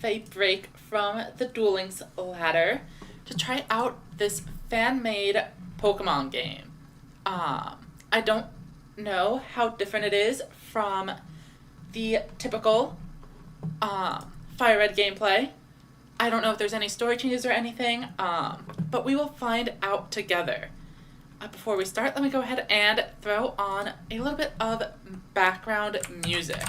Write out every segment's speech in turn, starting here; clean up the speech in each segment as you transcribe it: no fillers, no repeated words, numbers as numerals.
a break from the Duel Links ladder to try out this fan-made Pokemon game. I don't know how different it is from the typical Fire Red gameplay. I don't know if there's any story changes or anything, but we will find out together. Before we start, let me go ahead and throw on a little bit of background music.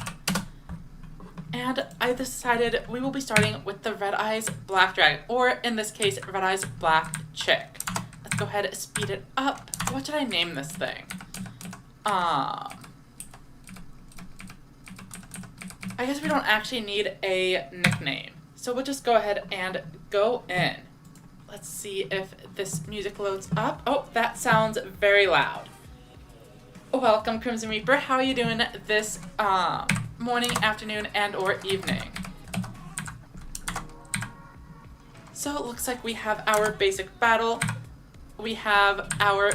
And I decided we will be starting with the Red Eyes Black Dragon, or in this case, Red Eyes Black Chick. Let's go ahead and speed it up. What should I name this thing? I guess we don't actually need a nickname. So we'll just go ahead and go in. Let's see if this music loads up. Oh, that sounds very loud. Welcome, Crimson Reaper. How are you doing this morning, afternoon, and or evening? So it looks like we have our basic battle. We have our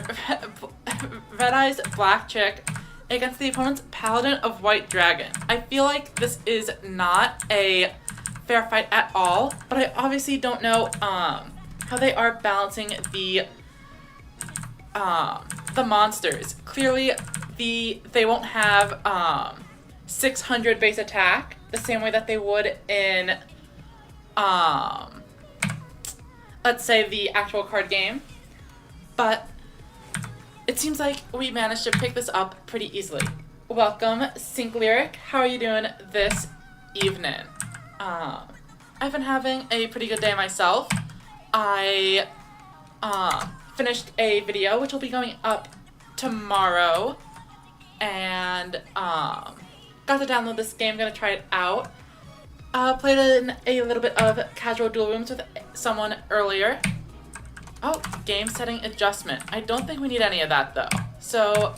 Red Eyes Black Chick against the opponent's Paladin of White Dragon. I feel like this is not a fair fight at all, but I obviously don't know how they are balancing the monsters. Clearly, they won't have 600 base attack the same way that they would in let's say the actual card game, but it seems like we managed to pick this up pretty easily. Welcome, Sync Lyric. How are you doing this evening? I've been having a pretty good day myself. I finished a video which will be going up tomorrow, and got to download this game. I'm gonna try it out. Played in a little bit of casual duel rooms with someone earlier. Oh, game setting adjustment. I don't think we need any of that though. So,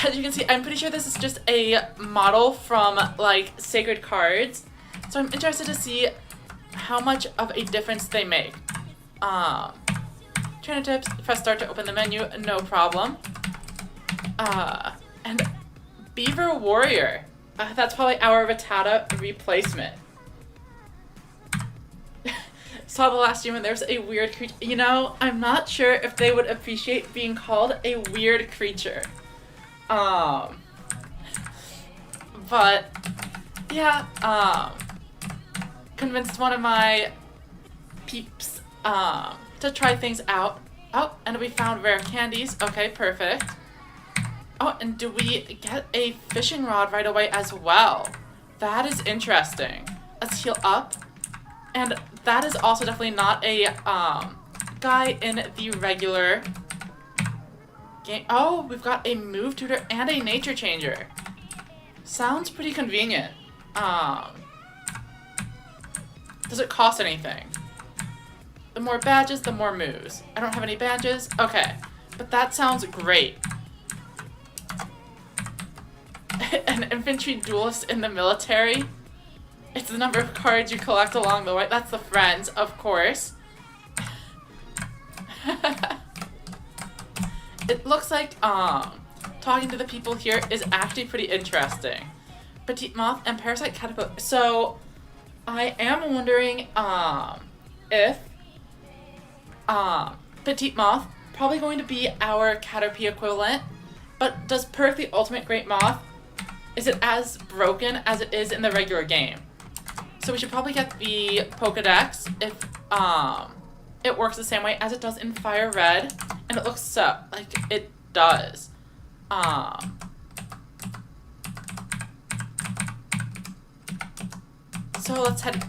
as you can see, I'm pretty sure this is just a model from like Sacred Cards. So I'm interested to see how much of a difference they make. Trainer tips, press start to open the menu, no problem. And Beaver Warrior. That's probably our Rattata replacement. Saw the last stream and there's a weird creature. You know, I'm not sure if they would appreciate being called a weird creature. But yeah, convinced one of my peeps to try things out. Oh, and we found rare candies. Okay, perfect. Oh, and do we get a fishing rod right away as well? That is interesting. Let's heal up. And that is also definitely not a guy in the regular game. Oh, we've got a move tutor and a nature changer. Sounds pretty convenient. Does it cost anything? The more badges, the more moves. I don't have any badges? Okay. But that sounds great. An infantry duelist in the military? It's the number of cards you collect along the way. That's the friends, of course. It looks like talking to the people here is actually pretty interesting. Petite Moth and Parasite Caterpillar. So I am wondering if Petite Moth, probably going to be our Caterpie equivalent, but does Perk the Ultimate Great Moth, is it as broken as it is in the regular game? So we should probably get the Pokedex if it works the same way as it does in Fire Red, and it looks so like it does. So let's head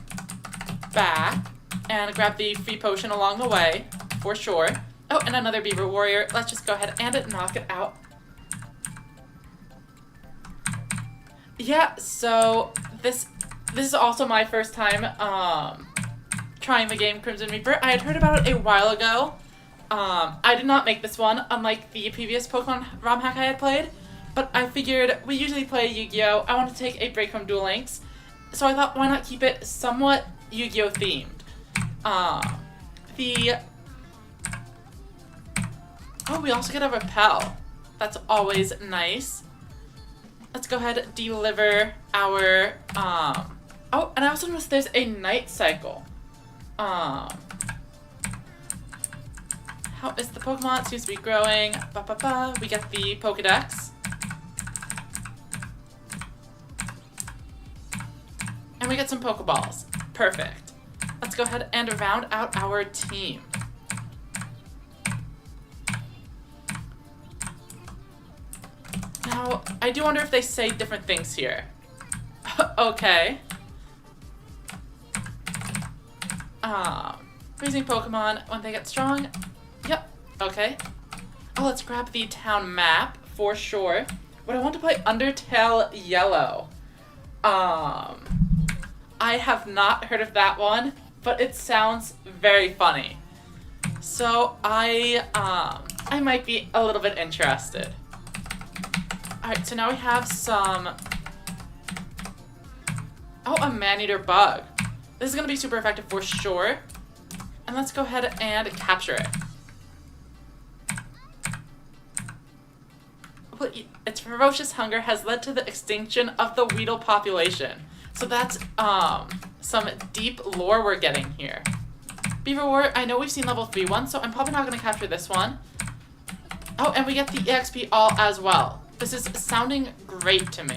back and grab the free potion along the way, for sure. Oh, and another Beaver Warrior. Let's just go ahead and knock it out. Yeah, so this is also my first time trying the game Crimson Reaper. I had heard about it a while ago. I did not make this one, unlike the previous Pokemon ROM hack I had played, but I figured we usually play Yu-Gi-Oh! I wanted to take a break from Duel Links, so I thought why not keep it somewhat Yu-Gi-Oh! Themed. Oh, we also get a Repel. That's always nice. Let's go ahead and deliver our Oh, and I also noticed there's a night cycle. How is the Pokemon? It seems to be growing. We get the Pokedex. And we get some Pokeballs. Perfect. Let's go ahead and round out our team. Now, I do wonder if they say different things here. Okay. Freezing Pokemon when they get strong. Yep, okay. Oh, let's grab the town map for sure. But I want to play Undertale Yellow. I have not heard of that one, but it sounds very funny. So I might be a little bit interested. Alright, so now we have some... Oh, a man-eater bug. This is going to be super effective for sure. And let's go ahead and capture it. Its ferocious hunger has led to the extinction of the Weedle population. So that's some deep lore we're getting here. Beaver Warrior, I know we've seen level 3 one, so I'm probably not going to capture this one. Oh, and we get the EXP all as well. This is sounding great to me.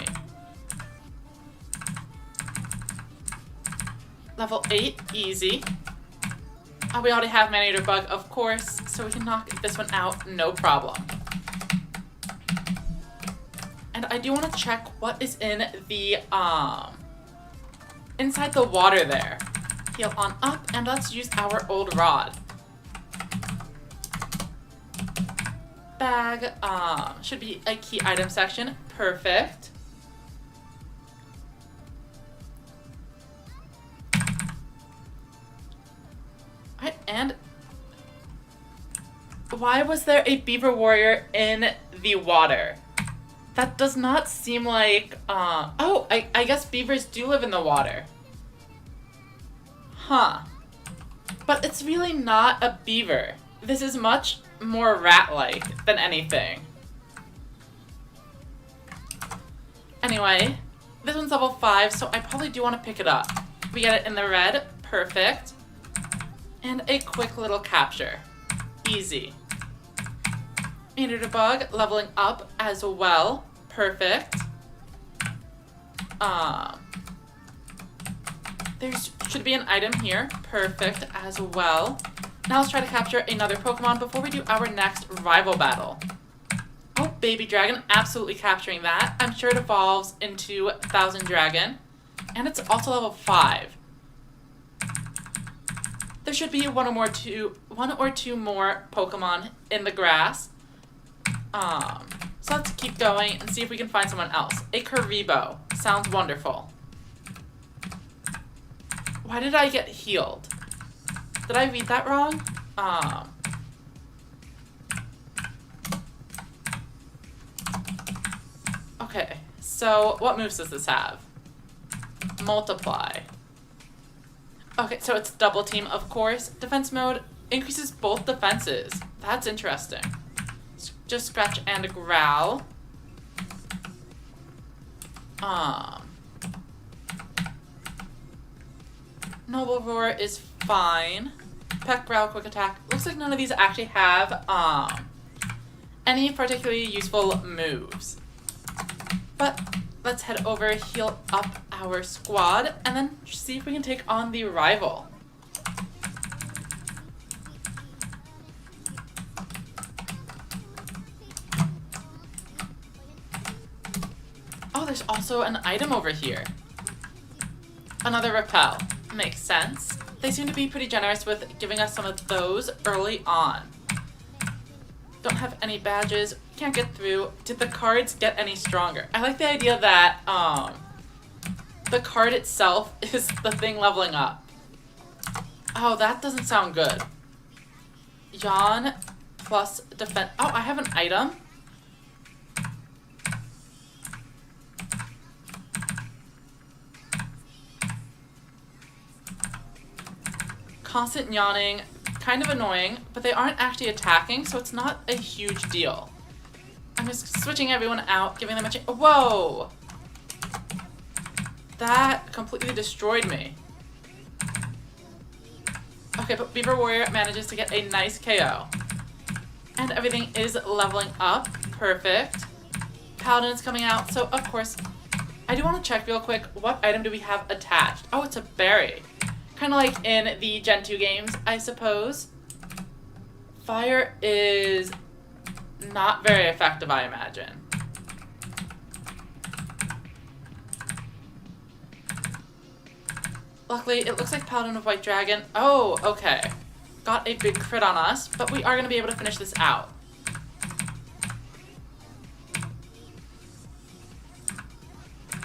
Level 8, easy. Oh, we already have Man-Eater Bug, of course, so we can knock this one out, no problem. And I do want to check what is in the, inside the water there. Heal on up, and let's use our old rod. Bag, should be a key item section. Perfect. Alright, and why was there a Beaver Warrior in the water? That does not seem like, oh, I guess beavers do live in the water. Huh. But it's really not a beaver. This is much more rat-like than anything. Anyway, this one's level 5, so I probably do want to pick it up. We get it in the red. Perfect. And a quick little capture. Easy. Man-Eater Bug leveling up as well. Perfect. There should be an item here. Perfect as well. Now let's try to capture another Pokemon before we do our next rival battle. Oh, Baby Dragon, absolutely capturing that. I'm sure it evolves into Thousand Dragon. And it's also level 5. There should be one or two more Pokemon in the grass. So let's keep going and see if we can find someone else. A Karibo. Sounds wonderful. Why did I get healed? Did I read that wrong? Okay, so what moves does this have? Multiply. Okay, so it's double team, of course. Defense mode increases both defenses. That's interesting. Just scratch and growl. Noble Roar is fine. Peck, Growl, Quick Attack. Looks like none of these actually have any particularly useful moves. But let's head over, heal up our squad, and then see if we can take on the rival. Oh, there's also an item over here. Another Repel. Makes sense. They seem to be pretty generous with giving us some of those early on. Don't have any badges. Can't get through. Did the cards get any stronger? I like the idea that the card itself is the thing leveling up. Oh, that doesn't sound good. Yawn plus defense. Oh, I have an item. Constant yawning, kind of annoying, but they aren't actually attacking, so it's not a huge deal. I'm just switching everyone out, giving them a chance. Whoa! That completely destroyed me. Okay, but Beaver Warrior manages to get a nice KO. And everything is leveling up. Perfect. Paladin's coming out, so of course, I do want to check real quick, what item do we have attached? Oh, it's a berry. Kind of like in the Gen 2 games, I suppose. Fire is not very effective, I imagine. Luckily, it looks like Paladin of White Dragon. Oh, okay. Got a big crit on us, but we are going to be able to finish this out.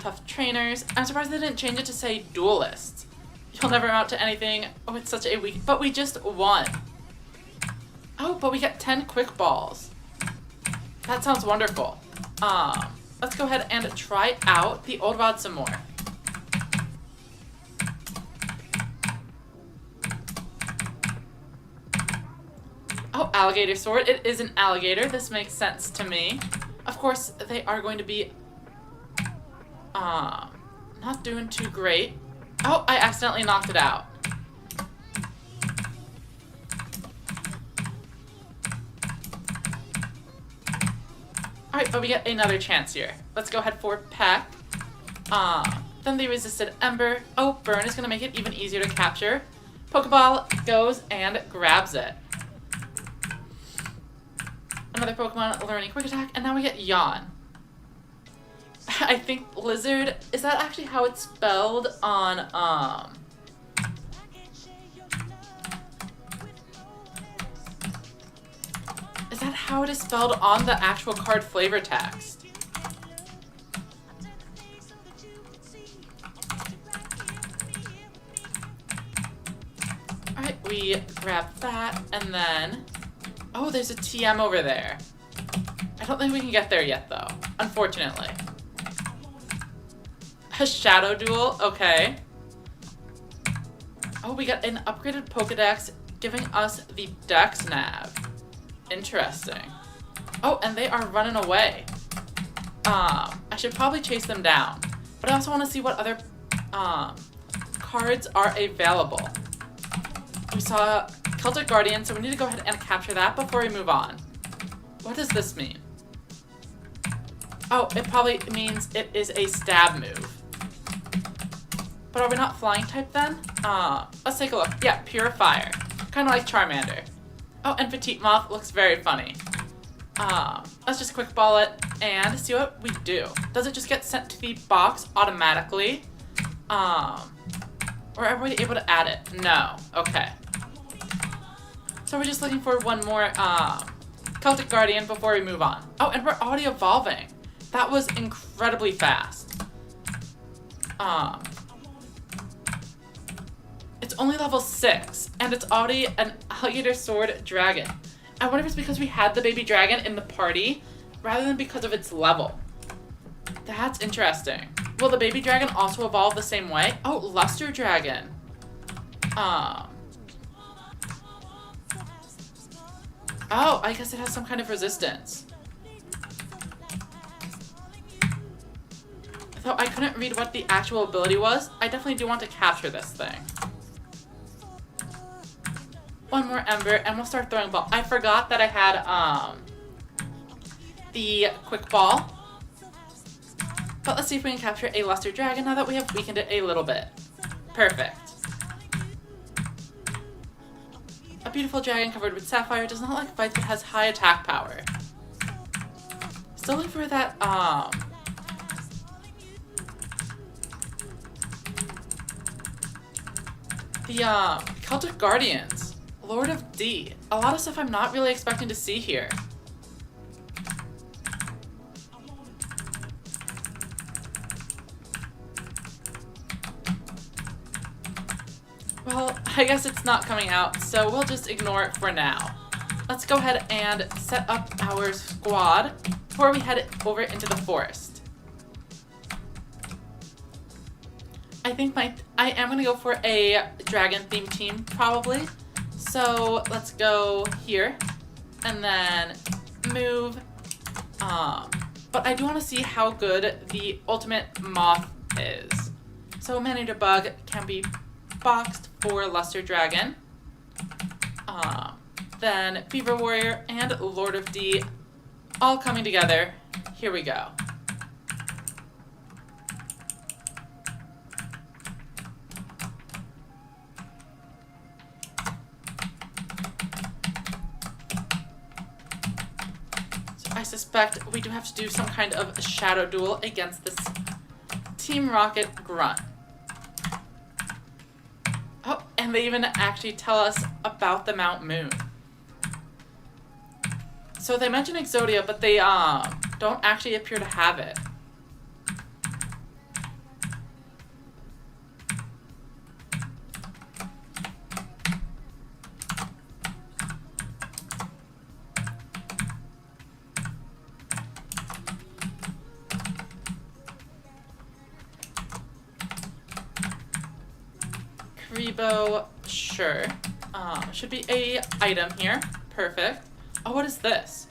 Tough trainers. I'm surprised they didn't change it to say duelists. You'll never amount to anything. Oh, it's such a weak... But we just won. Oh, but we get 10 quick balls. That sounds wonderful. Let's go ahead and try out the old rod some more. Oh, alligator sword. It is an alligator. This makes sense to me. Of course, they are going to be not doing too great. Oh, I accidentally knocked it out. Alright, but we get another chance here. Let's go ahead for Peck. Then the resisted Ember. Oh, Burn is going to make it even easier to capture. Pokeball goes and grabs it. Another Pokemon learning Quick Attack, and now we get Yawn. I think Lizard, is that actually how it's spelled on, is that how it is spelled on the actual card flavor text? Alright, we grab that, and then... Oh, there's a TM over there. I don't think we can get there yet, though, unfortunately. A Shadow Duel, okay. Oh, we got an upgraded Pokedex giving us the Dex Nav. Interesting. Oh, and they are running away. I should probably chase them down. But I also want to see what other cards are available. We saw Celtic Guardian, so we need to go ahead and capture that before we move on. What does this mean? Oh, it probably means it is a stab move. But are we not flying type then? Let's take a look. Yeah, Pure Fire. Kind of like Charmander. Oh, and Petite Moth looks very funny. Let's just quick ball it and see what we do. Does it just get sent to the box automatically? Or are we able to add it? No. Okay. So we're just looking for one more Celtic Guardian before we move on. Oh, and we're already evolving. That was incredibly fast. It's only level 6, and it's already an alligator sword dragon. I wonder if it's because we had the baby dragon in the party, rather than because of its level. That's interesting. Will the baby dragon also evolve the same way? Oh, Luster Dragon. Oh, I guess it has some kind of resistance. Though I couldn't read what the actual ability was, I definitely do want to capture this thing. One more Ember, and we'll start throwing ball. I forgot that I had, the Quick Ball. But let's see if we can capture a Luster Dragon now that we have weakened it a little bit. Perfect. A beautiful dragon covered with sapphire, does not like fights but has high attack power. Still looking for that, the, Celtic Guardians. Lord of D. A lot of stuff I'm not really expecting to see here. Well, I guess it's not coming out, so we'll just ignore it for now. Let's go ahead and set up our squad before we head over into the forest. I think I am going to go for a dragon-themed team, probably. So let's go here, and then move. But I do want to see how good the ultimate moth is. So Maneater Bug can be boxed for Luster Dragon. Then Fever Warrior and Lord of D all coming together. Here we go. So I suspect we do have to do some kind of shadow duel against this Team Rocket Grunt. Oh, and they even actually tell us about the Mount Moon. So they mention Exodia, but they don't actually appear to have it. Rebo, sure. Should be a item here. Perfect. Oh, what is this?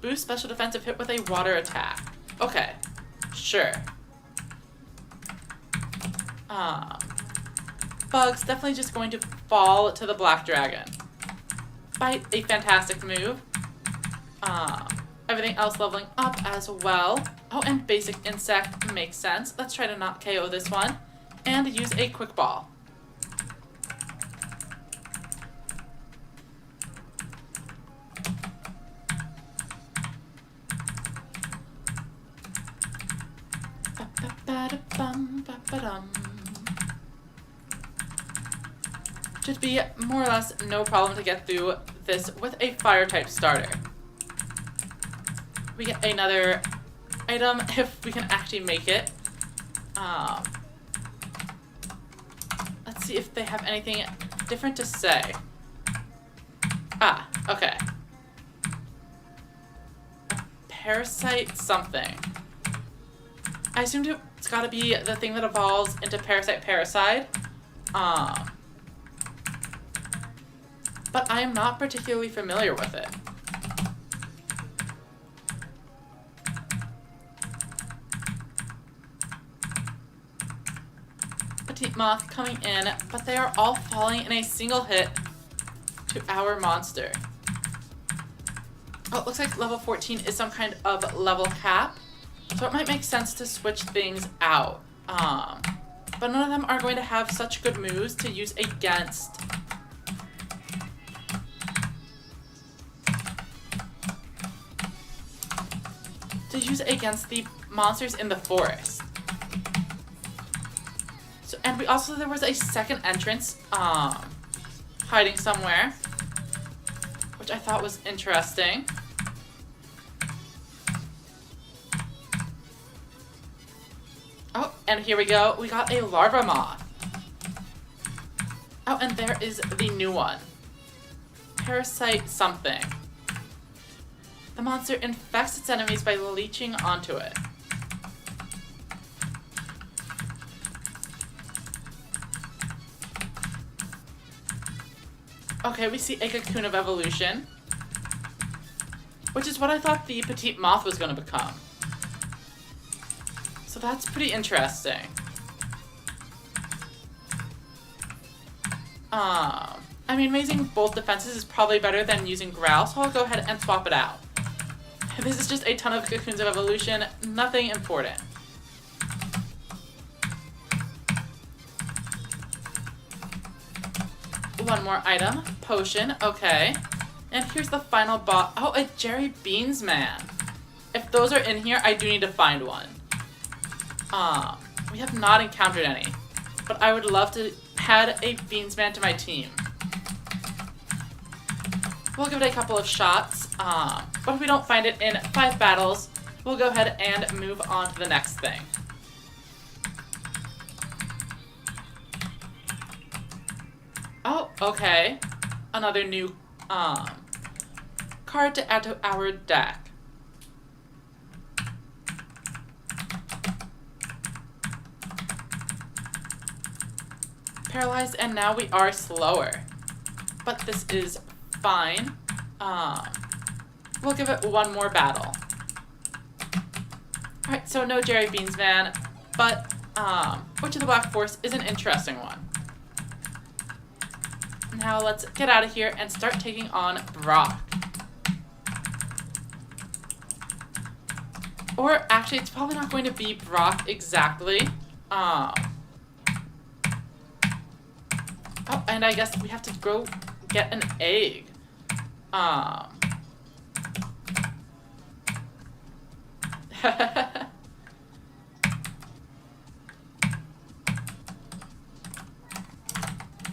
Boost special defensive hit with a water attack. Okay, sure. Bug's definitely just going to fall to the Black Dragon. Bite, a fantastic move. Everything else leveling up as well. Oh, and basic insect makes sense. Let's try to not KO this one. And use a quick ball. Should be more or less no problem to get through this with a fire type starter. We get another item if we can actually make it. Let's see if they have anything different to say. Ah, okay. Parasite something. I assumed it's gotta be the thing that evolves into Parasite. But I am not particularly familiar with it. Petite Moth coming in, but they are all falling in a single hit to our monster. Oh, it looks like level 14 is some kind of level cap, so it might make sense to switch things out. But none of them are going to have such good moves to use against the monsters in the forest. So, and there was a second entrance hiding somewhere, which I thought was interesting. Oh, and here we go. We got a larva moth. Oh, and there is the new one. Parasite something. The monster infects its enemies by leeching onto it. Okay, we see a Cocoon of Evolution, which is what I thought the Petite Moth was going to become. So that's pretty interesting. I mean, raising both defenses is probably better than using Growl, so I'll go ahead and swap it out. This is just a ton of Cocoons of Evolution, nothing important. One more item, potion, okay. And here's the final boss. Oh, a Jerry Beans Man. If those are in here, I do need to find one. We have not encountered any, but I would love to add a Beans Man to my team. We'll give it a couple of shots, but if we don't find it in 5 battles, we'll go ahead and move on to the next thing. Oh, okay. Another new card to add to our deck. Paralyzed, and now we are slower. But this is fine. We'll give it one more battle. Alright, so no Jerry Beans Man, but Witch of the Black Forest is an interesting one. Now let's get out of here and start taking on Brock. Or actually, it's probably not going to be Brock exactly. Oh, and I guess we have to go get an egg.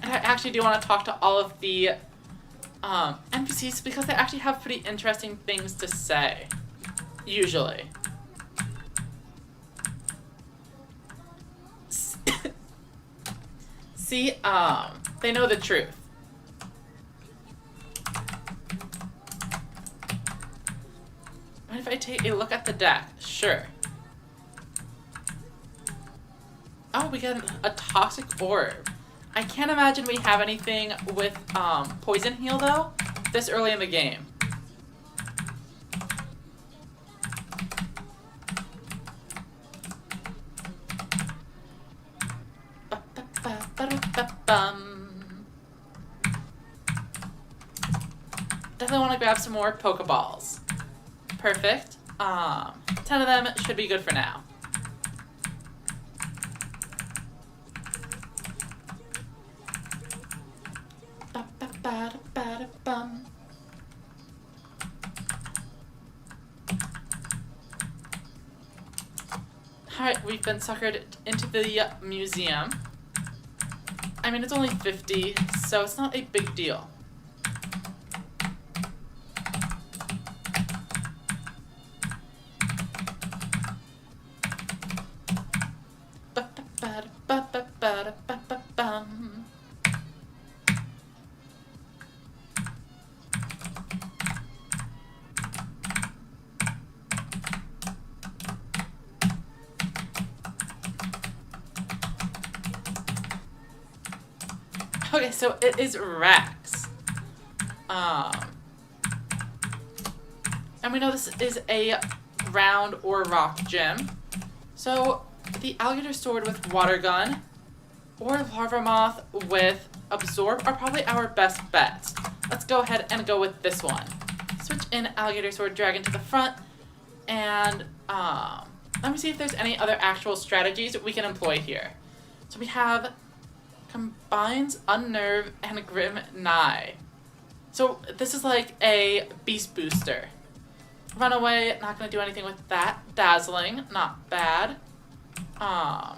I actually do want to talk to all of the NPCs because they actually have pretty interesting things to say, usually. See, they know the truth. Mind if I take a look at the deck? Sure. Oh, we get a toxic orb. I can't imagine we have anything with poison heal though, this early in the game. Definitely want to grab some more Pokeballs. Perfect. 10 of them should be good for now. Alright, we've been suckered into the museum. I mean, it's only 50, so it's not a big deal. Okay, so it is Rex. And we know this is a ground or rock gym. So the alligator sword with water gun or larva moth with absorb are probably our best bets. Let's go ahead and go with this one. Switch in alligator sword dragon to the front, and let me see if there's any other actual strategies we can employ here. So we have combines unnerve and grim nigh. So this is like a beast booster. Runaway, not gonna do anything with that. Dazzling, not bad. Yeah,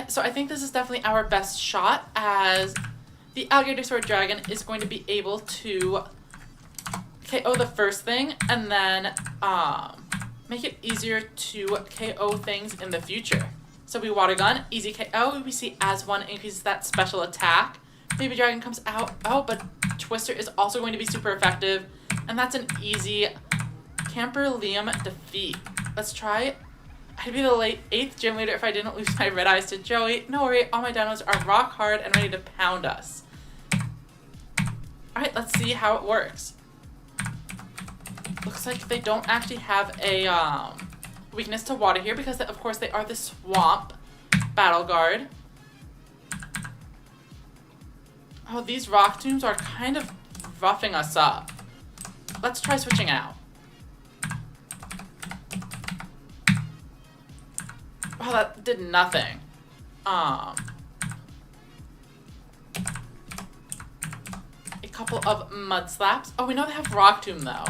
so I think this is definitely our best shot, as the alligator sword dragon is going to be able to KO the first thing and then make it easier to KO things in the future. So we water gun, easy KO. We see as one increases that special attack. Baby dragon comes out. Oh, but Twister is also going to be super effective. And that's an easy Camper Liam defeat. Let's try it. I'd be the late 8th gym leader if I didn't lose my red eyes to Joey. No worry, all my dinos are rock hard and ready to pound us. Alright, let's see how it works. Looks like they don't actually have a weakness to water here because, of course, they are the swamp battle guard. Oh, these rock tombs are kind of roughing us up. Let's try switching out. Oh, that did nothing. A couple of mud slaps. Oh, we know they have rock tomb though.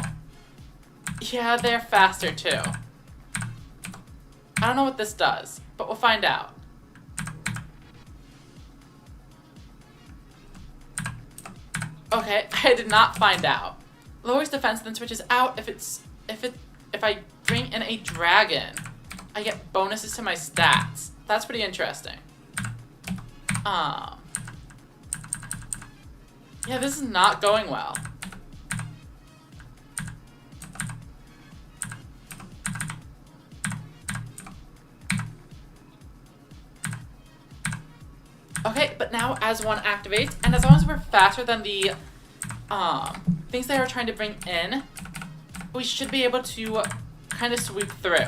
Yeah, they're faster too. I don't know what this does, but we'll find out. Okay, I did not find out. Lowers defense, then switches out if I bring in a dragon. I get bonuses to my stats. That's pretty interesting. Yeah, this is not going well. Okay, but now as one activates, and as long as we're faster than the things they are trying to bring in, we should be able to kind of sweep through.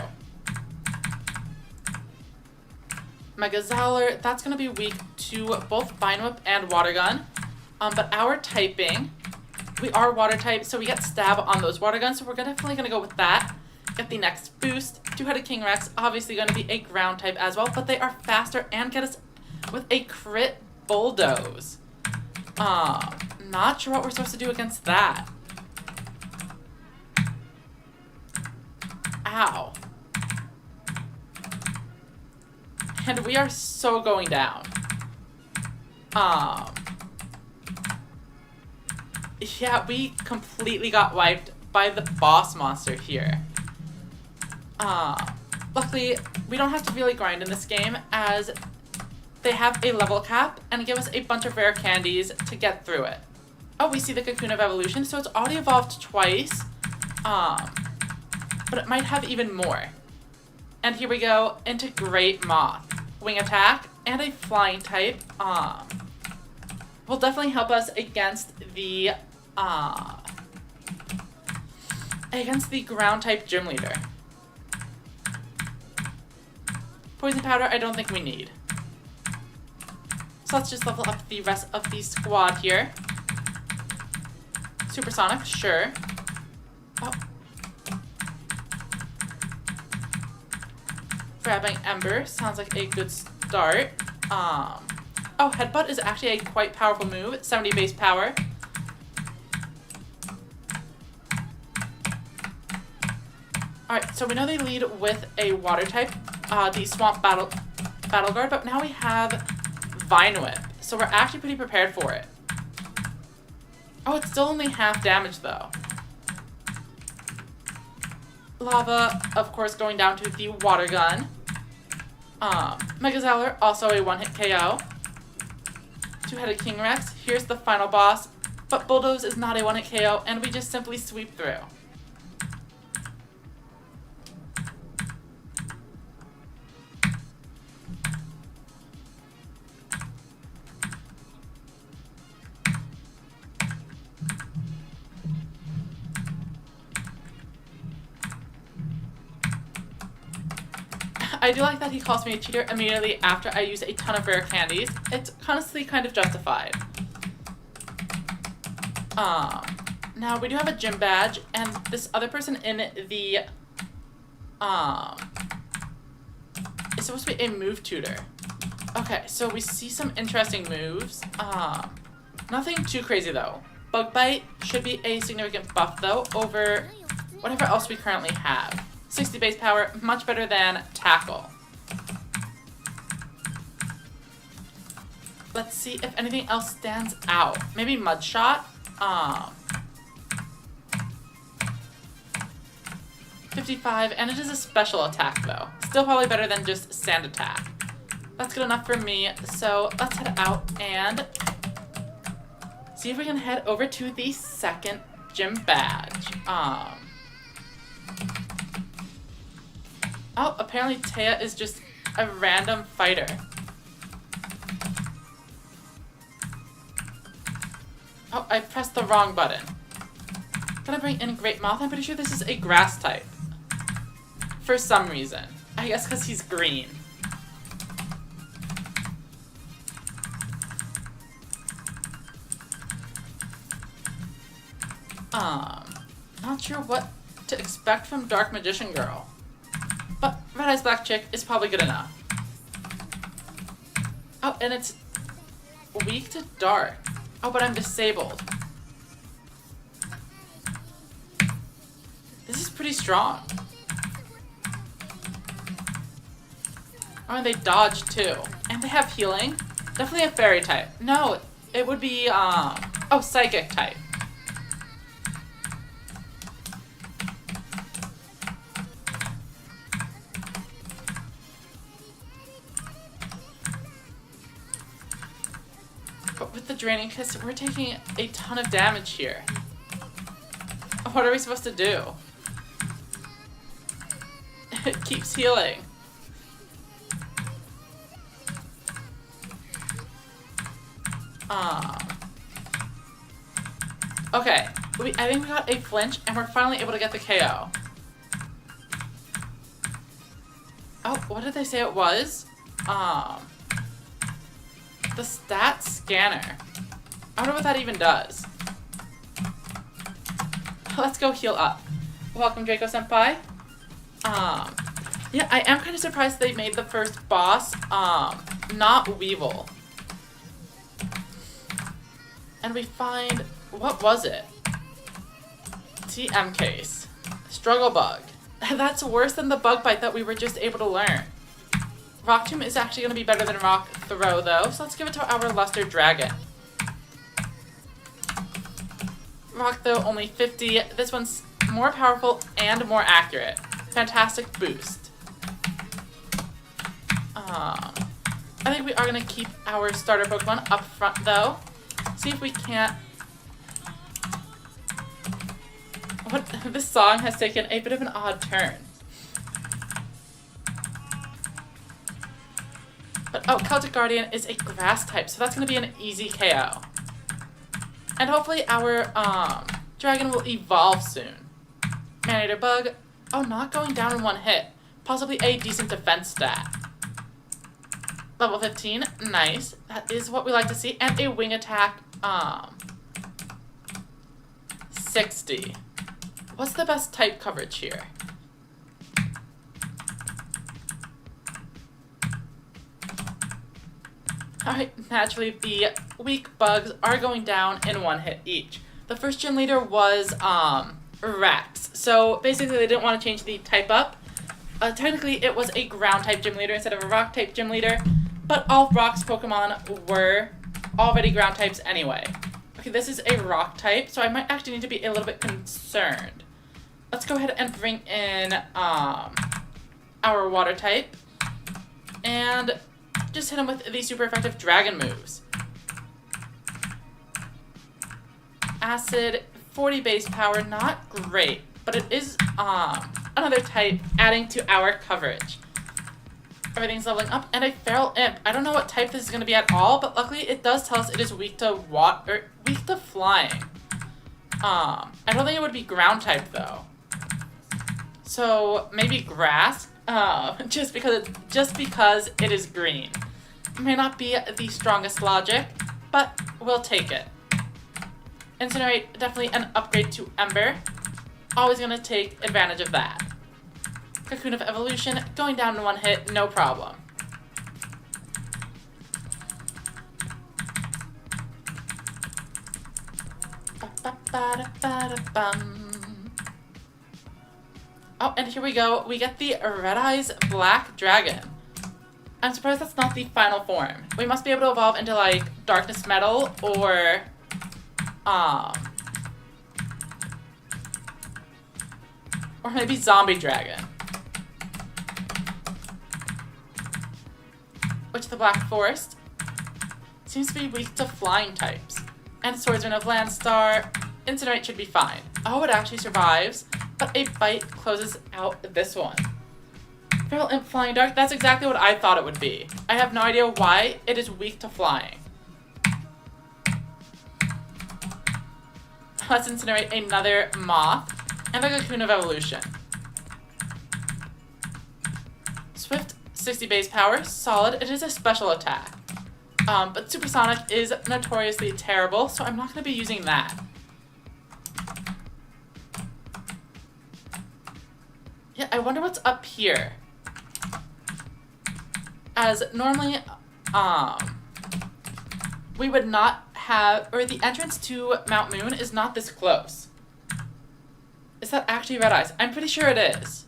Mega Zowler, that's going to be weak to both Vine Whip and Water Gun. But our typing, we are Water type, so we get Stab on those Water Guns, so we're definitely going to go with that. Get the next boost. Two-Headed King Rex, obviously going to be a ground type as well, but they are faster and get us with a crit Bulldoze. Not sure what we're supposed to do against that. Ow. And we are so going down. Yeah, we completely got wiped by the boss monster here. Luckily, we don't have to really grind in this game as they have a level cap and give us a bunch of rare candies to get through it. Oh, we see the Cocoon of Evolution, so it's already evolved twice. But it might have even more. And here we go into Great Moth. Wing attack and a flying type will definitely help us against the ground type gym leader. Poison powder I don't think we need. So let's just level up the rest of the squad here. Supersonic, sure. Oh. Grabbing Ember sounds like a good start. Oh, Headbutt is actually a quite powerful move. 70 base power. Alright, so we know they lead with a water type, the Swamp Battle Guard, but now we have Vine Whip, so we're actually pretty prepared for it. Oh, it's still only half damage though. Lava, of course, going down to the Water Gun. Mega Zowler, also a one-hit KO. Two-Headed King Rex, here's the final boss, but Bulldoze is not a one-hit KO, and we just simply sweep through. I do like that he calls me a cheater immediately after I use a ton of rare candies. It's honestly kind of justified. Now we do have a gym badge, and this other person in the is supposed to be a move tutor. Okay, so we see some interesting moves. Nothing too crazy though. Bug Bite should be a significant buff though over whatever else we currently have. 60 base power, much better than Tackle. Let's see if anything else stands out. Maybe Mud Shot. 55, and it is a special attack though. Still probably better than just Sand Attack. That's good enough for me, so let's head out and see if we can head over to the second gym badge. Oh, apparently Taya is just a random fighter. Oh, I pressed the wrong button. Gonna bring in Great Moth. I'm pretty sure this is a grass type. For some reason. I guess because he's green. Not sure what to expect from Dark Magician Girl. But Red Eyes Black Chick is probably good enough. Oh, and it's weak to dark. Oh, but I'm disabled. This is pretty strong. Oh, and they dodge too. And they have healing. Definitely a fairy type. No, it would be, oh, psychic type. But with the Draining Kiss, we're taking a ton of damage here. What are we supposed to do? It keeps healing. Okay, I think we got a flinch, and we're finally able to get the KO. Oh, what did they say it was? the stat scanner. I wonder what that even does. Let's go heal up. Welcome, Draco Senpai. Yeah, I am kind of surprised they made the first boss, not Weevil. And we find, what was it? TM case. Struggle bug. That's worse than the bug bite that we were just able to learn. Rock Tomb is actually going to be better than Rock Throw, though, so let's give it to our Luster Dragon. Rock Throw only 50. This one's more powerful and more accurate. Fantastic boost. I think we are going to keep our starter Pokemon up front, though. See if we can't... This song has taken a bit of an odd turn. But, oh, Celtic Guardian is a grass type, so that's going to be an easy KO. And hopefully our dragon will evolve soon. Manator Bug. Oh, not going down in one hit. Possibly a decent defense stat. Level 15. Nice. That is what we like to see. And a wing attack. 60. What's the best type coverage here? Alright, naturally the weak bugs are going down in one hit each. The first gym leader was Rex. So basically they didn't want to change the type up. Technically it was a ground type gym leader instead of a rock type gym leader, but all Rock's Pokemon were already ground types anyway. Okay, this is a rock type, so I might actually need to be a little bit concerned. Let's go ahead and bring in our water type and just hit him with the super effective dragon moves. Acid, 40 base power, not great, but it is another type adding to our coverage. Everything's leveling up, and a Feral Imp. I don't know what type this is going to be at all, but luckily it does tell us it is weak to weak to flying. I don't think it would be ground type though. So maybe grass, just because it is green. May not be the strongest logic, but we'll take it. Incinerate, definitely an upgrade to Ember. Always gonna take advantage of that. Cocoon of Evolution, going down in one hit, no problem. Oh, and here we go. We get the Red Eyes Black Dragon. I'm surprised that's not the final form. We must be able to evolve into, like, Darkness Metal or maybe Zombie Dragon. Which the Black Forest seems to be weak to flying types. And Swordsman of Landstar, Incinerate should be fine. Oh, it actually survives, but a bite closes out this one. Feral Imp Flying Dark, that's exactly what I thought it would be. I have no idea why it is weak to flying. Let's incinerate another Moth and a Cocoon of Evolution. Swift, 60 base power, solid. It is a special attack. But Supersonic is notoriously terrible, so I'm not going to be using that. Yeah, I wonder what's up here. As normally, we would not have, or the entrance to Mount Moon is not this close. Is that actually Red Eyes? I'm pretty sure it is.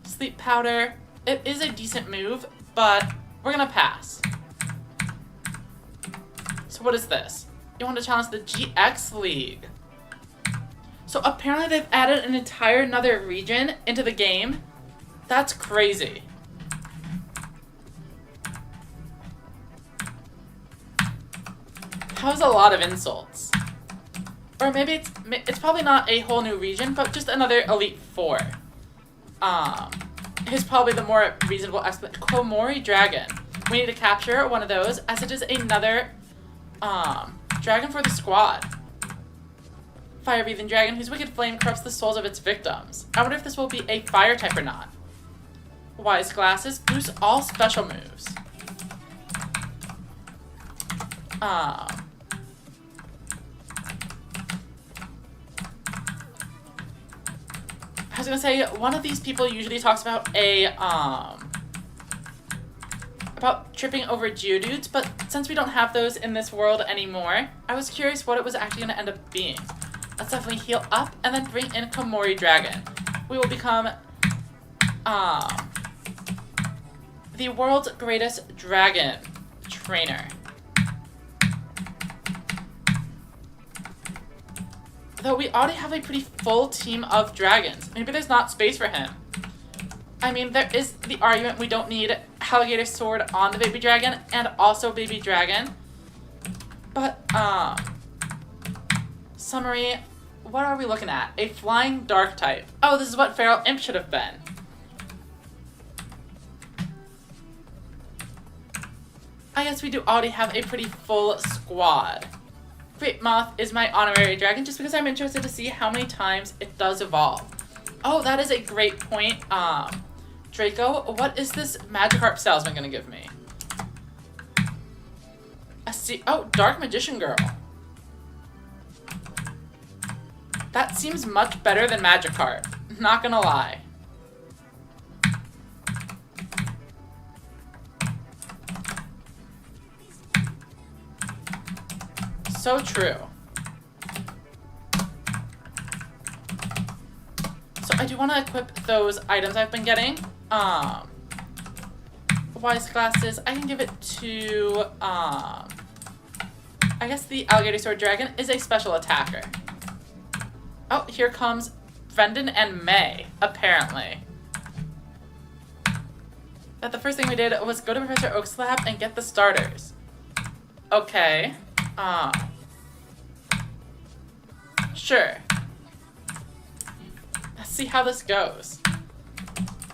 Sleep Powder. It is a decent move, but we're gonna pass. So what is this? You want to challenge the GX League. So apparently they've added an entire another region into the game. That's crazy. That was a lot of insults. Or maybe it's probably not a whole new region, but just another Elite Four. Is probably the more reasonable explanation. Komori Dragon. We need to capture one of those, as it is another dragon for the squad. Fire-breathing dragon whose wicked flame corrupts the souls of its victims. I wonder if this will be a fire type or not. Wise Glasses boosts all special moves. I was gonna say, one of these people usually talks about about tripping over Geodudes, but since we don't have those in this world anymore, I was curious what it was actually gonna end up being. Let's definitely heal up and then bring in Komori Dragon. We will become the world's greatest dragon trainer. Though we already have a pretty full team of dragons. Maybe there's not space for him. I mean, there is the argument we don't need Alligator Sword on the baby dragon and also baby dragon. But, summary, what are we looking at? A flying dark type. Oh, this is what Feral Imp should have been. I guess we do already have a pretty full squad. Great Moth is my honorary dragon just because I'm interested to see how many times it does evolve. Oh, that is a great point. Draco, what is this Magikarp salesman gonna give me? Oh, Dark Magician Girl. That seems much better than Magikarp. Not gonna lie. So true. So I do want to equip those items I've been getting. Wise Glasses, I can give it to, I guess the Alligator Sword Dragon is a special attacker. Oh, here comes Brendan and May, apparently. But the first thing we did was go to Professor Oak's lab and get the starters. Okay. Sure. Let's see how this goes.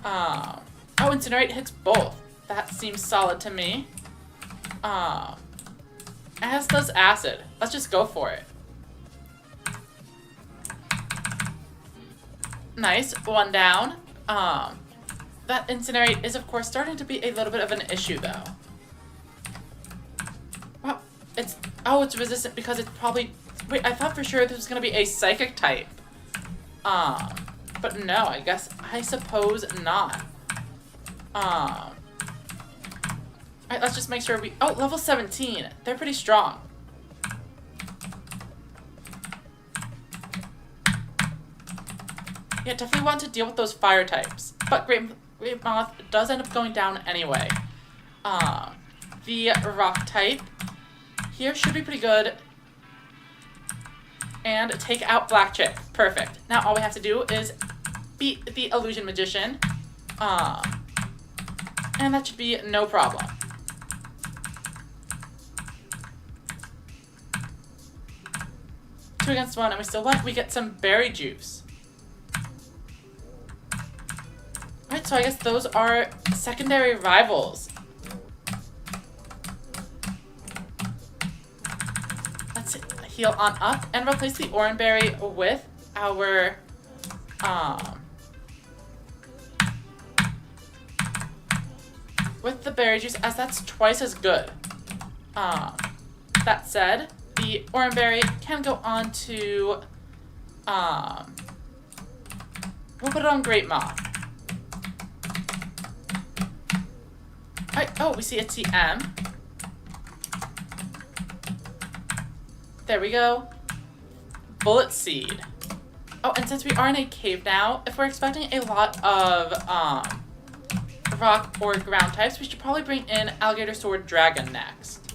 Oh, Incinerate hits both. That seems solid to me. As does Acid. Let's just go for it. Nice. One down. That Incinerate is, of course, starting to be a little bit of an issue, though. Well, it's resistant because it's probably... Wait, I thought for sure this was going to be a Psychic type. But no, I suppose not. Alright, let's just make sure we... Oh, level 17. They're pretty strong. Yeah, definitely want to deal with those fire types. But Great Moth does end up going down anyway. The rock type here should be pretty good. And take out Black Chick. Perfect. Now all we have to do is beat the Illusion Magician. And that should be no problem. Two against one, and we still what? We get some berry juice. Alright, so I guess those are secondary rivals. Let's heal on up and replace the Oranberry with our with the berry juice, as that's twice as good. That said, the Oranberry can go on to we'll put it on Great Moth. Alright, oh, we see a TM. There we go. Bullet Seed. Oh, and since we are in a cave now, if we're expecting a lot of rock or ground types, we should probably bring in Alligator Sword Dragon next.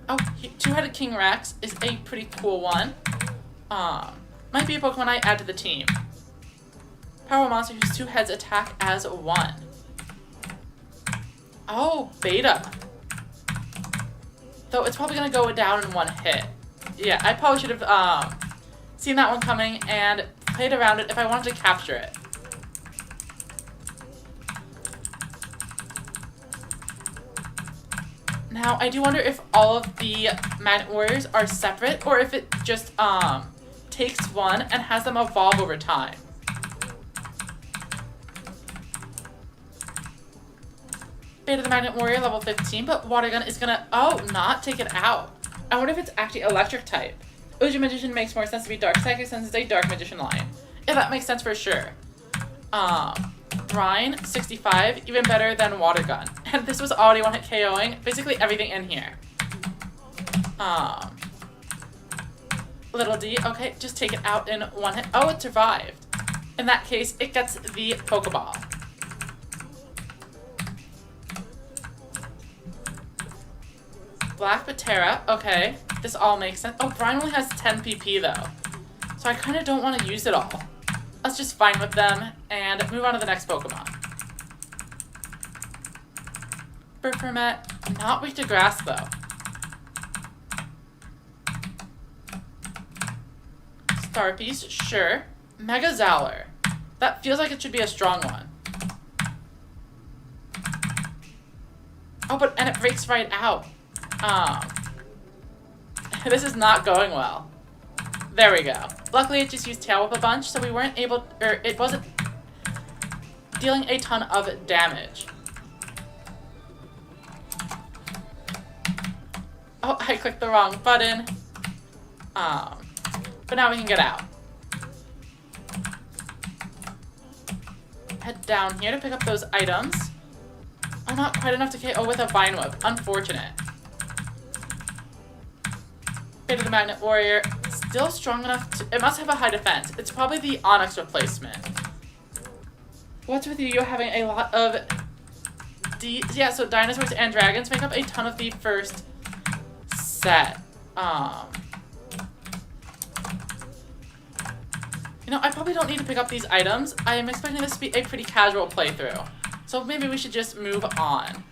Oh, Two-Headed King Rex is a pretty cool one. Might be a Pokemon I add to the team. Power monster whose two heads attack as one. Oh, Beta. Though it's probably gonna go down in one hit. Yeah, I probably should have seen that one coming and played around it if I wanted to capture it. Now, I do wonder if all of the Magnet Warriors are separate, or if it just takes one and has them evolve over time. Beta the Magnet Warrior, level 15, but Water Gun is gonna, not take it out. I wonder if it's actually electric type. Illusion Magician makes more sense to be Dark Psychic since it's a Dark Magician line. Yeah, that makes sense for sure. Brine, 65, even better than Water Gun. And this was already one-hit KOing basically everything in here. Little D, okay, just take it out in one hit. Oh, it survived. In that case, it gets the Pokeball. Black Patera, okay. This all makes sense. Oh, Brian only has 10 PP though. So I kind of don't want to use it all. Let's just find with them and move on to the next Pokemon. Burpermet, not weak to grass though. Starpiece, sure. Mega Zowler. That feels like it should be a strong one. Oh, and it breaks right out. This is not going well. There we go. Luckily, it just used Tail Whip a bunch, so we weren't able, or it wasn't dealing a ton of damage. Oh, I clicked the wrong button. But now we can get out. Head down here to pick up those items. Oh, not quite enough to KO with a Vine Whip. Unfortunate. Beta the Magnet Warrior. Still strong enough to... It must have a high defense. It's probably the Onyx replacement. What's with you? You're having a lot of... Yeah, so dinosaurs and dragons make up a ton of the first set. You know, I probably don't need to pick up these items. I am expecting this to be a pretty casual playthrough. So maybe we should just move on.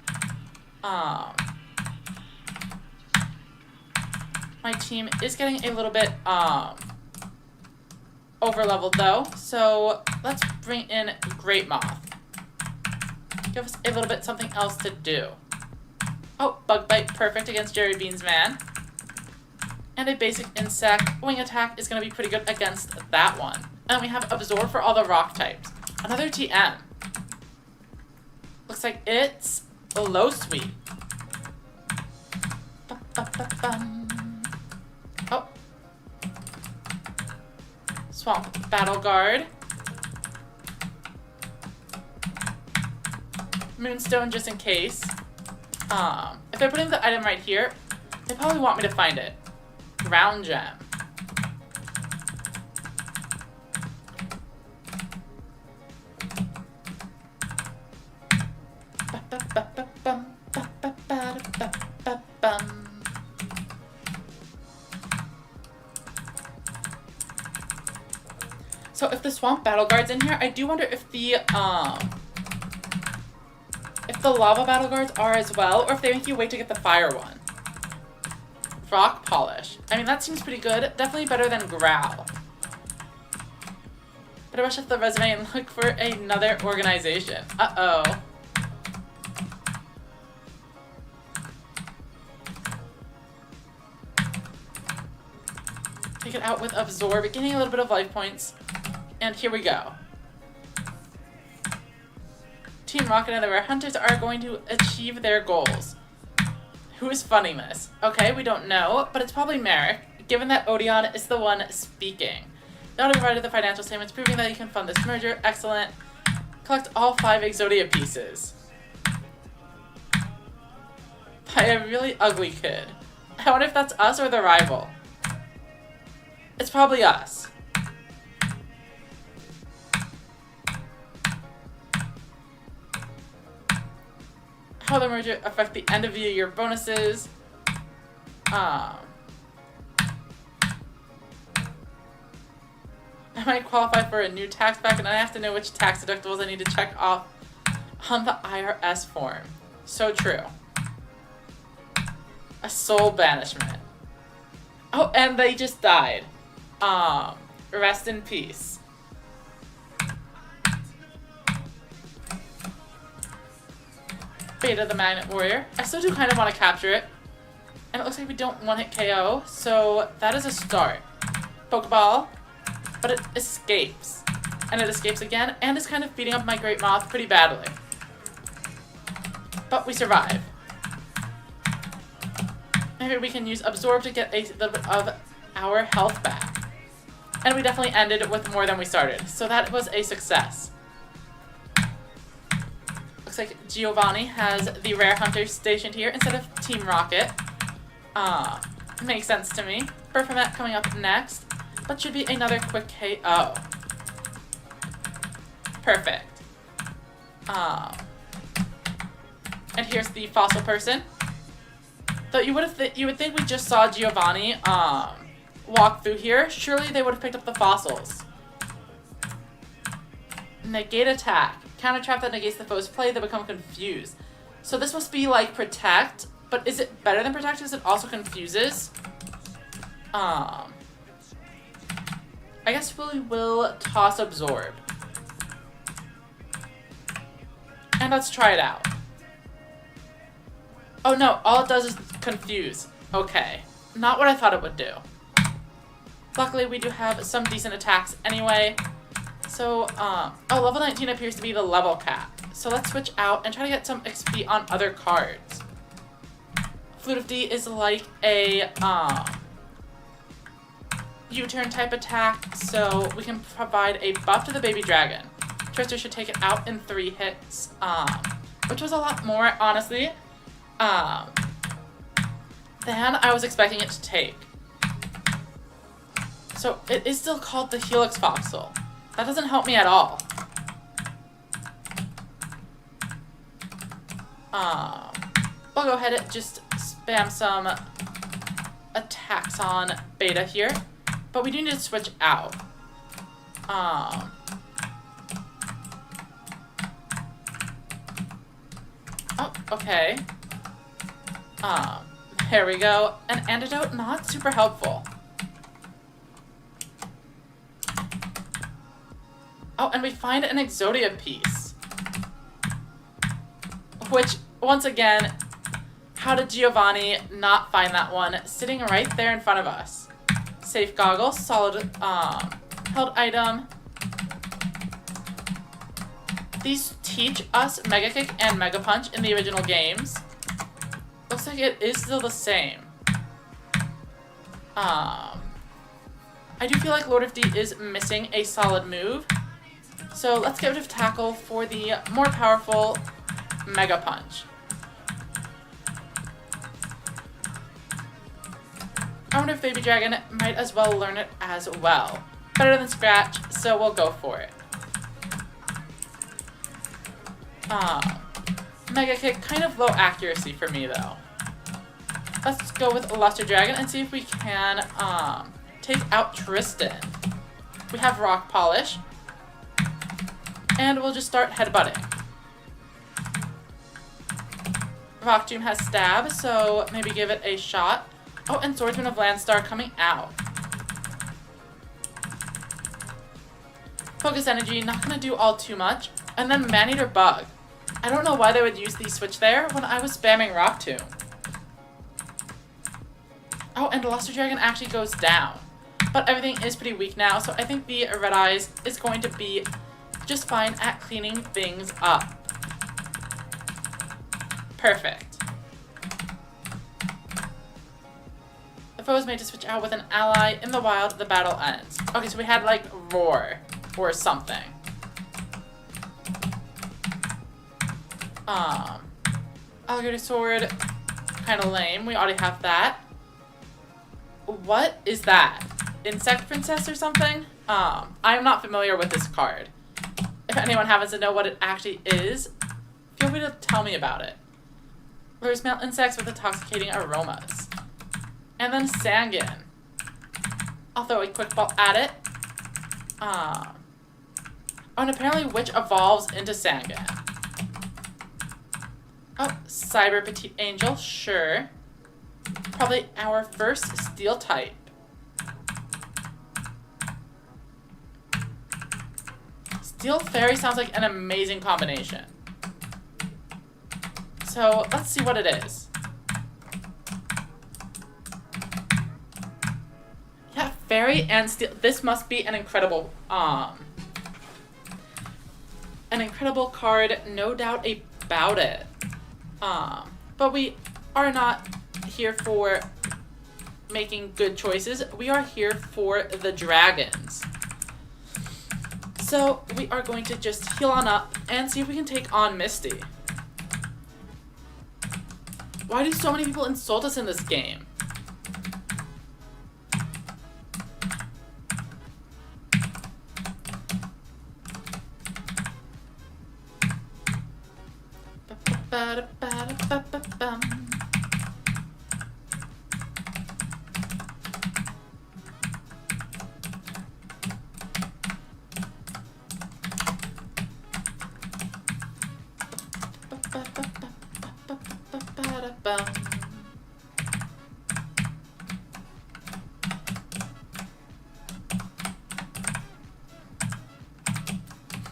My team is getting a little bit over-leveled though. So let's bring in Great Moth. Give us a little bit something else to do. Oh, Bug Bite, perfect against Jerry Bean's man. And a basic insect. Wing attack is going to be pretty good against that one. And we have Absorb for all the rock types. Another TM. Looks like it's a low sweep. Oh. Swamp Battle Guard. Moonstone just in case. If they're putting the item right here, they probably want me to find it. Ground Gem. So if the Swamp Battle Guard's in here, I do wonder if the Lava Battle Guards are as well, or if they make you wait to get the Fire one. Rock Polish. I mean, that seems pretty good. Definitely better than Growl. Better rush up the resume and look for another organization. Uh-oh. Take it out with Absorb, getting a little bit of life points. And here we go. Team Rocket and the Rare Hunters are going to achieve their goals. Who is funding this? Okay, we don't know, but it's probably Merrick, given that Odeon is the one speaking. Not provided the financial statements proving that you can fund this merger. Excellent. Collect all 5 Exodia pieces. By a really ugly kid. I wonder if that's us or the rival. It's probably us. How the merger affect the end of the year bonuses. I might qualify for a new tax bracket, and I have to know which tax deductibles I need to check off on the IRS form. So true. A soul banishment. Oh, and they just died. Rest in peace. Beta the Magnet Warrior. I still do kind of want to capture it. And it looks like we don't one-hit KO, so that is a start. Pokeball. But it escapes. And it escapes again, and is kind of beating up my Great Moth pretty badly. but we survive. Maybe we can use Absorb to get a little bit of our health back. And we definitely ended with more than we started, so that was a success. Looks like Giovanni has the Rare Hunter stationed here instead of Team Rocket. Makes sense to me. Berfomet coming up next, but should be another quick KO. Perfect. And here's the fossil person. Though you would think we just saw Giovanni walk through here. Surely they would have picked up the fossils. Negate attack. Counter trap that negates the foe's play. They become confused. So this must be like protect, but is it better than protect because it also confuses? I guess we will toss absorb. And let's try it out. Oh no, all it does is confuse. Okay, not what I thought it would do. Luckily, we do have some decent attacks anyway. So, oh, level 19 appears to be the level cap. So let's switch out and try to get some XP on other cards. Flute of D is like a U-turn type attack, so we can provide a buff to the baby dragon. Twister should take it out in 3 hits, which was a lot more, honestly, than I was expecting it to take. So it is still called the Helix Fossil. That doesn't help me at all. We'll go ahead and just spam some attacks on Beta here, but we do need to switch out. Oh, okay. There we go. An antidote, not super helpful. Oh, and we find an Exodia piece. Which, once again, how did Giovanni not find that one sitting right there in front of us? Safe Goggle, solid held item. These teach us Mega Kick and Mega Punch in the original games. Looks like it is still the same. I do feel like Lord of D is missing a solid move. So let's get rid of Tackle for the more powerful Mega Punch. I wonder if Baby Dragon might as well learn it as well. Better than Scratch, so we'll go for it. Mega Kick, kind of low accuracy for me though. Let's go with Luster Dragon and see if we can take out Tristan. We have Rock Polish. And we'll just start headbutting. Rock Tomb has Stab, so maybe give it a shot. Oh, and Swordsman of Landstar coming out. Focus Energy, not gonna do all too much. And then Maneater Bug. I don't know why they would use the switch there when I was spamming Rock Tomb. Oh, and Luster Dragon actually goes down. But everything is pretty weak now, so I think the Red Eyes is going to be just fine at cleaning things up. Perfect. The foe is made to switch out with an ally. In the wild, the battle ends. Okay, so we had like Roar or something. Alligator Sword, kind of lame. We already have that. What is that? Insect Princess or something? I'm not familiar with this card. If anyone happens to know what it actually is, feel free to tell me about it. Lures male insects with intoxicating aromas. And then Sangan. I'll throw a quick ball at it. Oh, and apparently Witch evolves into Sangan. Oh, Cyber Petite Angel, sure. Probably our first Steel type. Steel Fairy sounds like an amazing combination. So, let's see what it is. Yeah, Fairy and Steel. This must be an incredible card, no doubt about it. But we are not here for making good choices. We are here for the dragons. So we are going to just heal on up and see if we can take on Misty. Why do so many people insult us in this game?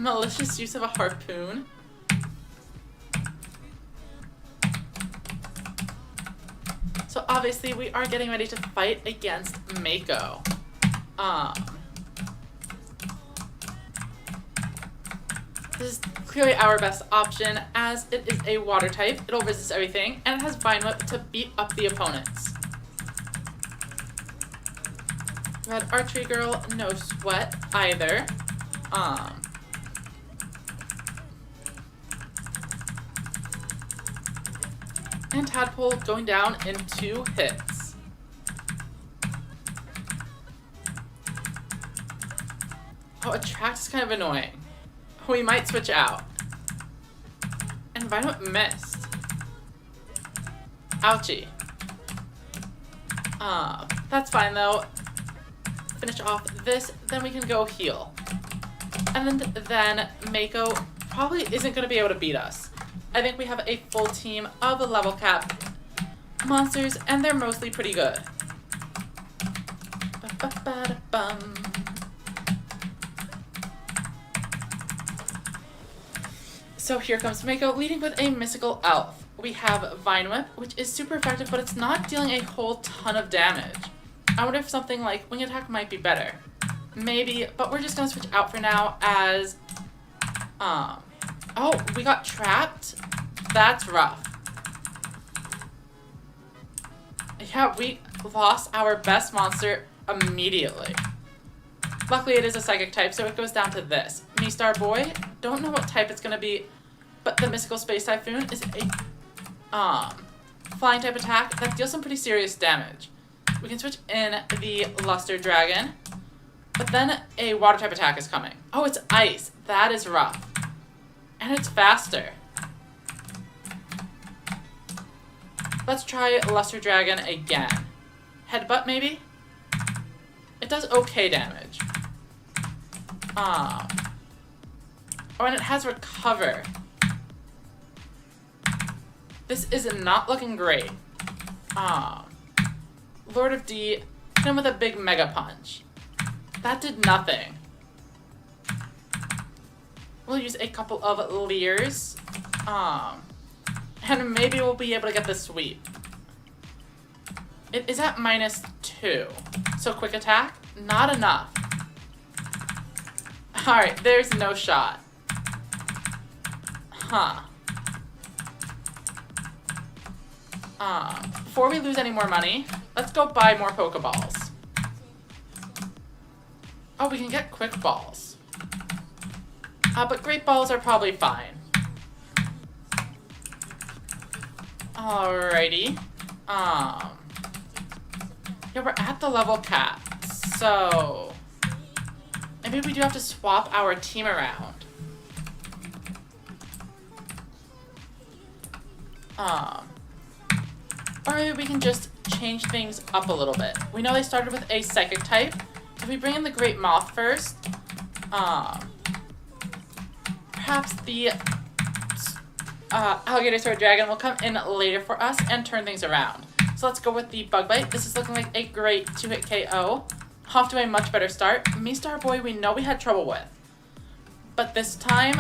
Malicious use of a harpoon. So obviously we are getting ready to fight against Mako. This is clearly our best option as it is a water type. It'll resist everything and it has Vine Whip to beat up the opponents. Red Archery Girl, no sweat either. And Tadpole going down in 2 hits. Oh, Attract is kind of annoying. We might switch out. And Vine Whip missed. Ouchie. That's fine though. Finish off this, then we can go heal. And then Mako probably isn't going to be able to beat us. I think we have a full team of level cap monsters, and they're mostly pretty good. So here comes Mako, leading with a mystical elf. We have Vine Whip, which is super effective, but it's not dealing a whole ton of damage. I wonder if something like Wing Attack might be better. Maybe, but we're just gonna switch out for now as, oh, we got trapped? That's rough. Yeah, we lost our best monster immediately. Luckily, it is a psychic type, so it goes down to this. Misty Boy, don't know what type it's gonna be, but the Mystical Space Typhoon is a, flying type attack that deals some pretty serious damage. We can switch in the Luster Dragon, but then a water type attack is coming. Oh, it's ice. That is rough. And it's faster. Let's try Luster Dragon again. Headbutt, maybe? It does okay damage. Oh, and it has Recover. This is not looking great. Lord of D hit him with a big Mega Punch. That did nothing. We'll use a couple of Leers. And maybe we'll be able to get the sweep. It is at -2. So quick attack, not enough. Alright, there's no shot. Huh. Before we lose any more money, let's go buy more Pokeballs. Oh, we can get Quick Balls. But Great Balls are probably fine. Alrighty. Yeah, we're at the level cap, so maybe we do have to swap our team around. Or maybe we can just change things up a little bit. We know they started with a psychic type. If we bring in the Great Moth first, perhaps the Alligator Sword Dragon will come in later for us and turn things around. So let's go with the Bug Bite. This is looking like a great 2-hit KO. Off to a much better start. Misty Boy, we know we had trouble with. But this time,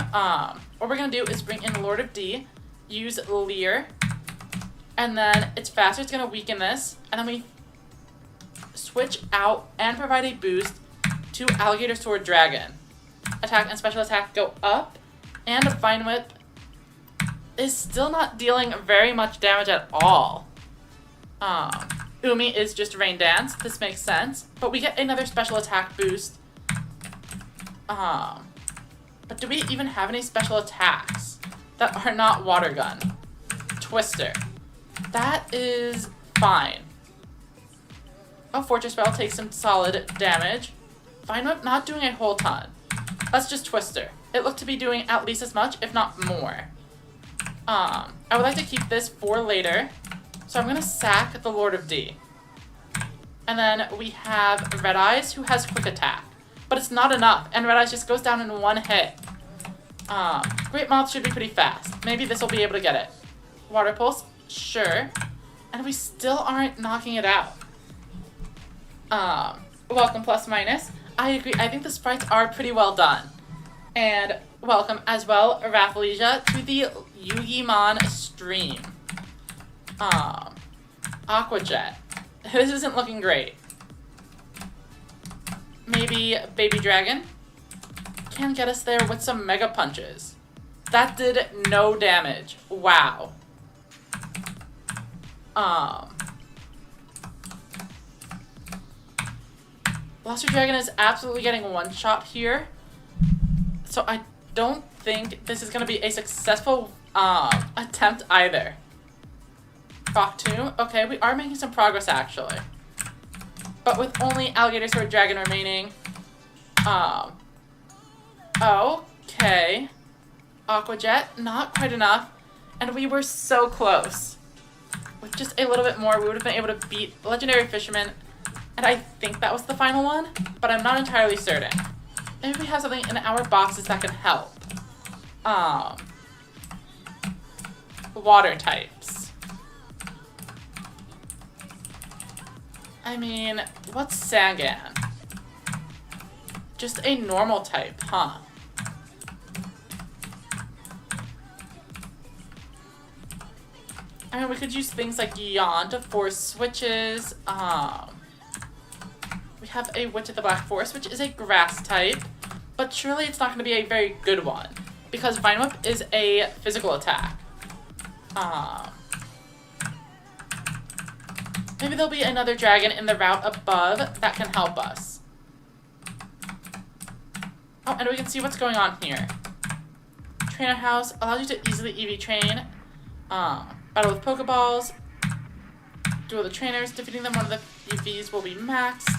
what we're going to do is bring in Lord of D, use Leer, and then it's faster. It's going to weaken this. And then we switch out and provide a boost to Alligator Sword Dragon. Attack and special attack go up, and Vine Whip is still not dealing very much damage at all. Umi is just Rain Dance. This makes sense. But we get another special attack boost. But do we even have any special attacks that are not Water Gun? Twister. That is fine. Oh, Fortress Spell takes some solid damage. Vine Whip not doing a whole ton. That's just Twister. It looked to be doing at least as much, if not more. I would like to keep this for later. So I'm going to sack the Lord of D. And then we have Red Eyes, who has Quick Attack. But it's not enough, and Red Eyes just goes down in one hit. Great Moth should be pretty fast. Maybe this will be able to get it. Water Pulse, sure. And we still aren't knocking it out. Welcome Plus Minus. I agree, I think the sprites are pretty well done. And welcome as well, Rafflesia, to the Yugimon stream. Aqua Jet. This isn't looking great. Maybe Baby Dragon can get us there with some Mega Punches. That did no damage. Wow. Blaster Dragon is absolutely getting one shot here. So I don't think this is going to be a successful attempt either. Rock Tomb. Okay, we are making some progress actually. But with only Alligator Sword Dragon remaining. Okay. Aqua Jet, not quite enough. And we were so close. With just a little bit more, we would have been able to beat Legendary Fisherman. And I think that was the final one, but I'm not entirely certain. Maybe we have something in our boxes that can help. Water types. I mean, what's Sangan? Just a normal type, huh? I mean, we could use things like Yawn to force switches. We have a Witch of the Black Forest, which is a grass type, but surely it's not going to be a very good one, because Vine Whip is a physical attack. Maybe there'll be another dragon in the route above that can help us. Oh, and we can see what's going on here. Trainer House allows you to easily EV train. Battle with Pokeballs. Duel the trainers. Defeating them, one of the EVs will be maxed.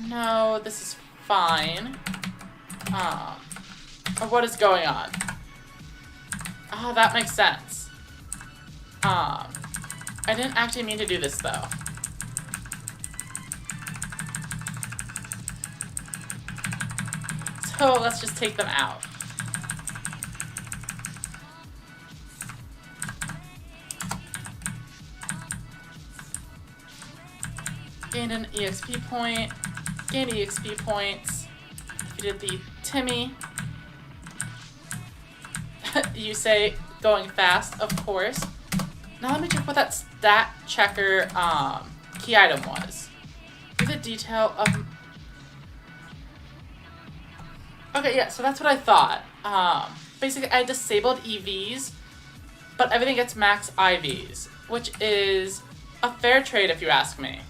No, this is fine. What is going on? Oh, that makes sense. I didn't actually mean to do this, though. So let's just take them out. Gained an EXP point. Gained EXP points. Defeated the Timmy. You say going fast, of course. Now let me check what that stat checker key item was. Do the detail of... Okay, yeah, so that's what I thought. Basically, I disabled EVs, but everything gets max IVs, which is a fair trade if you ask me.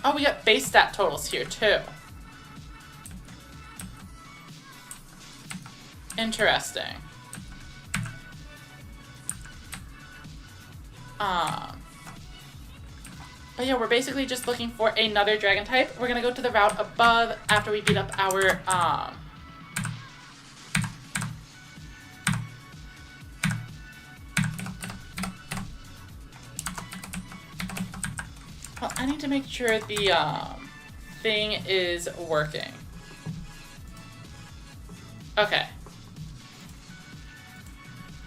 Oh, we got base stat totals here, too. Interesting. But yeah, we're basically just looking for another dragon type. We're gonna go to the route above after we beat up our, Well, I need to make sure the, thing is working. Okay.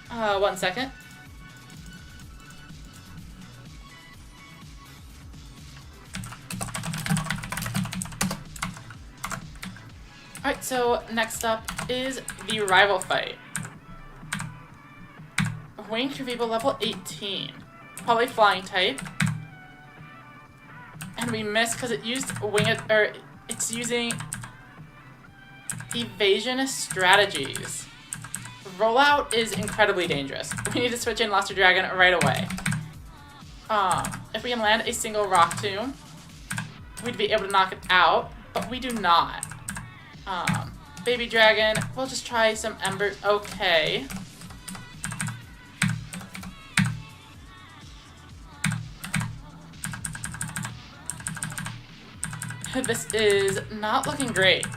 1 second. Alright, so next up is the rival fight. Wayne Trevivo level 18. Probably flying type. And we missed because it used it's using evasion strategies. Rollout is incredibly dangerous. We need to switch in Luster Dragon right away. If we can land a single Rock Tomb, we'd be able to knock it out, but we do not. Baby Dragon, we'll just try some Ember. Okay. This is not looking great.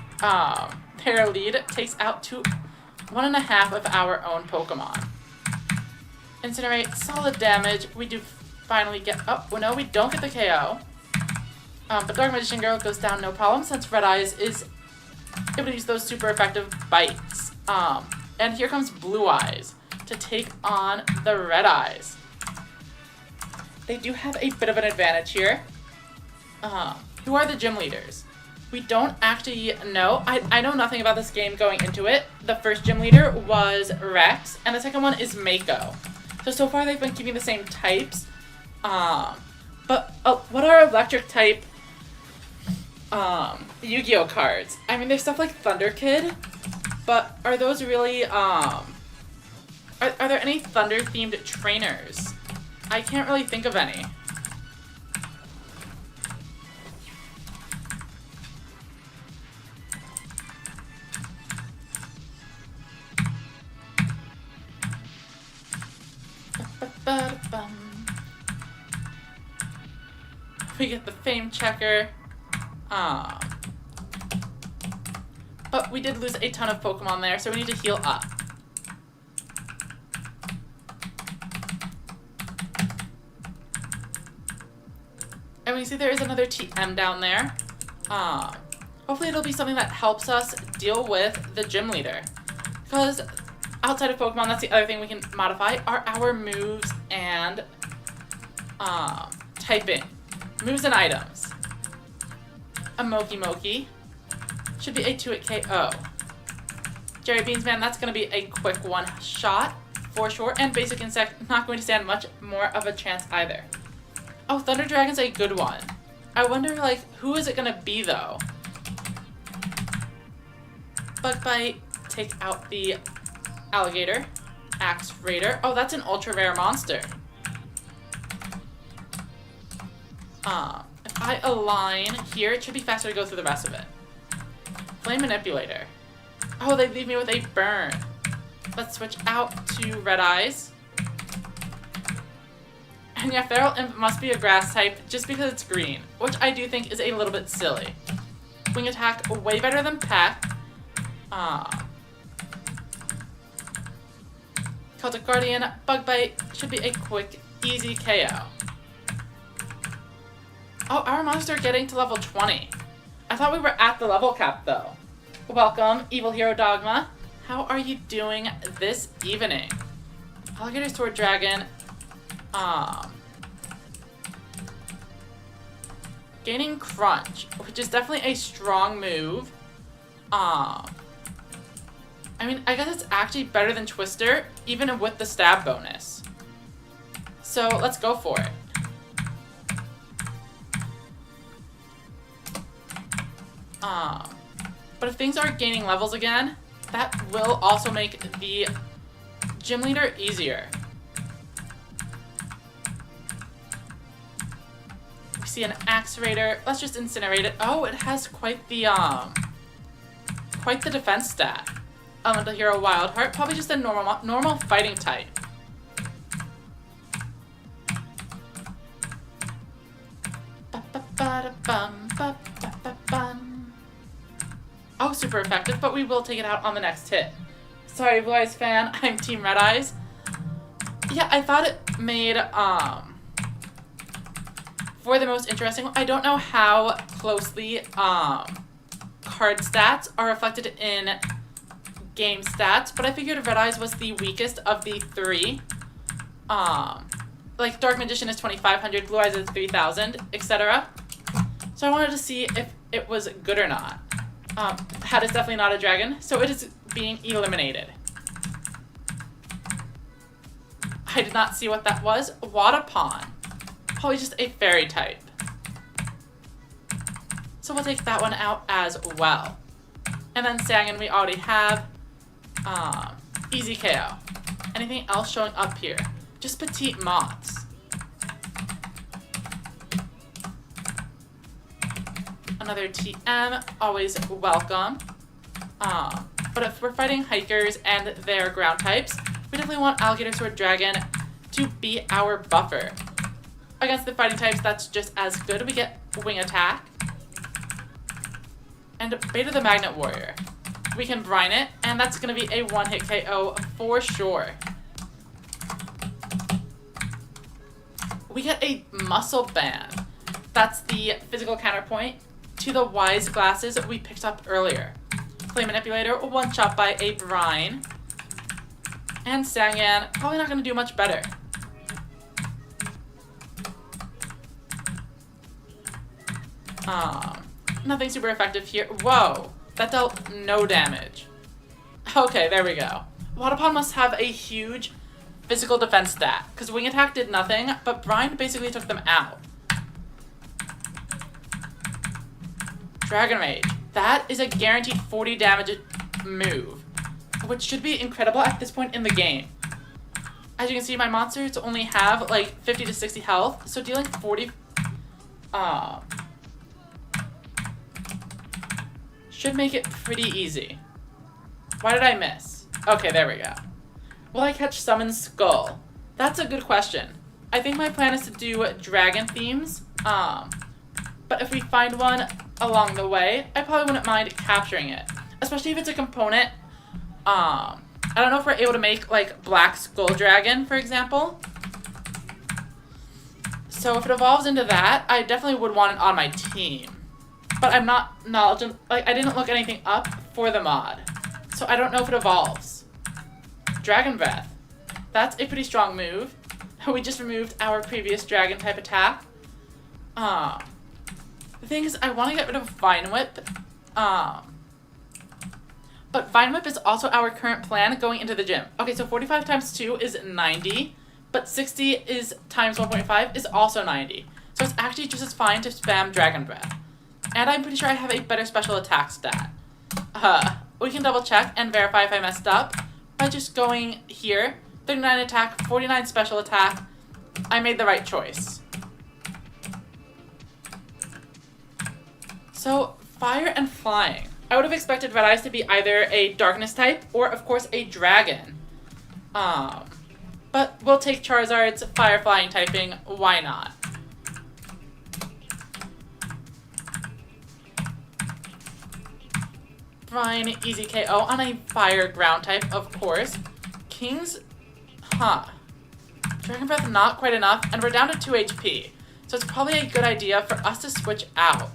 Their lead takes out 1.5 of our own Pokemon. Incinerate, solid damage. We do finally get... Oh, well, no, we don't get the KO. But Dark Magician Girl goes down no problem since Red Eyes is able to use those super effective bites. And here comes Blue Eyes to take on the Red Eyes. They do have a bit of an advantage here. Who are the gym leaders? We don't actually know. I know nothing about this game going into it. The first gym leader was Rex, and the second one is Mako. So far they've been keeping the same types. But what are electric type Yu-Gi-Oh cards? I mean, there's stuff like Thunder Kid, but are those really, are there any Thunder-themed trainers? I can't really think of any. We get the Fame Checker. But we did lose a ton of Pokemon there, so we need to heal up. And we see there is another TM down there. Hopefully it'll be something that helps us deal with the gym leader. Because outside of Pokemon, that's the other thing we can modify, are our moves and typing. Moves and items. A Moki should be a 2-hit KO. Jerry Beansman, that's going to be a quick one-shot for sure. And Basic Insect, not going to stand much more of a chance either. Oh, Thunder Dragon's a good one. I wonder, like, who is it going to be, though? Bug Bite, take out the Alligator. Axe Raider. Oh, that's an ultra rare monster. If I align here, it should be faster to go through the rest of it. Flame Manipulator. Oh, they leave me with a burn. Let's switch out to Red Eyes. And yeah, Feral Imp must be a grass type just because it's green, which I do think is a little bit silly. Wing Attack, way better than Peck. Celtic Guardian, Bug Bite, should be a quick, easy KO. Oh, our monster getting to level 20. I thought we were at the level cap, though. Welcome, Evil Hero Dogma. How are you doing this evening? Alligator Sword Dragon. Gaining Crunch, which is definitely a strong move. I mean, I guess it's actually better than Twister, even with the stab bonus. So, let's go for it. But if things are gaining levels again, that will also make the gym leader easier. We see an Axe Raider. Let's just incinerate it. Oh, it has quite the defense stat. Elemental Hero Wild Heart, probably just a normal fighting type. Oh, super effective, but we will take it out on the next hit. Sorry, Blue Eyes fan, I'm Team Red Eyes. Yeah, I thought it made, for the most interesting one, I don't know how closely, card stats are reflected in game stats, but I figured Red Eyes was the weakest of the three. Like, Dark Magician is 2,500, Blue Eyes is 3,000, etc. So I wanted to see if it was good or not. Hat is definitely not a dragon, so it is being eliminated. I did not see what that was. Wadapon. Probably just a fairy type. So we'll take that one out as well. And then Sangan we already have. Easy KO. Anything else showing up here? Just petite moths. Another TM, always welcome. But if we're fighting hikers and their ground types, we definitely want Alligator Sword Dragon to be our buffer. Against the fighting types, that's just as good. We get Wing Attack. And Beta the Magnet Warrior. We can brine it, and that's going to be a one-hit KO for sure. We get a Muscle Band. That's the physical counterpoint to the Wise Glasses we picked up earlier. Flame Manipulator, one shot by a brine. And Sangan, probably not going to do much better. Nothing super effective here. Whoa, that dealt no damage. Okay, there we go. Wadapon must have a huge physical defense stat, because Wing Attack did nothing, but Brine basically took them out. Dragon Rage. That is a guaranteed 40 damage move, which should be incredible at this point in the game. As you can see, my monsters only have like 50 to 60 health, so dealing 40 should make it pretty easy. Why did I miss? Okay, there we go. Will I catch Summon Skull? That's a good question. I think my plan is to do dragon themes, but if we find one along the way, I probably wouldn't mind capturing it, especially if it's a component. I don't know if we're able to make like Black Skull Dragon, for example. So if it evolves into that, I definitely would want it on my team. But I'm not knowledgeable, like I didn't look anything up for the mod. So I don't know if it evolves. Dragon Breath. That's a pretty strong move. We just removed our previous dragon type attack. The thing is, I want to get rid of Vine Whip. But Vine Whip is also our current plan going into the gym. Okay, so 45 times 2 is 90, but 60 is times 1.5 is also 90. So it's actually just as fine to spam Dragon Breath. And I'm pretty sure I have a better special attack stat. We can double check and verify if I messed up by just going here. 39 attack, 49 special attack. I made the right choice. So, fire and flying. I would have expected Red Eyes to be either a darkness type or, of course, a dragon. But we'll take Charizard's fire flying typing. Why not? Brine, easy KO on a fire ground type, of course. King's, Dragon Breath not quite enough, and we're down to 2 HP. So it's probably a good idea for us to switch out.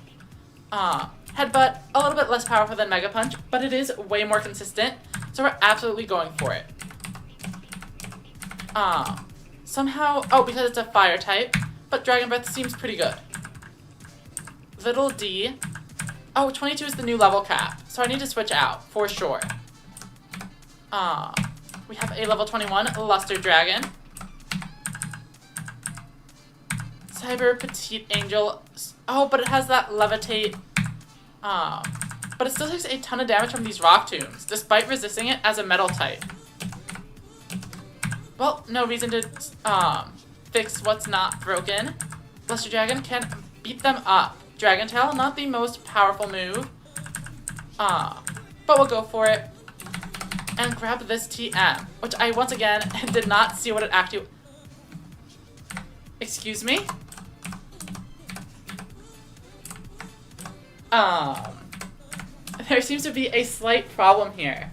Headbutt, a little bit less powerful than Mega Punch, but it is way more consistent, so we're absolutely going for it. Somehow, because it's a fire type, but Dragon Breath seems pretty good. Little D. 22 is the new level cap, so I need to switch out, for sure. We have a level 21 Luster Dragon. Cyber Petite Angel. But it has that Levitate. But it still takes a ton of damage from these rock tombs, despite resisting it as a metal type. Well, no reason to fix what's not broken. Luster Dragon can beat them up. Dragon Tail, not the most powerful move. But we'll go for it. And grab this TM, which I once again did not see what it actually... Excuse me? There seems to be a slight problem here.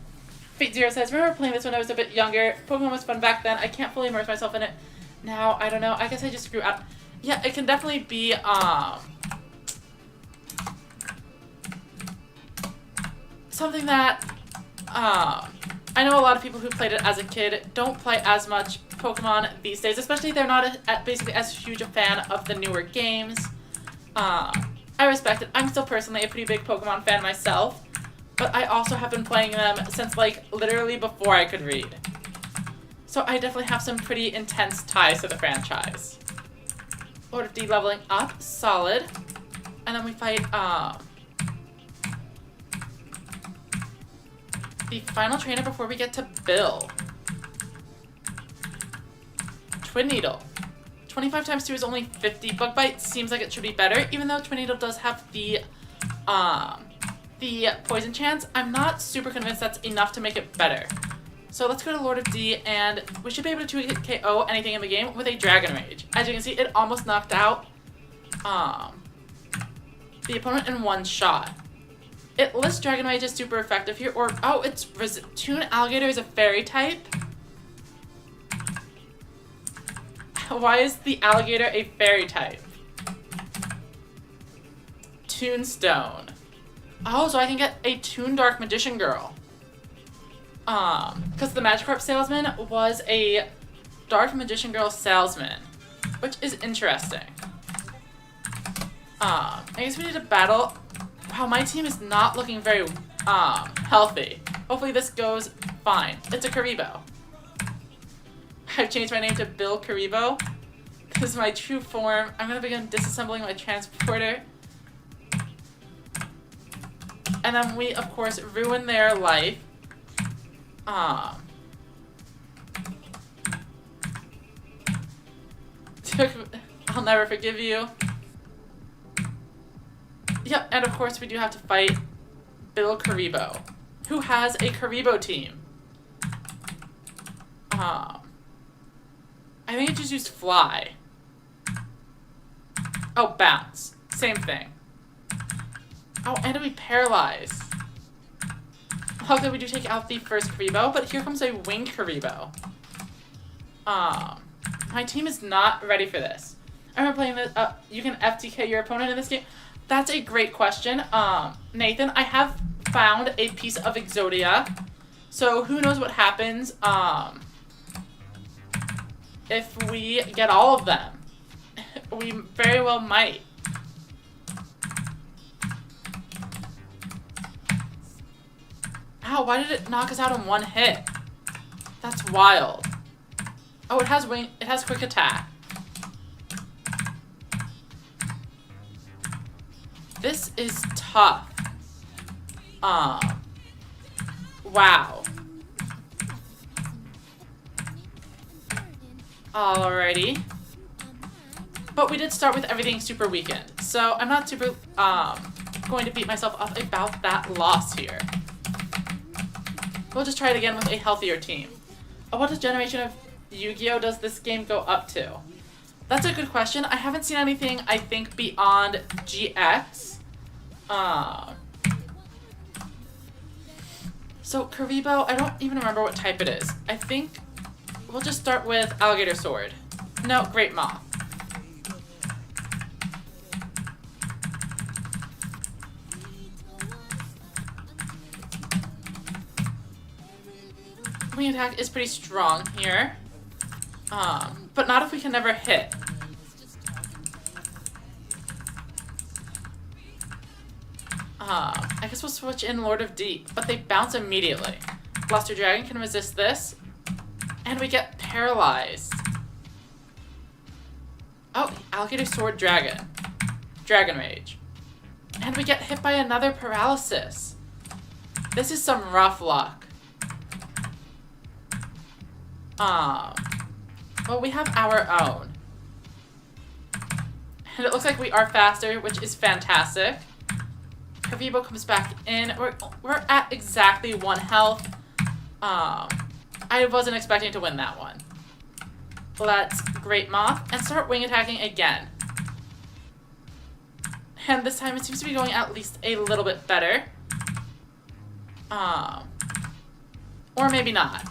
Fate Zero says, remember playing this when I was a bit younger? Pokemon was fun back then. I can't fully immerse myself in it now. I don't know. I guess I just grew up. Yeah, it can definitely be, something that, I know a lot of people who played it as a kid don't play as much Pokemon these days, especially if they're not basically as huge a fan of the newer games. I respect it. I'm still personally a pretty big Pokemon fan myself, but I also have been playing them since, like, literally before I could read. So I definitely have some pretty intense ties to the franchise. Lord of D leveling up, solid. And then we fight, the final trainer before we get to Bill. Twin Needle. 25 times 2 is only 50. Bug Bite seems like it should be better, even though Twin Needle does have the poison chance. I'm not super convinced that's enough to make it better. So let's go to Lord of D, and we should be able to 2-hit KO anything in the game with a Dragon Rage. As you can see, it almost knocked out the opponent in one shot. It lists Dragon Rage as super effective here, or, oh, it's Toon Alligator is a fairy type? Why is the alligator a fairy type? Toonstone. Oh, so I can get a Toon Dark Magician Girl. Because the Magikarp salesman was a Dark Magician Girl salesman, which is interesting. I guess we need to battle. Wow, my team is not looking very, healthy. Hopefully this goes fine. It's a Karibo. I've changed my name to Bill Karibo. This is my true form. I'm gonna begin disassembling my transporter. And then we, of course, ruin their life. I'll never forgive you. Yep, and of course we do have to fight Bill Karibo, who has a Karibo team. I think it just used Fly. Oh, Bounce. Same thing. Oh, and we Paralyze. Luckily we do take out the first Karibo, but here comes a Winged Karibo. My team is not ready for this. I remember playing this, you can FTK your opponent in this game. That's a great question. Nathan, I have found a piece of Exodia, so who knows what happens, if we get all of them. We very well might. Ow, why did it knock us out in one hit? That's wild. Oh, it has quick attack. This is tough. Wow. Alrighty. But we did start with everything super weakened, so I'm not super going to beat myself up about that loss here. We'll just try it again with a healthier team. Oh, what generation of Yu-Gi-Oh does this game go up to? That's a good question. I haven't seen anything, I think, beyond GX. So Karibo, I don't even remember what type it is. I think we'll just start with Alligator Sword. No, Great Moth. Wing attack is pretty strong here. But not if we can never hit. I guess we'll switch in Lord of D, but they bounce immediately. Blaster Dragon can resist this, and we get paralyzed. Oh, Alligator Sword Dragon. Dragon Rage. And we get hit by another paralysis. This is some rough luck. Well, we have our own. And it looks like we are faster, which is fantastic. Karibo comes back in. We're at exactly 1 health. I wasn't expecting to win that one. Let's Great Moth and start wing attacking again. And this time it seems to be going at least a little bit better. Or maybe not.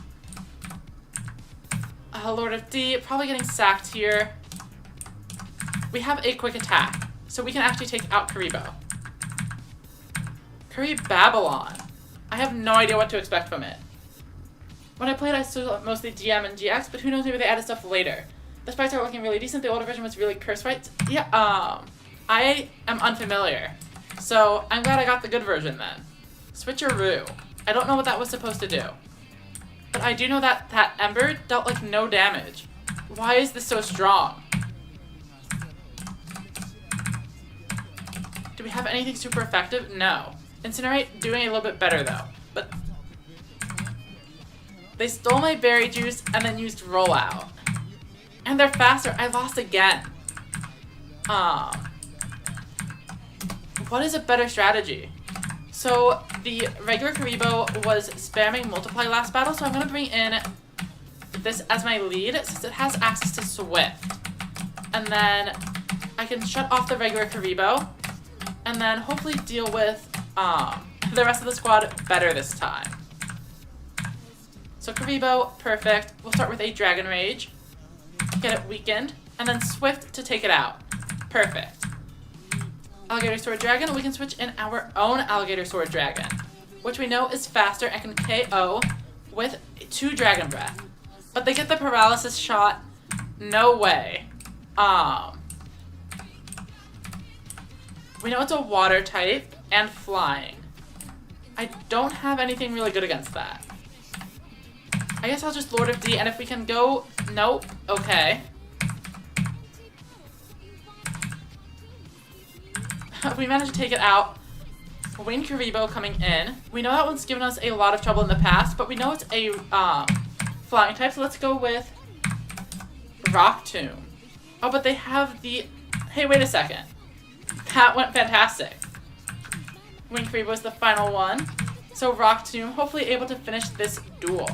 Lord of D, probably getting sacked here. We have a quick attack, so we can actually take out Karibo. Babylon. I have no idea what to expect from it. When I played, I still mostly GM and GX, but who knows, maybe they added stuff later. The sprites are looking really decent. The older version was really cursed sprites. Yeah, I am unfamiliar. So I'm glad I got the good version then. Switcheroo. I don't know what that was supposed to do. But I do know that that Ember dealt like no damage. Why is this so strong? Do we have anything super effective? No. Incinerate doing a little bit better though. But They stole my berry juice and then used rollout. And they're faster. I lost again. What is a better strategy? So the regular Karibo was spamming multiply last battle, so I'm going to bring in this as my lead since it has access to Swift. And then I can shut off the regular Karibo and then hopefully deal with the rest of the squad better this time. So Karibo, perfect. We'll start with a Dragon Rage, get it weakened, and then Swift to take it out. Perfect. Alligator Sword Dragon, we can switch in our own Alligator Sword Dragon, which we know is faster and can KO with 2 Dragon Breath. But they get the paralysis shot. No way. We know it's a water type and flying. I don't have anything really good against that. I guess I'll just Lord of D, and if we can go... Nope. Okay. We managed to take it out. Winged Karibo coming in. We know that one's given us a lot of trouble in the past, but we know it's a flying type, so let's go with Rock Tomb. Oh, but they have the... Hey, wait a second. That went fantastic. Winged Karibo is the final one. So Rock Tomb, hopefully able to finish this duel.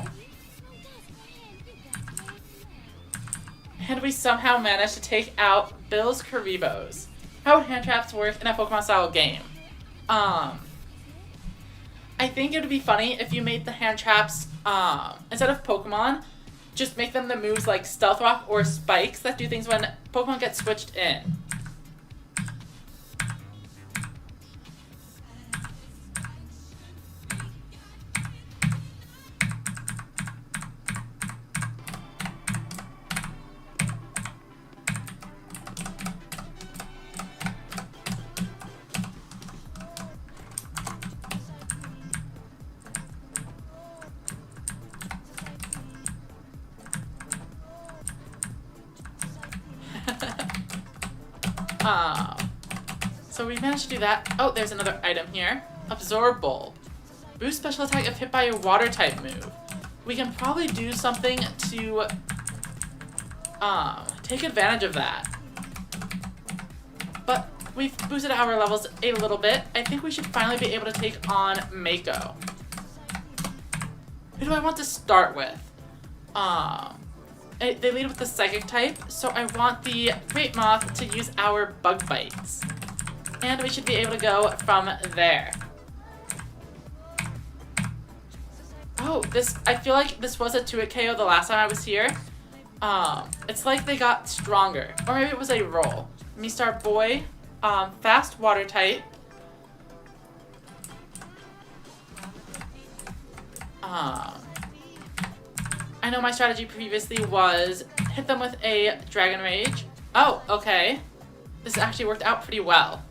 And we somehow managed to take out Bill's Karibos. How would hand traps work in a Pokemon style game? I think it would be funny if you made the hand traps, instead of Pokemon, just make them the moves like Stealth Rock or Spikes that do things when Pokemon get switched in. So we managed to do that. Oh, there's another item here. Absorb Bowl. Boost special attack if hit by a water type move. We can probably do something to take advantage of that. But we've boosted our levels a little bit. I think we should finally be able to take on Mako. Who do I want to start with? They lead with the Psychic type, so I want the Great Moth to use our Bug Bites. And we should be able to go from there. Oh, I feel like this was a 2-hit KO the last time I was here. It's like they got stronger. Or maybe it was a roll. Mistar Boy, fast water type. I know my strategy previously was hit them with a Dragon Rage. Oh, okay. This actually worked out pretty well.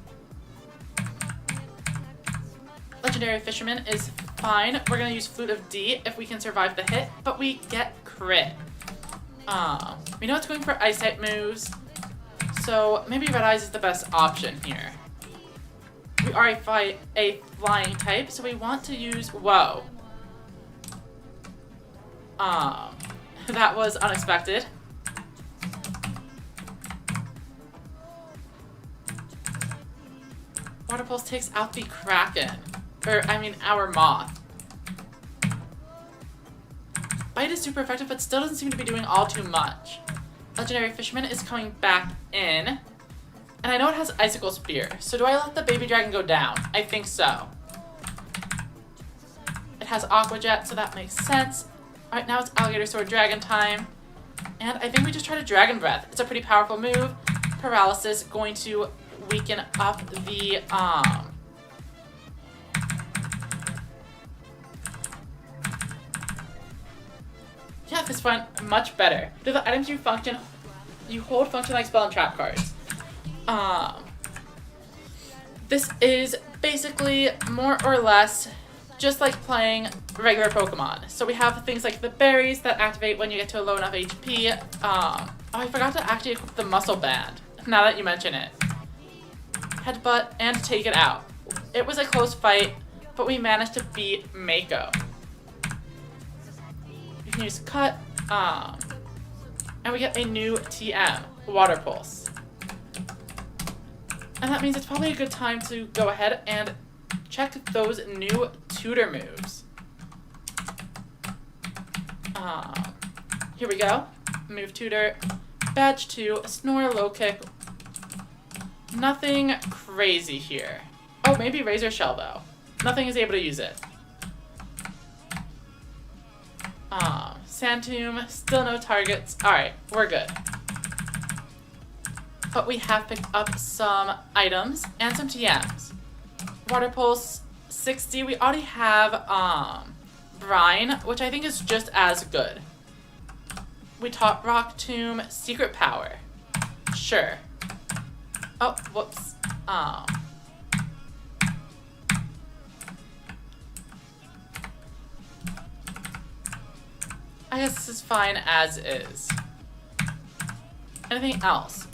Legendary Fisherman is fine. We're going to use Flute of D if we can survive the hit, but we get crit. We know it's going for Ice type moves, so maybe Red Eyes is the best option here. We are a flying type, so we want to use... Whoa. That was unexpected. Water Pulse takes out the Kraken. Our Moth. Bite is super effective, but still doesn't seem to be doing all too much. Legendary Fisherman is coming back in. And I know it has Icicle Spear, so do I let the Baby Dragon go down? I think so. It has Aqua Jet, so that makes sense. Alright, now it's Alligator Sword Dragon time. And I think we just try to Dragon Breath. It's a pretty powerful move. Paralysis going to weaken up the, Yeah, this went much better. Do the items you hold function like spell and trap cards. This is basically more or less just like playing regular Pokemon. So we have things like the berries that activate when you get to a low enough HP. Oh, I forgot to actually equip the Muscle Band, now that you mention it. Headbutt and take it out. It was a close fight, but we managed to beat Mako. We can use cut. And we get a new TM, Water Pulse. And that means it's probably a good time to go ahead and check those new tutor moves. Here we go. Move tutor, badge 2, snore, low kick. Nothing crazy here. Oh, maybe razor shell though. Nothing is able to use it. Sand tomb, still no targets. Alright, we're good. But we have picked up some items and some TMs. Water Pulse 60. We already have Brine, which I think is just as good. We taught Rock Tomb, Secret Power. Sure. Oh, whoops. I guess this is fine as is. Anything else?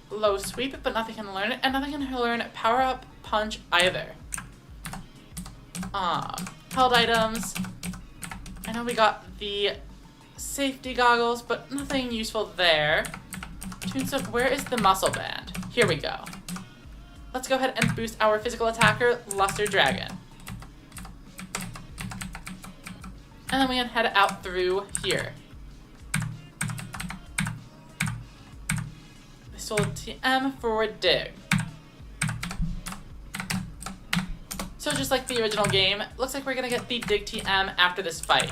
Low sweep, but nothing can learn it, and nothing can learn power up punch either. Held items. I know we got the safety goggles, but nothing useful there. Tombstone, where is the muscle band? Here we go. Let's go ahead and boost our physical attacker, Luster Dragon. And then we can head out through here. We stole TM for Dig. So just like the original game, looks like we're gonna get the Dig TM after this fight.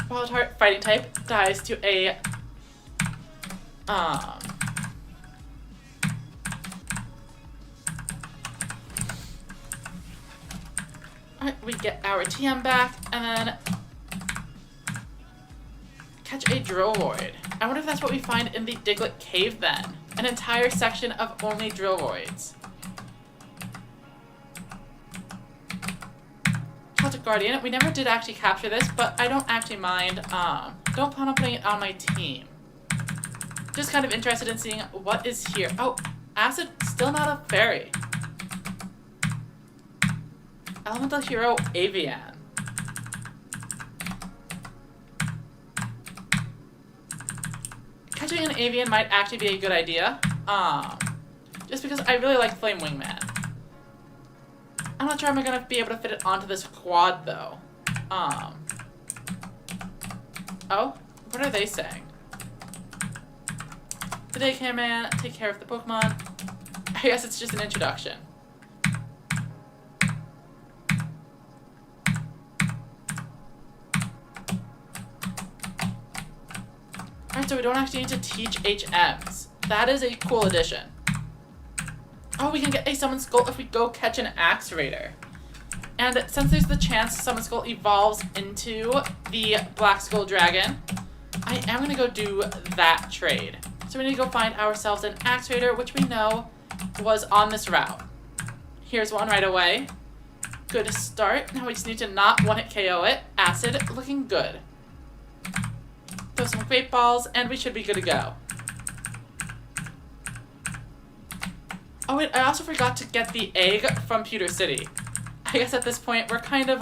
Wild Heart fighting type dies to a Alright, we get our TM back and then catch a Drill Void. I wonder if that's what we find in the Diglett Cave then. An entire section of only Drill Voids. Celtic Guardian. We never did actually capture this, but I don't actually mind. Don't plan on putting it on my team. Just kind of interested in seeing what is here. Oh, Acid, still not a fairy. Elemental Hero Avian. Catching an Avian might actually be a good idea. Just because I really like Flame Wingman. I'm not sure I'm gonna be able to fit it onto this quad though. Oh, what are they saying? The Daycare Man, take care of the Pokemon. I guess it's just an introduction. Alright, so we don't actually need to teach HMs. That is a cool addition. Oh, we can get a Summon Skull if we go catch an Axe Raider. And since there's the chance Summon Skull evolves into the Black Skull Dragon, I am going to go do that trade. So we need to go find ourselves an Axe Raider, which we know was on this route. Here's one right away. Good start. Now we just need to not one-hit KO it. Acid, looking good. Throw some Great Balls, and we should be good to go. Oh wait, I also forgot to get the egg from Pewter City. I guess at this point, we're kind of,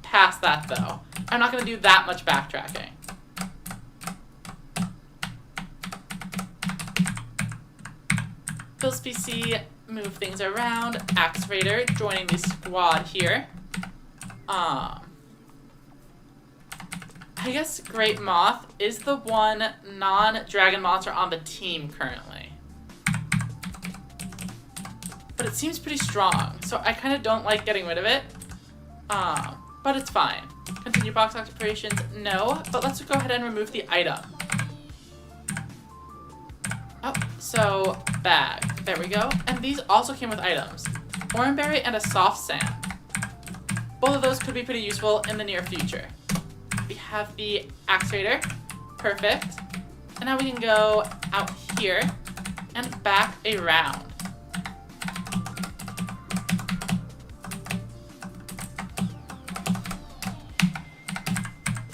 past that though. I'm not gonna do that much backtracking. Bill's PC, move things around. Axe Raider joining the squad here. I guess Great Moth is the one non-dragon monster on the team currently. But it seems pretty strong, so I kind of don't like getting rid of it. But it's fine. Continue box operations, no. But let's go ahead and remove the item. Oh, so bag. There we go. And these also came with items. Oranberry and a soft sand. Both of those could be pretty useful in the near future. We have the Axe Raider. Perfect. And now we can go out here and back around.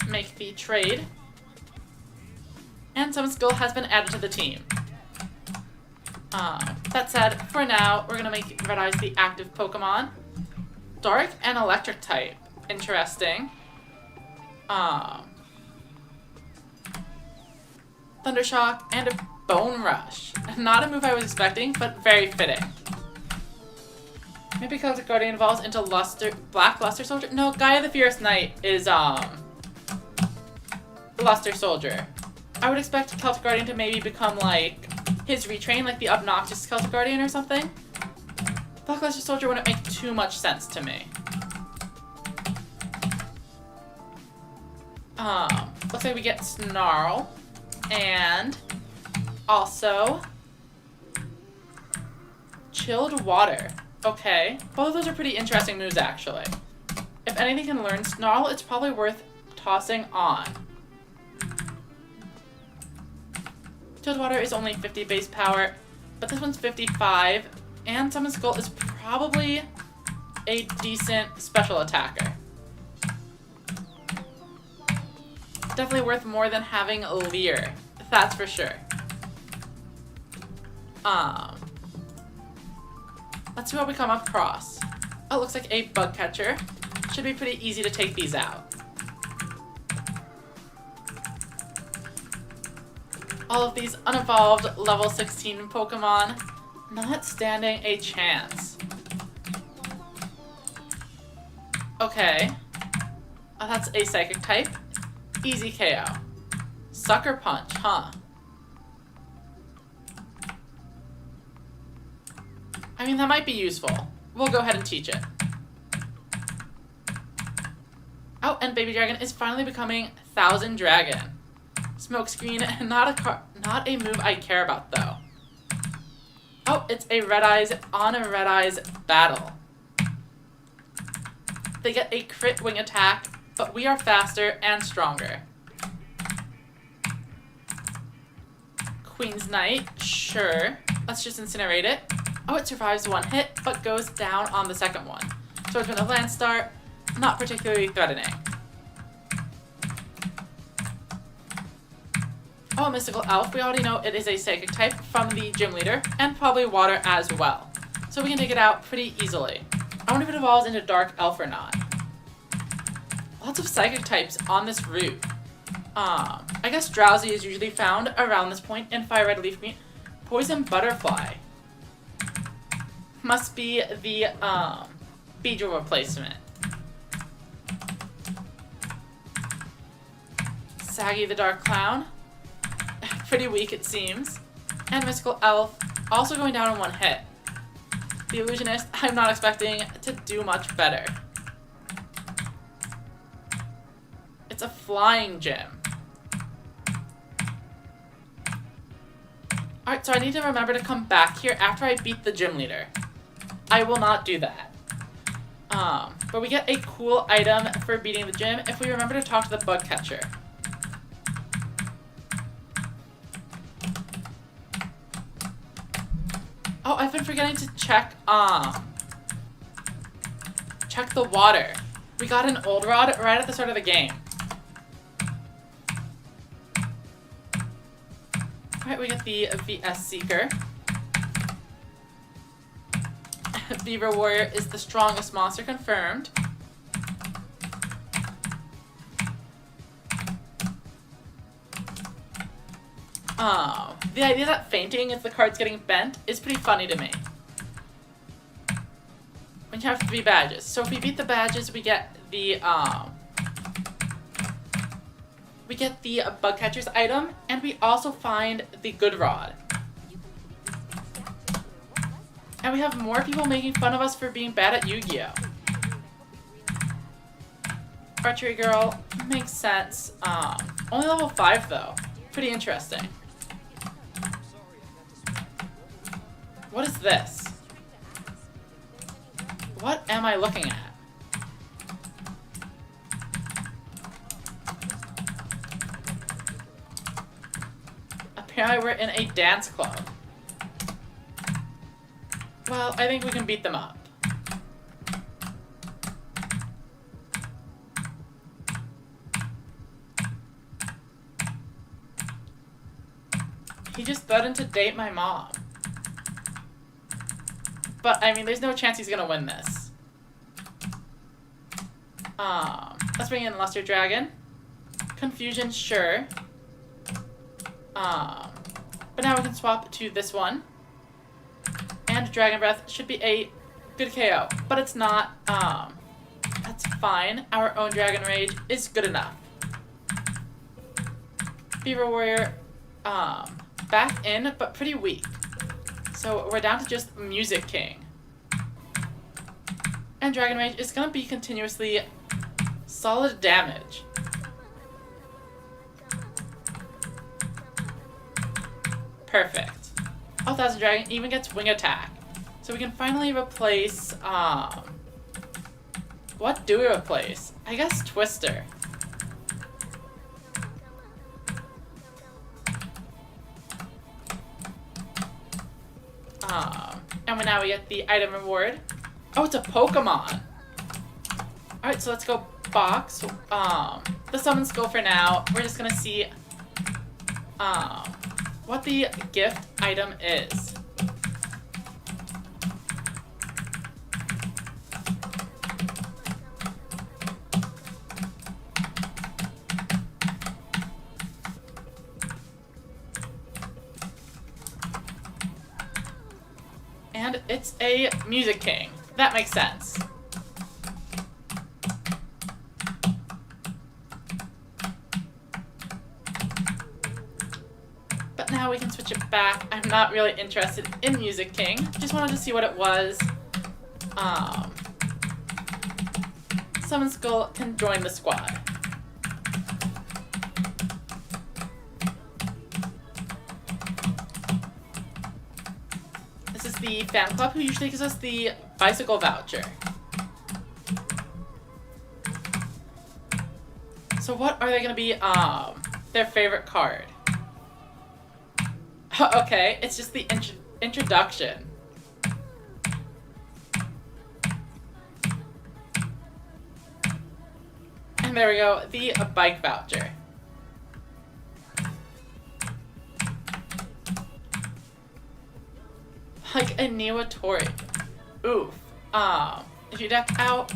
Make the trade. And Summon Skull has been added to the team. That said, for now, we're going to make Red Eyes the active Pokemon. Dark and electric type. Interesting. Thundershock and a Bone Rush. Not a move I was expecting, but very fitting. Maybe Celtic Guardian evolves into Black Luster Soldier? No, Gaia the Fierce Knight is, Luster Soldier. I would expect Celtic Guardian to maybe become, like, his retrain, like the obnoxious Celtic Guardian or something. Black Luster Soldier wouldn't make too much sense to me. Looks like we get Snarl. And also Chilled Water. Okay. Both of those are pretty interesting moves, actually. If anything can learn Snarl, it's probably worth tossing on. Chilled Water is only 50 base power, but this one's 55, and Summon Skull is probably a decent special attacker. Definitely worth more than having Leer, that's for sure. Let's see what we come across. Oh, it looks like a Bug Catcher. Should be pretty easy to take these out. All of these unevolved level 16 Pokemon not standing a chance. Okay. That's a Psychic type. Easy KO. Sucker Punch, huh? I mean, that might be useful. We'll go ahead and teach it. Oh, and Baby Dragon is finally becoming Thousand Dragon. Smokescreen, not a move I care about, though. Oh, it's a Red Eyes on a Red Eyes battle. They get a crit wing attack, but we are faster and stronger. Queen's Knight, sure. Let's just incinerate it. Oh, it survives one hit, but goes down on the second one. Swordsman of Landstar, not particularly threatening. Oh, Mystical Elf, we already know it is a Psychic type from the Gym Leader, and probably Water as well. So we can take it out pretty easily. I wonder if it evolves into Dark Elf or not. Lots of Psychic types on this route. I guess Drowsy is usually found around this point in Fire Red Leaf Green. Poison Butterfly. Must be the, Beedrill replacement. Saggy the Dark Clown. Pretty weak, it seems. And Mystical Elf, also going down in one hit. The Illusionist, I'm not expecting to do much better. It's a Flying Gym. Alright, so I need to remember to come back here after I beat the Gym Leader. I will not do that. But we get a cool item for beating the gym if we remember to talk to the Bug Catcher. Oh, I've been forgetting to check the water. We got an Old Rod right at the start of the game. Alright, we get the VS Seeker. Beaver Warrior is the strongest monster confirmed. The idea that fainting if the card's getting bent is pretty funny to me. When you have 3 badges. So if we beat the badges, we get the Bug Catcher's item, and we also find the Good Rod. And we have more people making fun of us for being bad at Yu-Gi-Oh! Archery Girl, makes sense. Only level 5 though. Pretty interesting. What is this? What am I looking at? Apparently we're in a dance club. Well, I think we can beat them up. He just threatened to date my mom. But, I mean, there's no chance he's gonna win this. Let's bring in Luster Dragon. Confusion, sure. But now we can swap to this one. And Dragon Breath should be a good KO, but it's not. That's fine. Our own Dragon Rage is good enough. Beaver Warrior, back in, but pretty weak. So we're down to just Music King. And Dragon Rage is gonna be continuously solid damage. Perfect. 1000 Dragon even gets Wing Attack. So we can finally replace, what do we replace? I guess Twister. And now we get the item reward. Oh, it's a Pokemon. Alright, so let's go box. The summons go for now. We're just gonna see, what the gift item is. And it's a Music King. That makes sense. But now we can switch it back. I'm not really interested in Music King. Just wanted to see what it was. Summon Skull can join the squad. This is the fan club who usually gives us the bicycle voucher. So what are they gonna be, their favorite card? Okay, it's just the introduction. And there we go, the bike voucher. Like a Niwatori. Oof. If you deck out.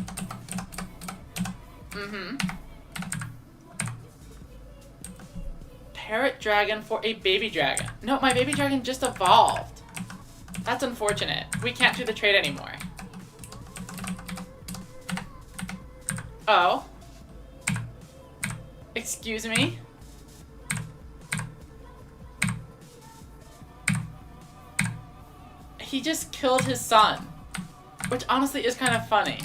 Parrot Dragon for a baby dragon. No, my baby dragon just evolved. That's unfortunate. We can't do the trade anymore. Oh. Excuse me? He just killed his son. Which honestly is kind of funny.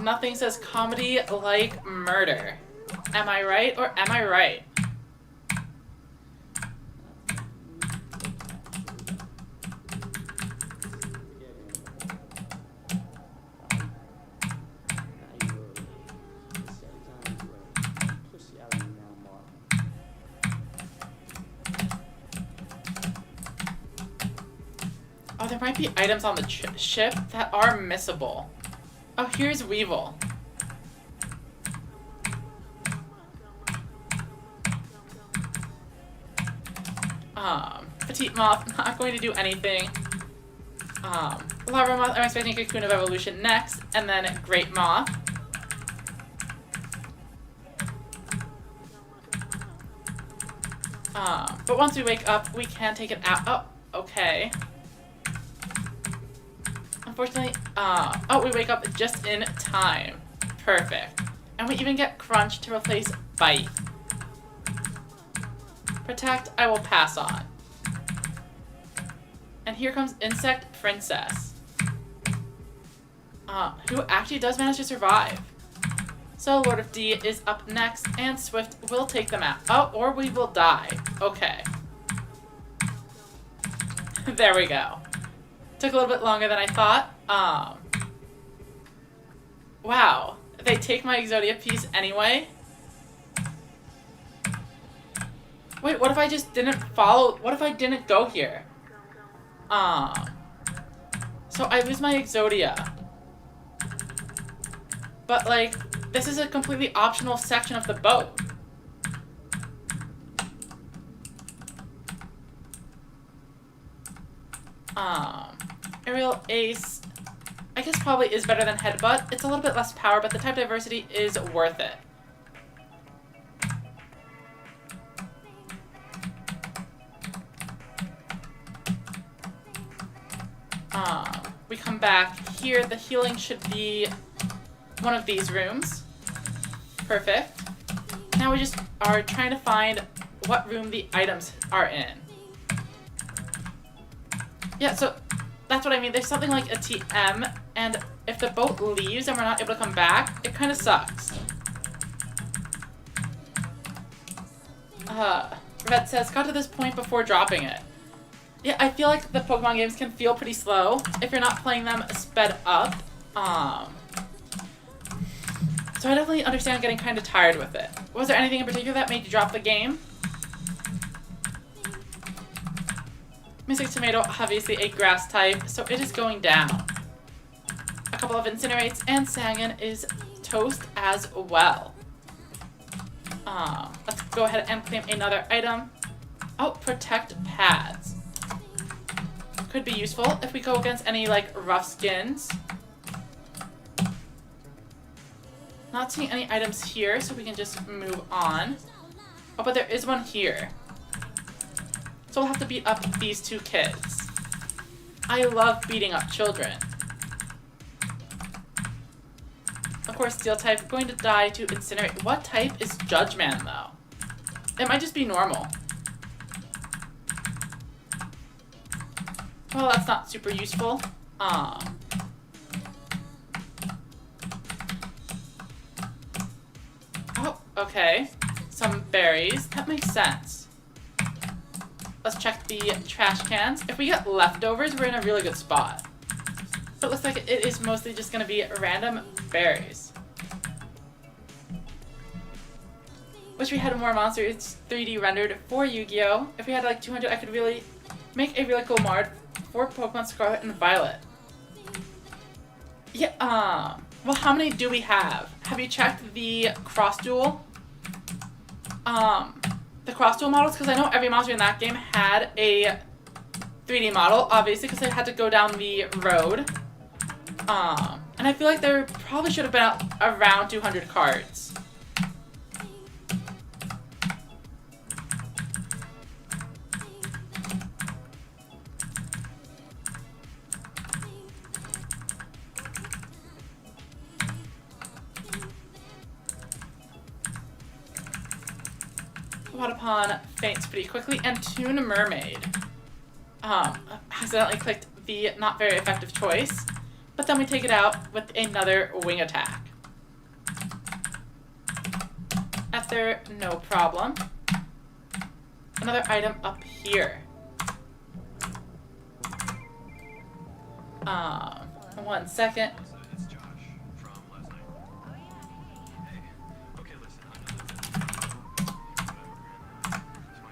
Nothing says comedy like murder. Am I right or am I right? Oh, there might be items on the ship that are missable. Oh, here's Weevil. Petite Moth, not going to do anything. Larva Moth, I'm expecting Cocoon of Evolution next, and then Great Moth. But once we wake up, we can take it out. Oh, okay. Unfortunately, oh, we wake up just in time. Perfect. And we even get Crunch to replace Bite. Protect, I will pass on. And here comes Insect Princess. Who actually does manage to survive. So Lord of D is up next, and Swift will take them out. Oh, or we will die. Okay. There we go. Took a little bit longer than I thought. Wow. They take my Exodia piece anyway? Wait, what if I just didn't follow? What if I didn't go here? So I lose my Exodia. But, like, this is a completely optional section of the boat. Aerial Ace. I guess probably is better than Headbutt. It's a little bit less power, but the type diversity is worth it. We come back here. The healing should be one of these rooms. Perfect. Now we just are trying to find what room the items are in. Yeah, so that's what I mean. There's something like a TM, and if the boat leaves and we're not able to come back, it kind of sucks. Red says, got to this point before dropping it. Yeah, I feel like the Pokemon games can feel pretty slow if you're not playing them sped up. So I definitely understand getting kind of tired with it. Was there anything in particular that made you drop the game? Mystic Tomato, obviously a grass type, so it is going down. A couple of Incinerates, and Sangan is toast as well. Let's go ahead and claim another item. Oh, Protect Pads. Could be useful if we go against any, like, rough skins. Not seeing any items here, so we can just move on. Oh, but there is one here. So we'll have to beat up these two kids. I love beating up children. Of course, Steel type, going to die to Incinerate. What type is Judge Man, though? It might just be normal. Well, that's not super useful. Oh, okay. Some berries. That makes sense. Let's check the trash cans. If we get leftovers, we're in a really good spot. But it looks like it is mostly just going to be random berries. Wish we had more monsters 3D rendered for Yu-Gi-Oh! If we had like 200, I could really make a really cool mod for Pokemon Scarlet and Violet. Yeah, well, how many do we have? Have you checked the cross-duel? The cross-duel models? Because I know every monster in that game had a 3D model, obviously, because they had to go down the road. And I feel like there probably should have been around 200 cards. Waterpon faints pretty quickly, and Toon Mermaid. Accidentally clicked the not very effective choice, but then we take it out with another wing attack. Ether, no problem. Another item up here. 1 second.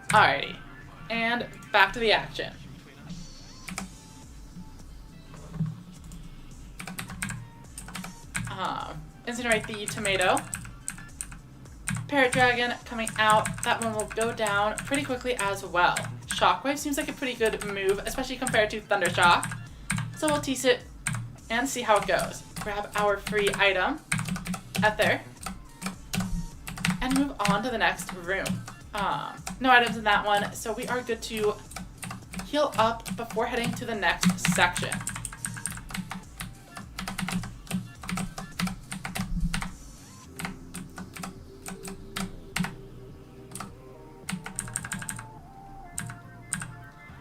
Alrighty, and back to the action. Incinerate the tomato. Parrot Dragon coming out. That one will go down pretty quickly as well. Shockwave seems like a pretty good move, especially compared to Thunder Shock. So we'll tease it and see how it goes. Grab our free item. Ether. And move on to the next room. No items in that one, so we are good to heal up before heading to the next section.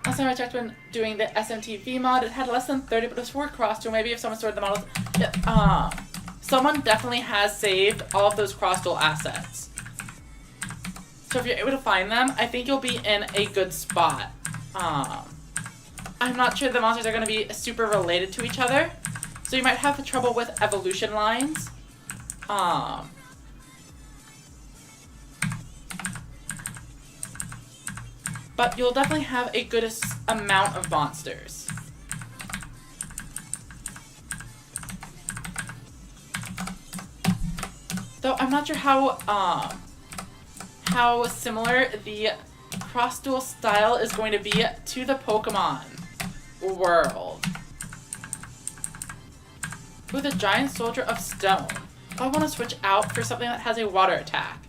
Last time I checked when doing the SMTV mod, it had less than 30, but it was for cross-duel. Maybe if someone stored the models. Someone definitely has saved all of those cross-duel assets. So if you're able to find them, I think you'll be in a good spot. I'm not sure the monsters are going to be super related to each other, so you might have trouble with evolution lines. But you'll definitely have a good amount of monsters. Though I'm not sure how similar the cross-duel style is going to be to the Pokemon world. With a giant soldier of stone. I want to switch out for something that has a water attack.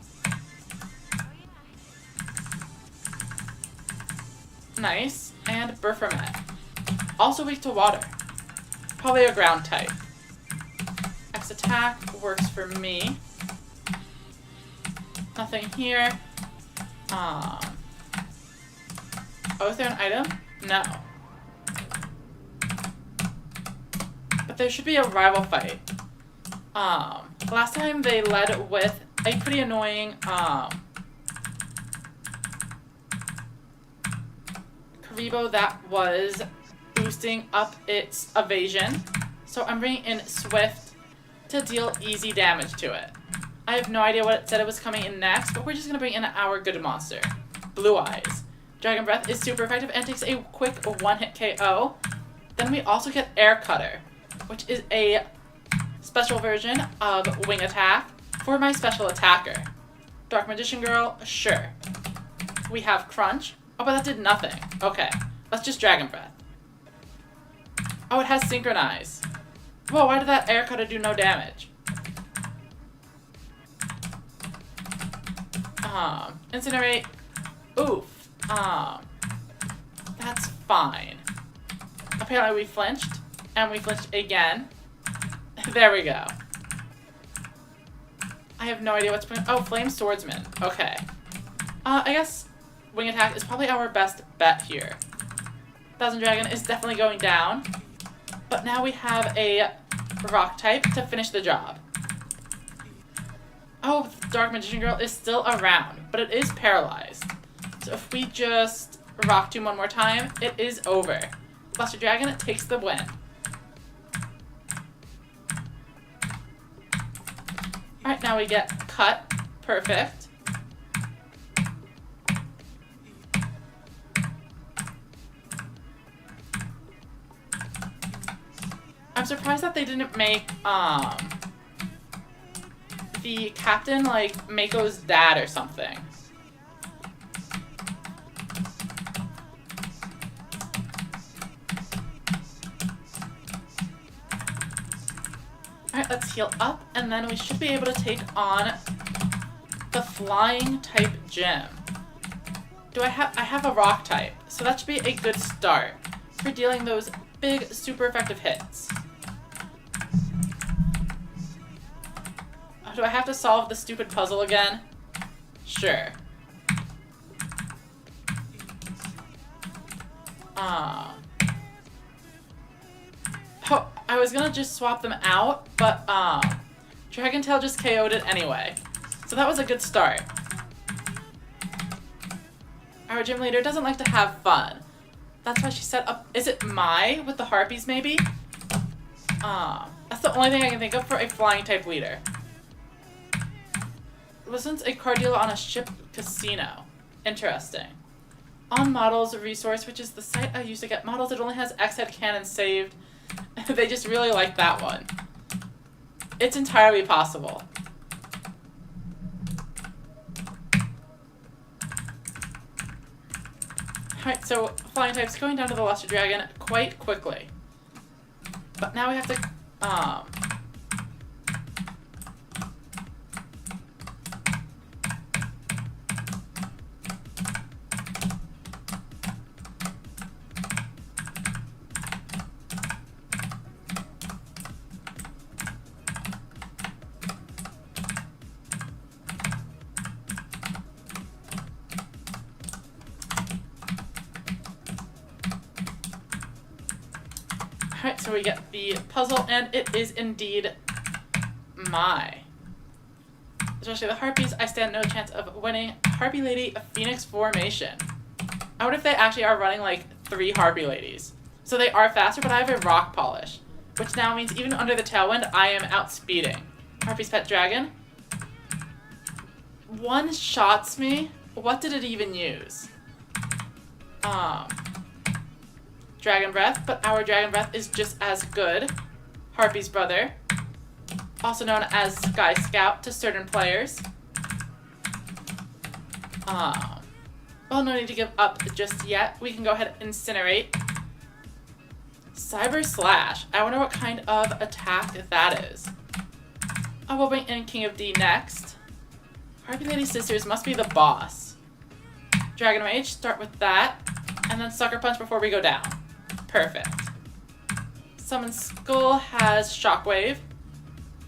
Nice. And Burfermet. Also weak to water. Probably a ground type. X attack works for me. Nothing here. Oh, is there an item? No. But there should be a rival fight. Last time they led with a pretty annoying, Karibo that was boosting up its evasion. So I'm bringing in Swift to deal easy damage to it. I have no idea what it said it was coming in next, but we're just going to bring in our good monster. Blue Eyes. Dragon Breath is super effective and takes a quick one-hit KO. Then we also get Air Cutter, which is a special version of Wing Attack for my special attacker. Dark Magician Girl, sure. We have Crunch. Oh, but that did nothing. Okay, let's just Dragon Breath. Oh, it has Synchronize. Whoa, why did that Air Cutter do no damage? Incinerate. Oof. That's fine. Apparently we flinched, and we flinched again. There we go. I have no idea what's going on. Oh, Flame Swordsman. Okay. I guess Wing Attack is probably our best bet here. Thousand Dragon is definitely going down. But now we have a Rock type to finish the job. Oh, Dark Magician Girl is still around, but it is paralyzed. So if we just Rock Tomb one more time, it is over. Buster Dragon takes the win. Alright, now we get Cut. Perfect. I'm surprised that they didn't make, the captain, like, Mako's dad or something. Alright, let's heal up, and then we should be able to take on the flying type gym. I have a rock type, so that should be a good start for dealing those big, super effective hits. Do I have to solve the stupid puzzle again? Sure. Oh, I was gonna just swap them out, but Dragon Tail just KO'd it anyway. So that was a good start. Our gym leader doesn't like to have fun. That's why she set up, is it Mai with the harpies maybe? That's the only thing I can think of for a flying type leader. Wasn't a card dealer on a ship casino. Interesting. On models resource, which is the site I use to get models, it only has X-Head Cannon saved. They just really like that one. It's entirely possible. Alright, so flying types going down to the Luster Dragon quite quickly. But now we have to, Alright, so we get the puzzle, and it is indeed Mai. Especially the Harpies, I stand no chance of winning. Harpy Lady, Phoenix Formation. I wonder if they actually are running like 3 Harpy Ladies. So they are faster, but I have a Rock Polish, which now means even under the Tailwind, I am outspeeding. Harpy's Pet Dragon. One shots me. What did it even use? Dragon Breath, but our Dragon Breath is just as good. Harpy's brother, also known as Sky Scout to certain players. Well, no need to give up just yet. We can go ahead and Incinerate. Cyber Slash. I wonder what kind of attack that is. Oh, we'll bring in King of D next. Harpy Lady Sisters must be the boss. Dragon Rage, start with that. And then Sucker Punch before we go down. Perfect. Summon Skull has Shockwave,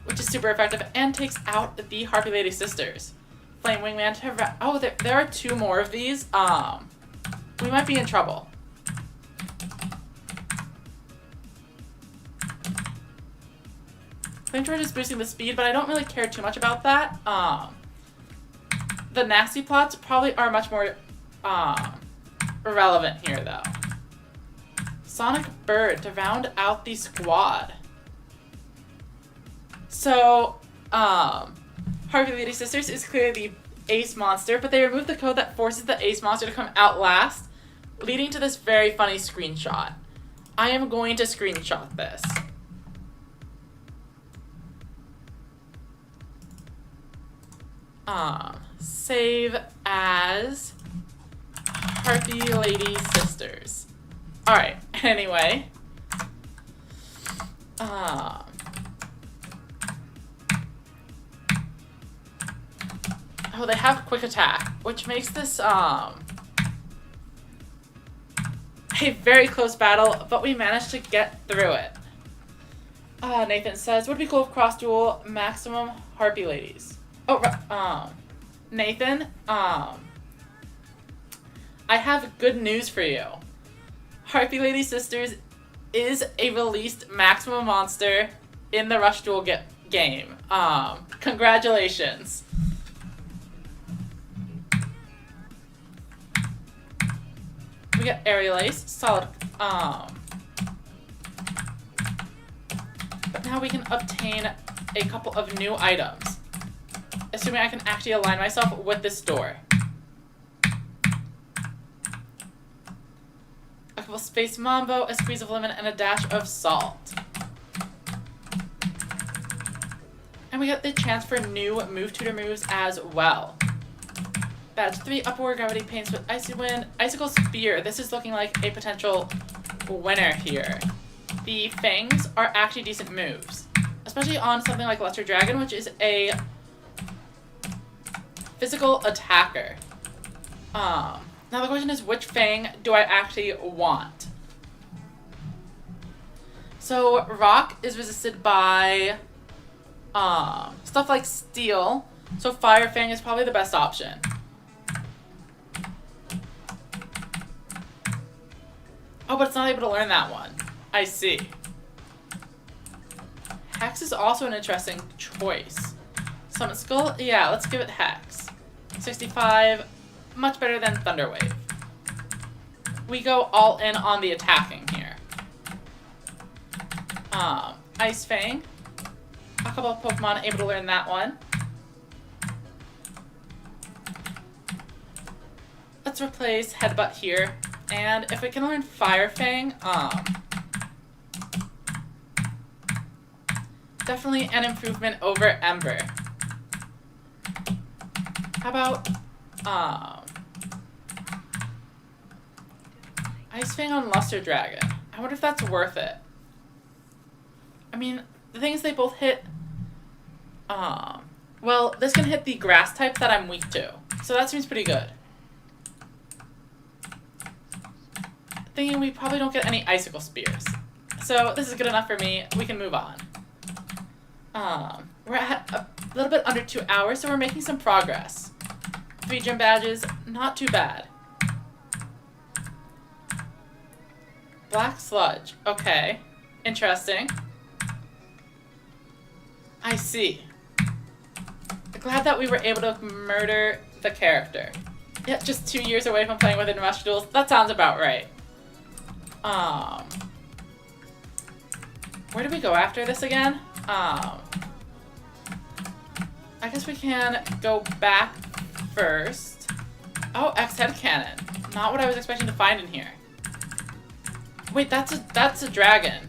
which is super effective and takes out the Harpy Lady Sisters. Flame Wingman to... Oh, there are 2 more of these. We might be in trouble. Flame Charge is boosting the speed, but I don't really care too much about that. The nasty plots probably are much more irrelevant here, though. Sonic Bird to round out the squad. So, Harpy Lady Sisters is clearly the ace monster, but they removed the code that forces the ace monster to come out last, leading to this very funny screenshot. I am going to screenshot this. Save as Harpy Lady Sisters. Alright, anyway. Oh, they have quick attack, which makes this, a very close battle, but we managed to get through it. Nathan says, would be cool if cross duel maximum Harpy Ladies. Oh, Nathan, I have good news for you. Harpy Lady Sisters is a released maximum monster in the Rush Duel game. Congratulations. We got Aerial Ace, solid, but now we can obtain a couple of new items. Assuming I can actually align myself with this door. A couple Space Mambo, a Squeeze of Lemon, and a dash of salt. And we get the chance for new Move Tutor moves as well. Badge 3, Upward Gravity Paints with Icy Wind. Icicle Spear, this is looking like a potential winner here. The Fangs are actually decent moves. Especially on something like Lesser Dragon, which is a physical attacker. Now the question is, which Fang do I actually want? So Rock is resisted by stuff like Steel, so Fire Fang is probably the best option. Oh, but it's not able to learn that one. I see. Hex is also an interesting choice. Summon Skull? Yeah, let's give it Hex. 65, much better than Thunder Wave. We go all in on the attacking here. Ice Fang. A couple of Pokemon able to learn that one. Let's replace Headbutt here. And if we can learn Fire Fang, definitely an improvement over Ember. How about, Ice Fang on Luster Dragon? I wonder if that's worth it. I mean, the thing is they both hit, well, this can hit the grass type that I'm weak to. So that seems pretty good. Thinking we probably don't get any Icicle Spears. So this is good enough for me. We can move on. We're at a little bit under 2 hours, so we're making some progress. 3 gym badges, not too bad. Black Sludge, okay. Interesting. I see. Glad that we were able to murder the character. Yeah, just 2 years away from playing within Rush Duels. That sounds about right. Where do we go after this again? I guess we can go back first. Oh, X-Head Cannon. Not what I was expecting to find in here. Wait, that's a dragon.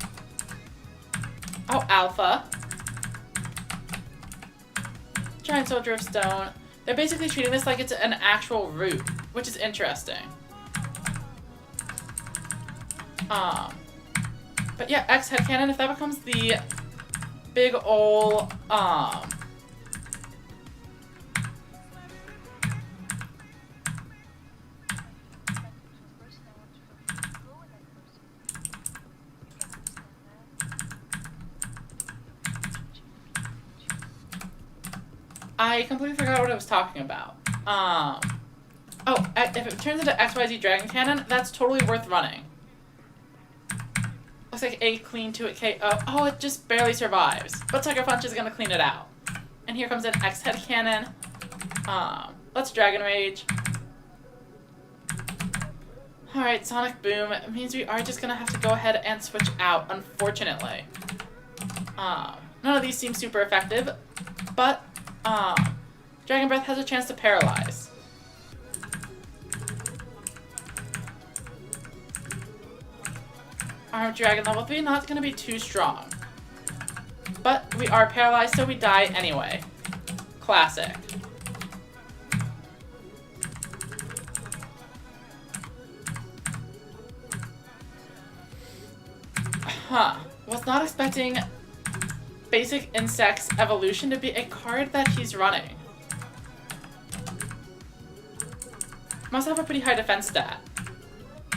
Oh, Alpha. Giant Soldier of Stone. They're basically treating this like it's an actual route, which is interesting. But yeah, X headcanon, if that becomes the big ol' I completely forgot what I was talking about. Oh, if it turns into XYZ Dragon Cannon, that's totally worth running. Looks like a clean to it KO. Oh, it just barely survives. But Sucker Punch is gonna clean it out. And here comes an X head cannon. Let's Dragon Rage. Alright, Sonic Boom. It means we are just gonna have to go ahead and switch out, unfortunately. None of these seem super effective, but Dragon Breath has a chance to paralyze. Our Dragon level 3 not going to be too strong. But we are paralyzed, so we die anyway. Classic. Was not expecting Basic Insect's evolution to be a card that he's running. Must have a pretty high defense stat.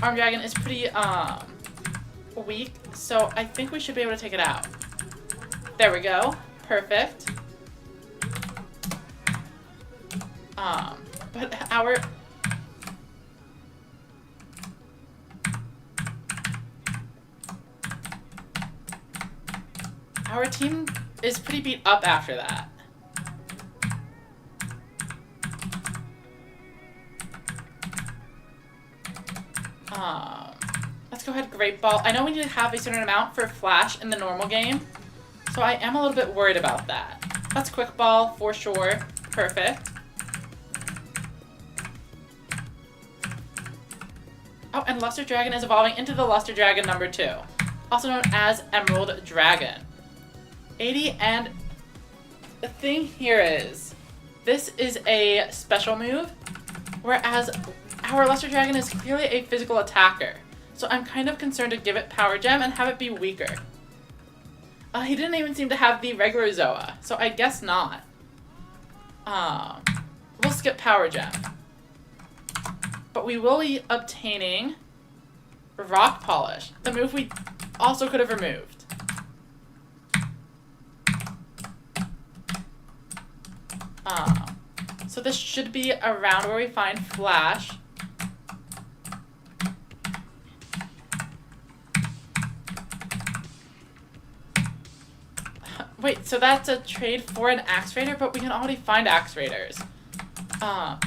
Arm Dragon is pretty, weak, so I think we should be able to take it out. There we go. Perfect. But our team is pretty beat up after that. Let's go ahead, Great Ball. I know we need to have a certain amount for Flash in the normal game, so I am a little bit worried about that. That's Quick Ball for sure. Perfect. Oh, and Luster Dragon is evolving into the Luster Dragon number 2, also known as Emerald Dragon. 80, and the thing here is, this is a special move, whereas our Luster Dragon is clearly a physical attacker. So I'm kind of concerned to give it Power Gem and have it be weaker. He didn't even seem to have the regular Zoa, so I guess not. We'll skip Power Gem. But we will be obtaining Rock Polish, the move we also could have removed. So this should be around where we find Flash. Wait, so that's a trade for an Axe Raider, but we can already find Axe Raiders.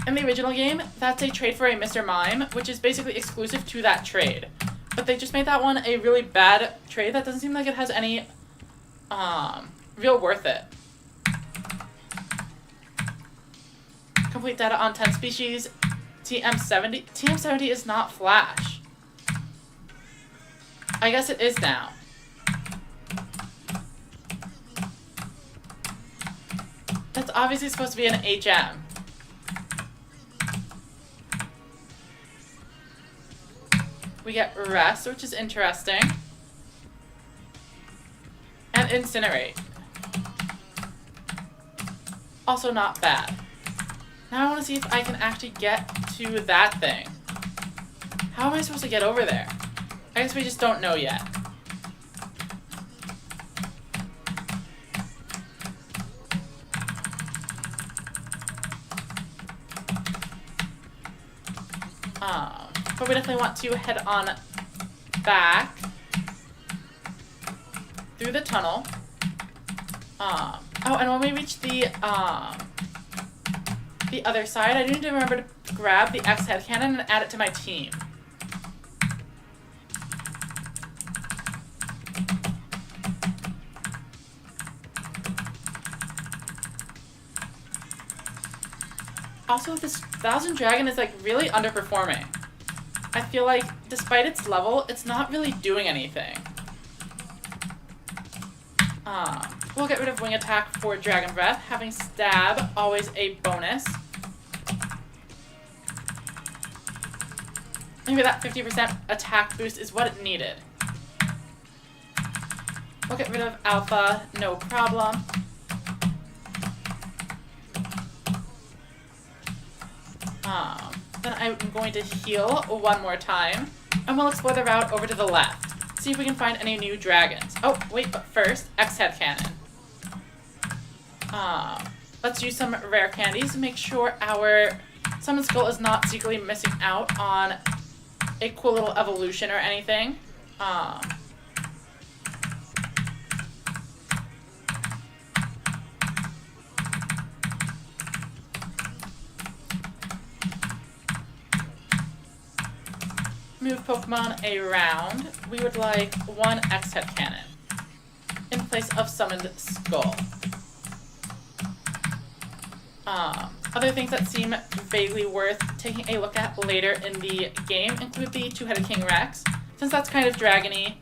In the original game, that's a trade for a Mr. Mime, which is basically exclusive to that trade. But they just made that one a really bad trade that doesn't seem like it has any real worth it. Complete data on 10 species. TM70. TM70 is not Flash. I guess it is now. That's obviously supposed to be an HM. We get Rest, which is interesting. And Incinerate. Also not bad. Now I want to see if I can actually get to that thing. How am I supposed to get over there? I guess we just don't know yet. But we definitely want to head on back through the tunnel. Oh, and when we reach the other side, I need to remember to grab the X head cannon and add it to my team. Also, this Thousand Dragon is like really underperforming. I feel like, despite its level, it's not really doing anything. We'll get rid of Wing Attack for Dragon Breath, having Stab, always a bonus. Maybe that 50% attack boost is what it needed. We'll get rid of Alpha, no problem. Then I'm going to heal one more time, and we'll explore the route over to the left. See if we can find any new dragons. Oh, wait, but first, X-Head Cannon. Let's use some rare candies to make sure our Summon Skull is not secretly missing out on a cool little evolution or anything. Move Pokemon around. We would like one X-Head Cannon in place of Summoned Skull. Other things that seem vaguely worth taking a look at later in the game include the Two-Headed King Rex, since that's kind of dragony.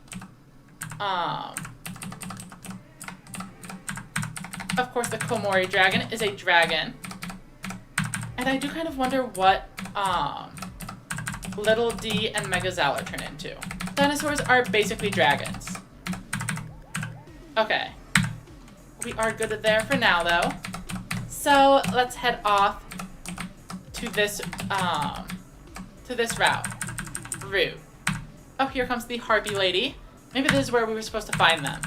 Of course, the Komori Dragon is a dragon. And I do kind of wonder what Little D and Megazala turn into. Dinosaurs are basically dragons. Okay. We are good there for now, though. So let's head off to this route. Rude. Oh, here comes the Harpy Lady. Maybe this is where we were supposed to find them.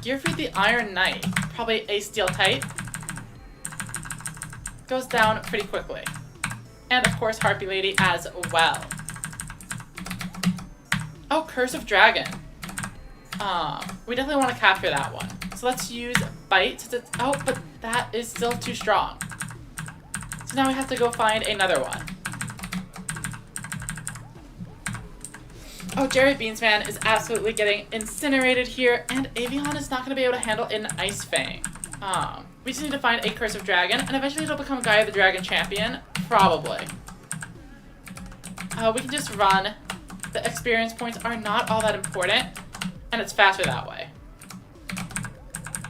Gearfried the Iron Knight. Probably a steel type. Goes down pretty quickly. And of course, Harpy Lady as well. Oh, Curse of Dragon. We definitely want to capture that one. So let's use Bite since it's, oh, but that is still too strong. So now we have to go find another one. Oh, Jerry Beansman is absolutely getting incinerated here, and Avion is not going to be able to handle an Ice Fang. We just need to find a Curse of Dragon, and eventually it'll become Gaia the Dragon Champion. Probably. We can just run. The experience points are not all that important, and it's faster that way.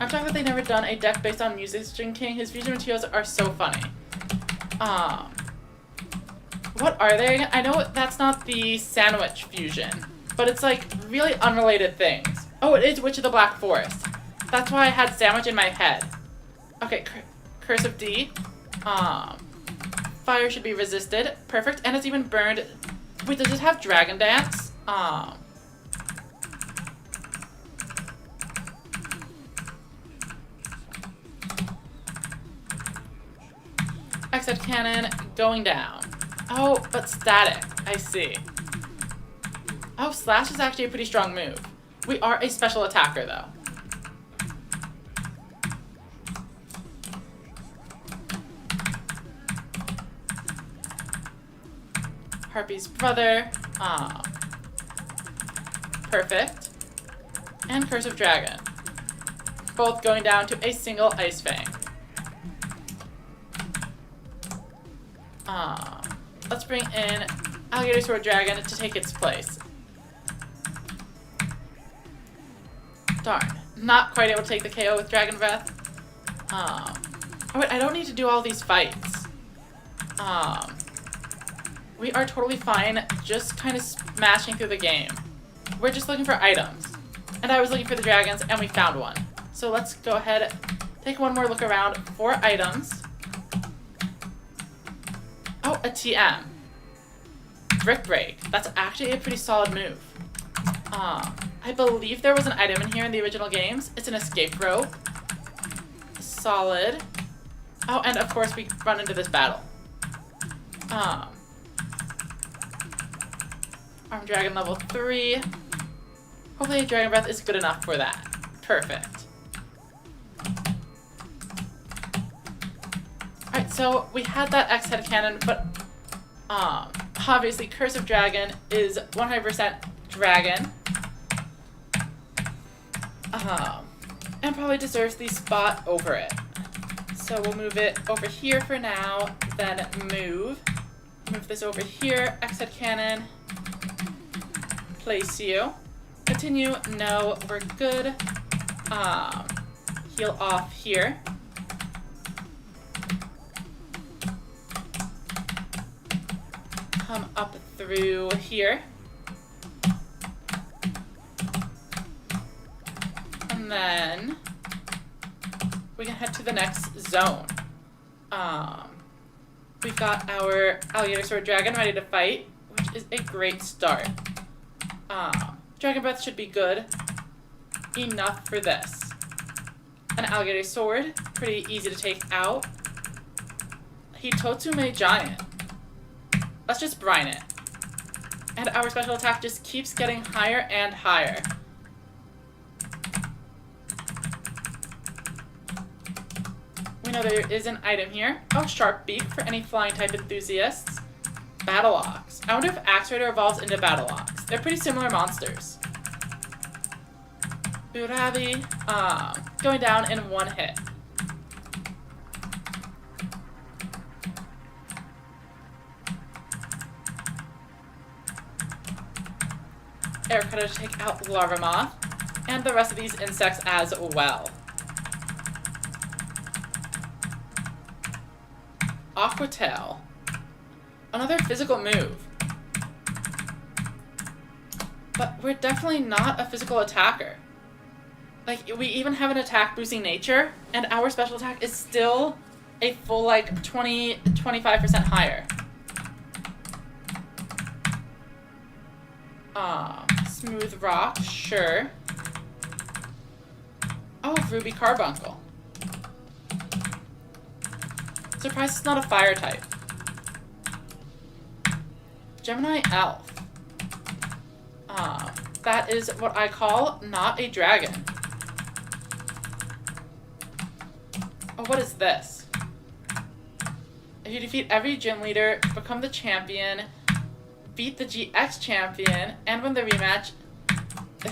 I'm shocked that they've never done a deck based on Musician King. His fusion materials are so funny. What are they again? I know that's not the sandwich fusion, but it's like really unrelated things. Oh, it is Witch of the Black Forest. That's why I had sandwich in my head. Okay, Curse of D. Fire should be resisted. Perfect, and it's even burned. Wait, does it have Dragon Dance? X-Head Cannon going down. Oh, but static. I see. Oh, Slash is actually a pretty strong move. We are a special attacker, though. Harpy's brother. Perfect. And Curse of Dragon. Both going down to a single Ice Fang. Let's bring in Alligator Sword Dragon to take its place. Darn. Not quite able to take the KO with Dragon Breath. Oh wait, I don't need to do all these fights. We are totally fine just kind of smashing through the game. We're just looking for items. And I was looking for the dragons, and we found one. So let's go ahead, take one more look around for items. Oh, a TM. Brick Break. That's actually a pretty solid move. I believe there was an item in here in the original games. It's an escape rope. Solid. Oh, and of course we run into this battle. Arm Dragon level 3. Hopefully Dragon Breath is good enough for that. Perfect. Alright, so we had that X-Head Cannon, but obviously Curse of Dragon is 100% dragon. And probably deserves the spot over it. So we'll move it over here for now, then move this over here, X-Head Cannon, place you, continue, no, we're good, heal off here. come up through here. And then we can head to the next zone. We've got our alligator sword dragon ready to fight, which is a great start. Dragon breath should be good enough for this. An alligator sword, pretty easy to take out. Hitotsume giant. Let's just brine it. And our special attack just keeps getting higher and higher. We know there is an item here. Oh, Sharp Beak for any flying type enthusiasts. Battle Ox. I wonder if Axe Raider evolves into Battle Ox. They're pretty similar monsters. Burabi, going down in one hit. Air Cutter to take out Larva Moth, and the rest of these insects as well. Aquatail. Another physical move. But we're definitely not a physical attacker. Like, we even have an attack boosting nature, and our special attack is still a full, like, 25% higher. Smooth rock, sure. Oh, Ruby Carbuncle. Surprised it's not a fire type. Gemini Elf. That is what I call not a dragon. Oh, what is this? If you defeat every gym leader, become the champion, beat the GX champion, and win the rematch,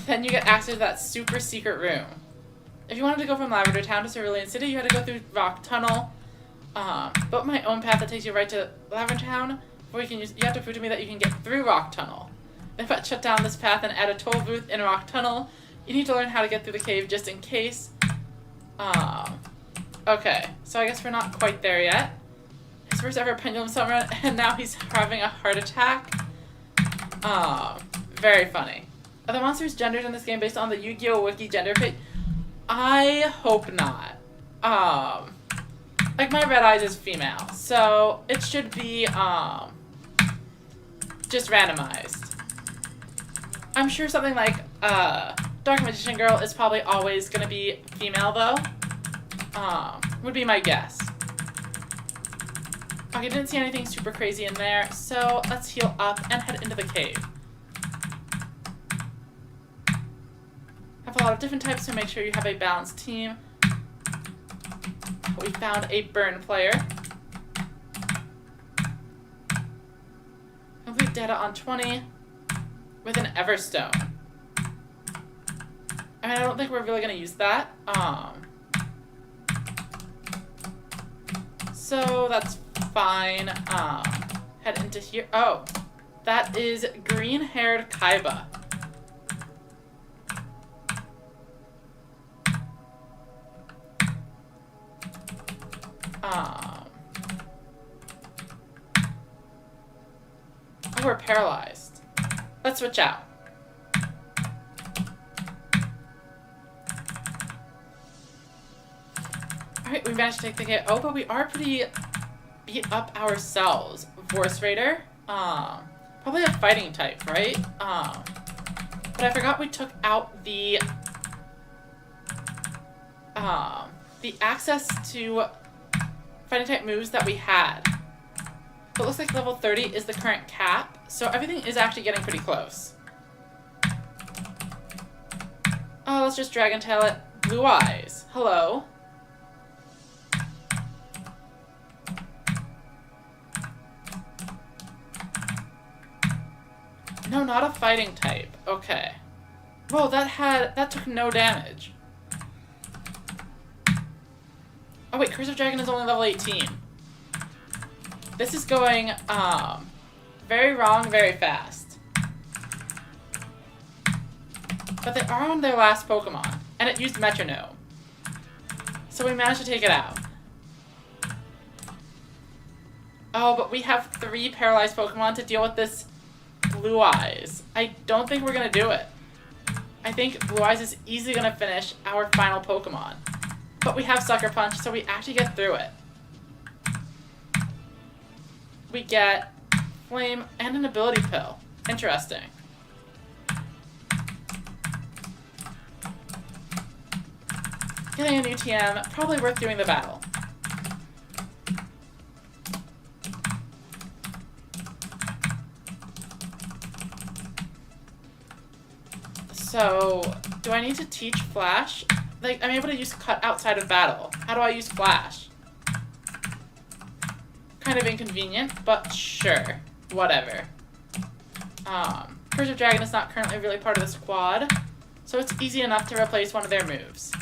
then you get access to that super secret room. If you wanted to go from Lavender Town to Cerulean City, you had to go through Rock Tunnel. But my own path that takes you right to Lavender Town, where you have to prove to me that you can get through Rock Tunnel. If I shut down this path and add a toll booth in Rock Tunnel, you need to learn how to get through the cave just in case. Okay, so I guess we're not quite there yet. His first ever pendulum summon, and now he's having a heart attack. Very funny. Are the monsters gendered in this game based on the Yu-Gi-Oh! Wiki gender page? I hope not. Like, my Red Eyes is female, so it should be, just randomized. I'm sure something like, Dark Magician Girl is probably always gonna be female, though. Would be my guess. Okay, didn't see anything super crazy in there, so let's heal up and head into the cave. Have a lot of different types, so make sure you have a balanced team. We found a burn player. Complete data on 20 with an Everstone. I mean, I don't think we're really gonna use that. So that's fine. Head into here. Oh, that is green-haired Kaiba. Oh, we're paralyzed. Let's switch out. Alright, we managed to take the hit. Oh, but we are pretty beat up ourselves. Force Raider. Probably a fighting type, right? But I forgot we took out the access to fighting type moves that we had. But it looks like level 30 is the current cap, so everything is actually getting pretty close. Oh, let's just Dragon Tail it. Blue Eyes. Hello. No, not a fighting type. Okay. Whoa, that took no damage. Oh wait, Curse of Dragon is only level 18. This is going, very wrong, very fast. But they are on their last Pokemon, and it used Metronome. So we managed to take it out. Oh, but we have 3 paralyzed Pokemon to deal with this Blue Eyes. I don't think we're going to do it. I think Blue Eyes is easily going to finish our final Pokemon. But we have Sucker Punch, so we actually get through it. We get Flame and an Ability Pill. Interesting. Getting a new TM, probably worth doing the battle. So, do I need to teach Flash? Like, I'm able to use Cut outside of battle. How do I use Flash? Kind of inconvenient, but sure. Whatever. Curse of Dragon is not currently really part of the squad, so it's easy enough to replace one of their moves.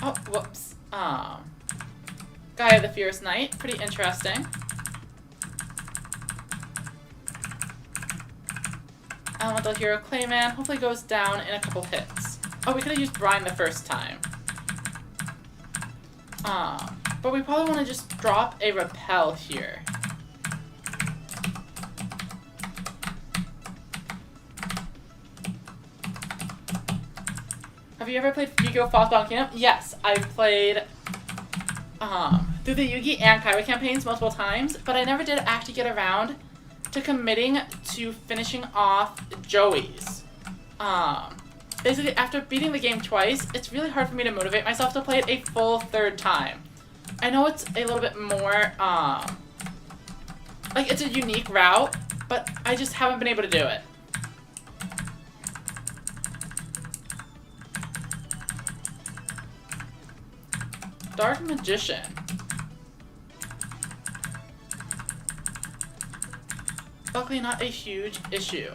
Oh, whoops. Gaia the Fierce Knight. Pretty interesting. Elemental Hero Clayman hopefully goes down in a couple hits. Oh, we could have used Brine the first time. But we probably want to just drop a Repel here. Have you ever played Yu-Gi-Oh! Frostbound Kingdom? Yes, I've played through the Yugi and Kaiwa campaigns multiple times, but I never did actually get around to committing to finishing off Joey's. Basically, after beating the game twice, it's really hard for me to motivate myself to play it a full 3rd time. I know it's a little bit more, like, it's a unique route, but I just haven't been able to do it. Dark Magician. Luckily not a huge issue.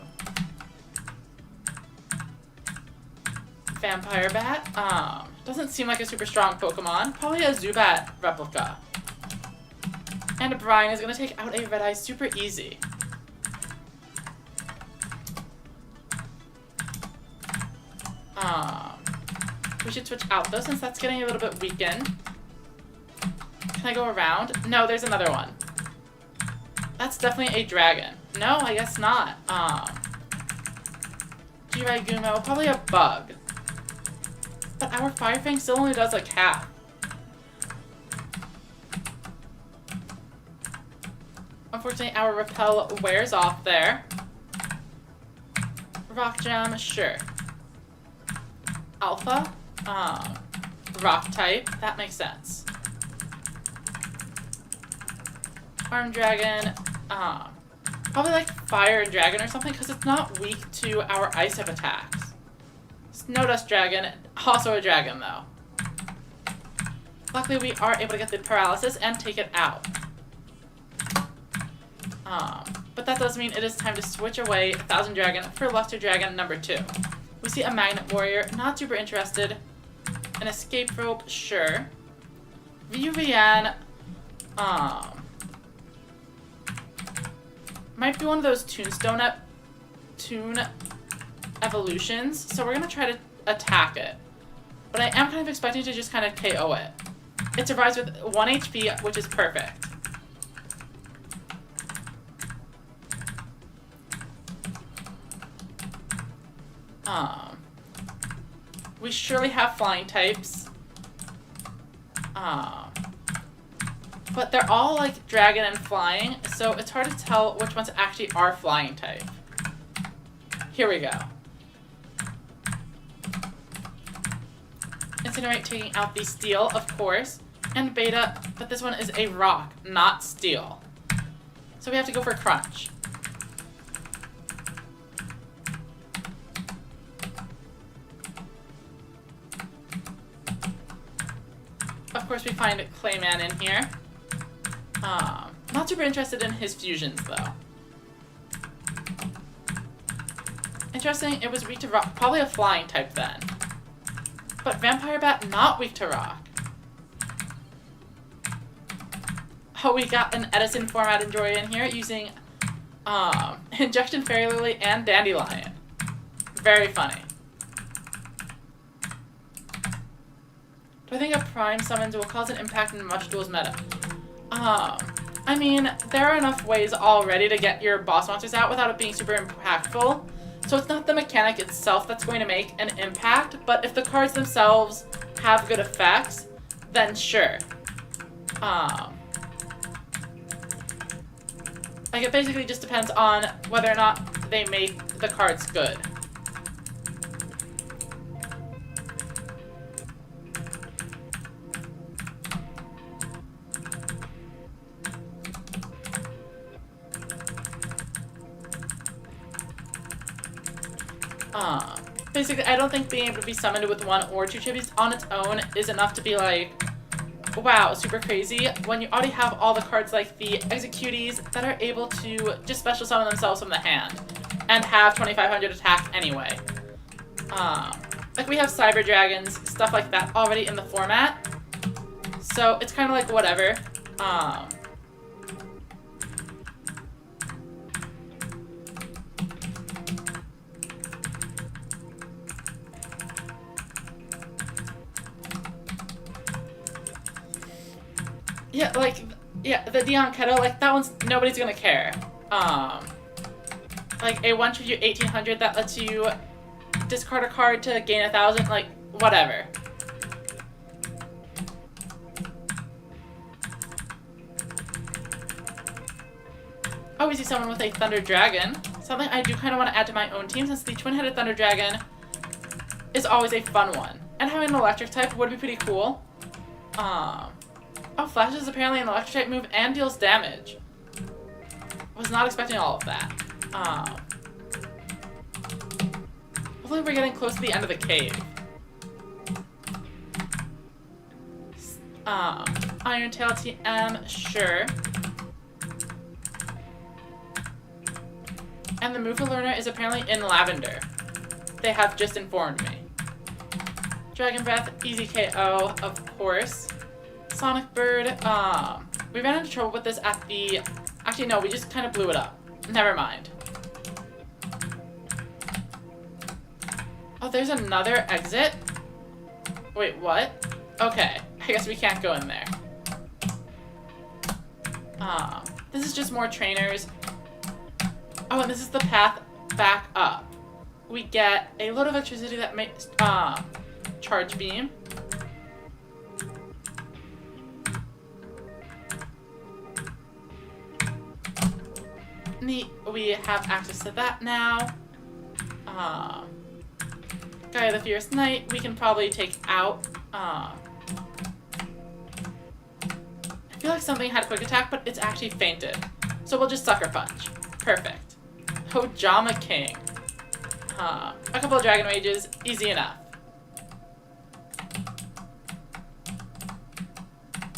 Vampire Bat. Doesn't seem like a super strong Pokemon. Probably a Zubat replica. And Brian is going to take out a Red Eye super easy. We should switch out though since that's getting a little bit weakened. Can I go around? No, there's another one. That's definitely a dragon. No, I guess not. G-Raigumo, probably a bug. But our Fire Fang still only does like half. Unfortunately, our Repel wears off there. Rock Gem, sure. Alpha, rock type, that makes sense. Arm Dragon, probably like Fire and Dragon or something because it's not weak to our ice type attacks. Snowdust Dragon, also a dragon though. Luckily we are able to get the paralysis and take it out. But that does mean it is time to switch away Thousand Dragon for Luster Dragon number 2. We see a Magnet Warrior, not super interested. An Escape Rope, sure. VUVN, might be one of those Toon evolutions, so we're gonna try to attack it. But I am kind of expecting to just kind of KO it. It survives with 1 HP, which is perfect. We surely have flying types. But they're all like dragon and flying, so it's hard to tell which ones actually are flying type. Here we go. Incinerate taking out the steel, of course, and beta, but this one is a rock, not steel. So we have to go for crunch. Of course, we find Clayman in here. Not super interested in his fusions, though. Interesting, it was weak to rock. Probably a flying type then. But Vampire Bat, not weak to rock. Oh, we got an Edison format Enjoy in here using Injection Fairy Lily and Dandelion. Very funny. Do I think a prime summons will cause an impact in much duels meta? I mean, there are enough ways already to get your boss monsters out without it being super impactful. So it's not the mechanic itself that's going to make an impact, but if the cards themselves have good effects, then sure. Like, it basically just depends on whether or not they make the cards good. Basically, I don't think being able to be summoned with 1 or 2 chibis on its own is enough to be like, wow, super crazy, when you already have all the cards like the Executees that are able to just special summon themselves from the hand and have 2500 attack anyway. Like, we have Cyber Dragons, stuff like that already in the format, so it's kind of like whatever. Yeah, like, yeah, the Dion Kettle, like, that one's, nobody's gonna care. Like, a 1 tribute 1800 that lets you discard a card to gain 1000, like, whatever. Oh, we see someone with a Thunder Dragon. Something I do kind of want to add to my own team, since the Twin-Headed Thunder Dragon is always a fun one. And having an electric type would be pretty cool. Oh, Flash is apparently an electric type move and deals damage. Was not expecting all of that. Hopefully we're getting close to the end of the cave. Iron Tail TM, sure. And the Mufa Learner is apparently in Lavender. They have just informed me. Dragon Breath, easy KO, of course. Sonic Bird, we ran into trouble with this at the... Actually, no, we just kind of blew it up. Never mind. Oh, there's another exit? Wait, what? Okay, I guess we can't go in there. This is just more trainers. Oh, and this is the path back up. We get a load of electricity that makes, charge beam. Neat, we have access to that now. Guy of the Fierce Knight, we can probably take out. I feel like something had quick attack, but it's actually fainted. So we'll just Sucker Punch. Perfect. Hojama King. A couple of Dragon Rages, easy enough.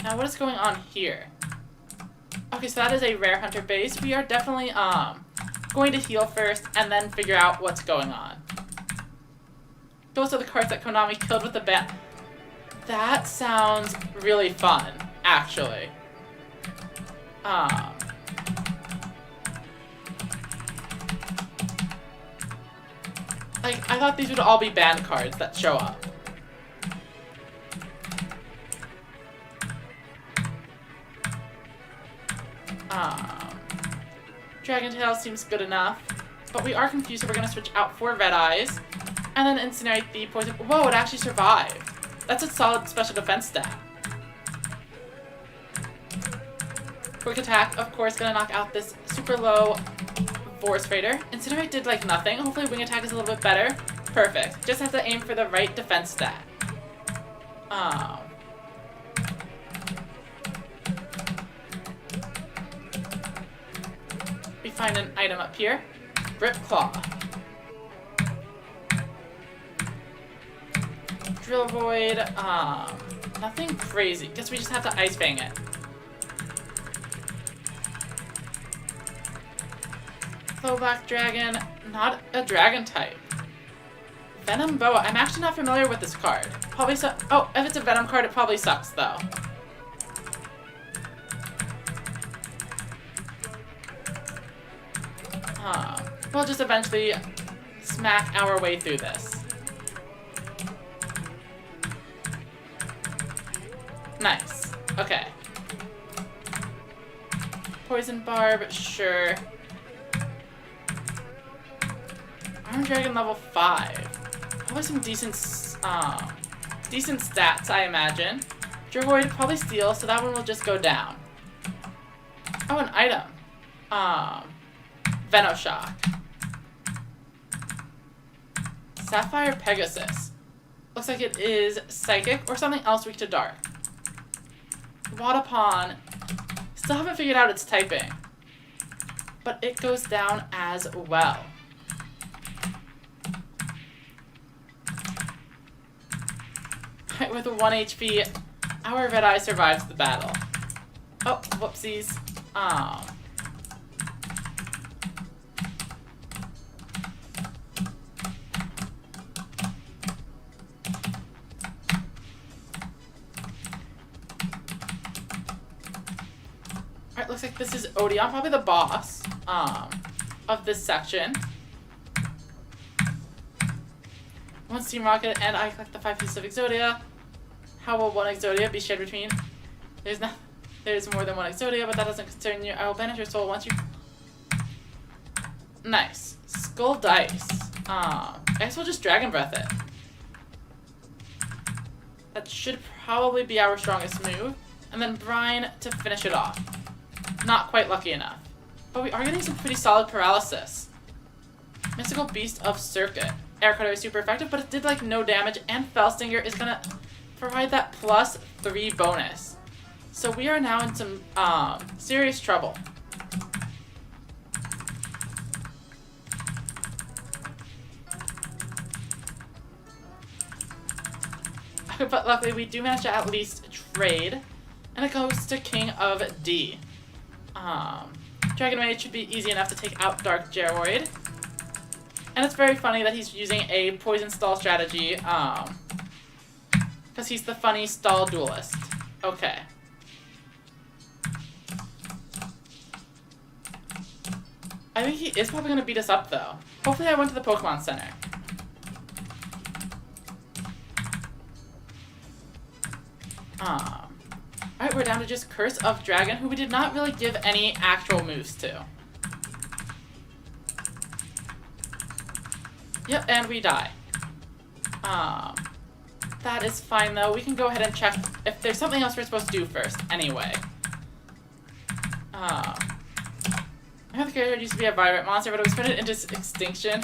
Now what is going on here? Okay, so that is a Rare Hunter base. We are definitely going to heal first and then figure out what's going on. Those are the cards that Konami killed with the ban. That sounds really fun, actually. Like, I thought these would all be banned cards that show up. Dragon Tail seems good enough, but we are confused, so we're going to switch out for Red Eyes, and then incinerate the poison. Whoa, it actually survived. That's a solid special defense stat. Quick attack, of course, going to knock out this super low Force Raider. Incinerate did like nothing. Hopefully wing attack is a little bit better. Perfect. Just have to aim for the right defense stat. We find an item up here. Rip Claw. Drill Void. Nothing crazy. Guess we just have to Ice Fang it. Flowback Dragon. Not a dragon type. Venom Boa. I'm actually not familiar with this card. Probably oh, if it's a Venom card, it probably sucks, though. We'll just eventually smack our way through this. Nice. Okay. Poison Barb, sure. Iron Dragon level 5. Probably some decent stats, I imagine. Dragoid probably Steel, so that one will just go down. Oh, an item. Venoshock. Sapphire Pegasus. Looks like it is Psychic or something else weak to Dark. Wadapon. Still haven't figured out its typing. But it goes down as well. Right, with a 1 HP, our Red Eye survives the battle. Oh, whoopsies. Alright, looks like this is Odeon, probably the boss of this section. One Steam Rocket, and I collect the 5 pieces of Exodia. How will one Exodia be shared between? There's more than one Exodia, but that doesn't concern you. I will banish your soul once you... Nice. Skull Dice. I guess we'll just Dragon Breath it. That should probably be our strongest move. And then Brine to finish it off. Not quite lucky enough. But we are getting some pretty solid paralysis. Mystical Beast of Circuit. Air Cutter is super effective, but it did like no damage, and Fellstinger is gonna provide that +3 bonus. So we are now in some serious trouble. But luckily we do manage to at least trade, and it goes to King of D. Dragon Rage should be easy enough to take out Dark Geroid. And it's very funny that he's using a poison stall strategy, because he's the funny stall duelist. Okay. I think he is probably going to beat us up, though. Hopefully I went to the Pokemon Center. Alright, we're down to just Curse of Dragon, who we did not really give any actual moves to. Yep, and we die. That is fine, though. We can go ahead and check if there's something else we're supposed to do first, anyway. I know the character used to be a vibrant monster, but it was put into extinction.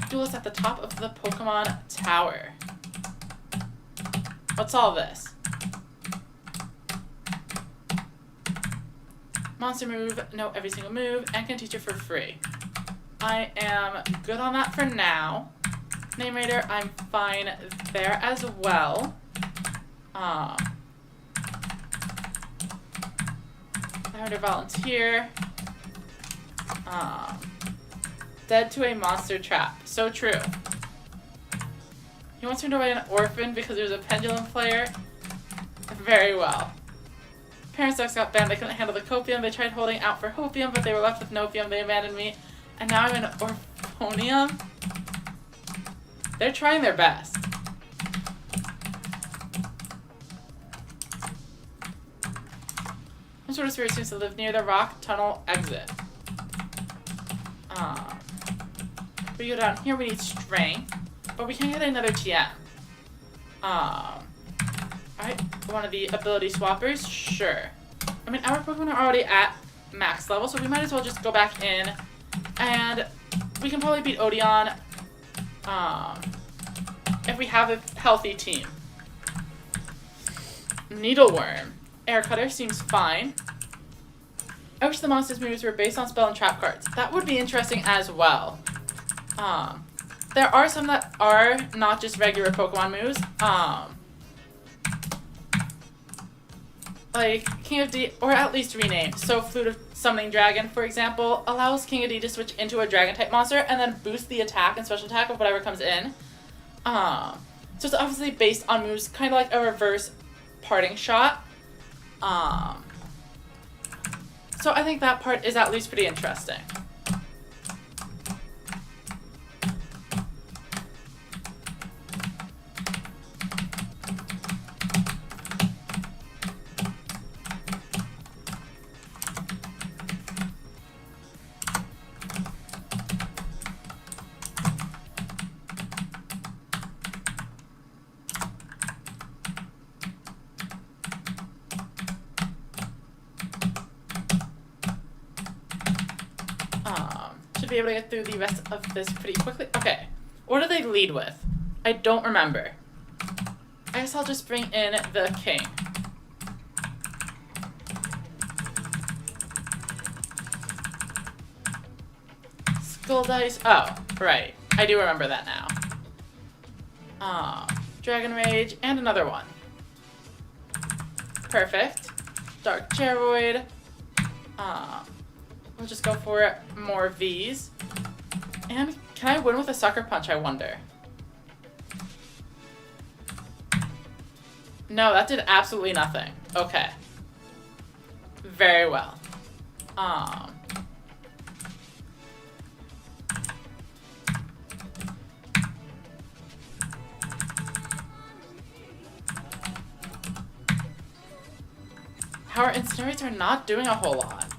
Duelist at the top of the Pokemon Tower. What's all this? Monster move, know every single move, and can teach it for free. I am good on that for now. Name Raider, I'm fine there as well. Lavender Volunteer. Dead to a monster trap. So true. He wants to turn away an orphan because there's a pendulum player. Very well. Parents got banned. They couldn't handle the copium. They tried holding out for hopium, but they were left with nopium. They abandoned me. And now I'm in orphonium. They're trying their best. Some sort of spirit seems to live near the rock tunnel exit. If we go down here, we need strength. But we can get another TM. Alright, one of the ability swappers, sure. I mean, our Pokemon are already at max level, so we might as well just go back in, and we can probably beat Odeon, if we have a healthy team. Needleworm. Air Cutter seems fine. I wish the monster's moves were based on spell and trap cards. That would be interesting as well. There are some that are not just regular Pokemon moves. Like King of D, or at least renamed. So Flute of Summoning Dragon, for example, allows King of D to switch into a Dragon-type monster and then boost the attack and special attack of whatever comes in. So it's obviously based on moves, kind of like a reverse parting shot. So I think that part is at least pretty interesting. should be able to get through the rest of this pretty quickly. Okay, what do they lead with? I don't remember. I guess I'll just bring in the king. Skull dice. Oh, right. I do remember that now. Dragon Rage, and another one. Perfect. Dark Cheroid. We'll just go for more of these. And can I win with a Sucker Punch, I wonder? No, that did absolutely nothing. Okay. Very well. Our incinerators are not doing a whole lot.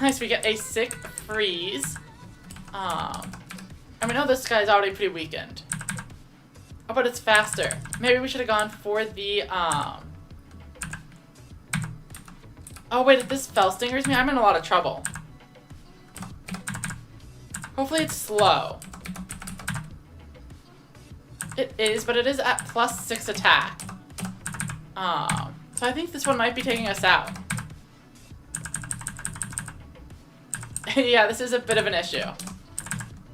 Nice, we get a sick freeze. And we know this guy's already pretty weakened. Oh, but it's faster. Maybe we should have gone for the, Oh, wait, if this Fell Stingers me, I'm in a lot of trouble. Hopefully it's slow. It is, but it is at +6 attack. So I think this one might be taking us out. Yeah, this is a bit of an issue.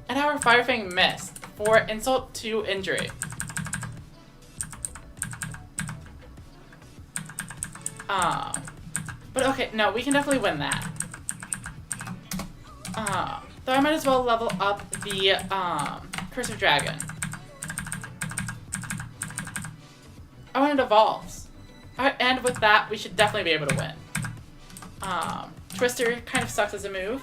And our Fire Fang missed for insult to injury. But okay, no, we can definitely win that. Though I might as well level up the Curse of Dragon. Oh, and it evolves. Alright, and with that, we should definitely be able to win. Twister kind of sucks as a move.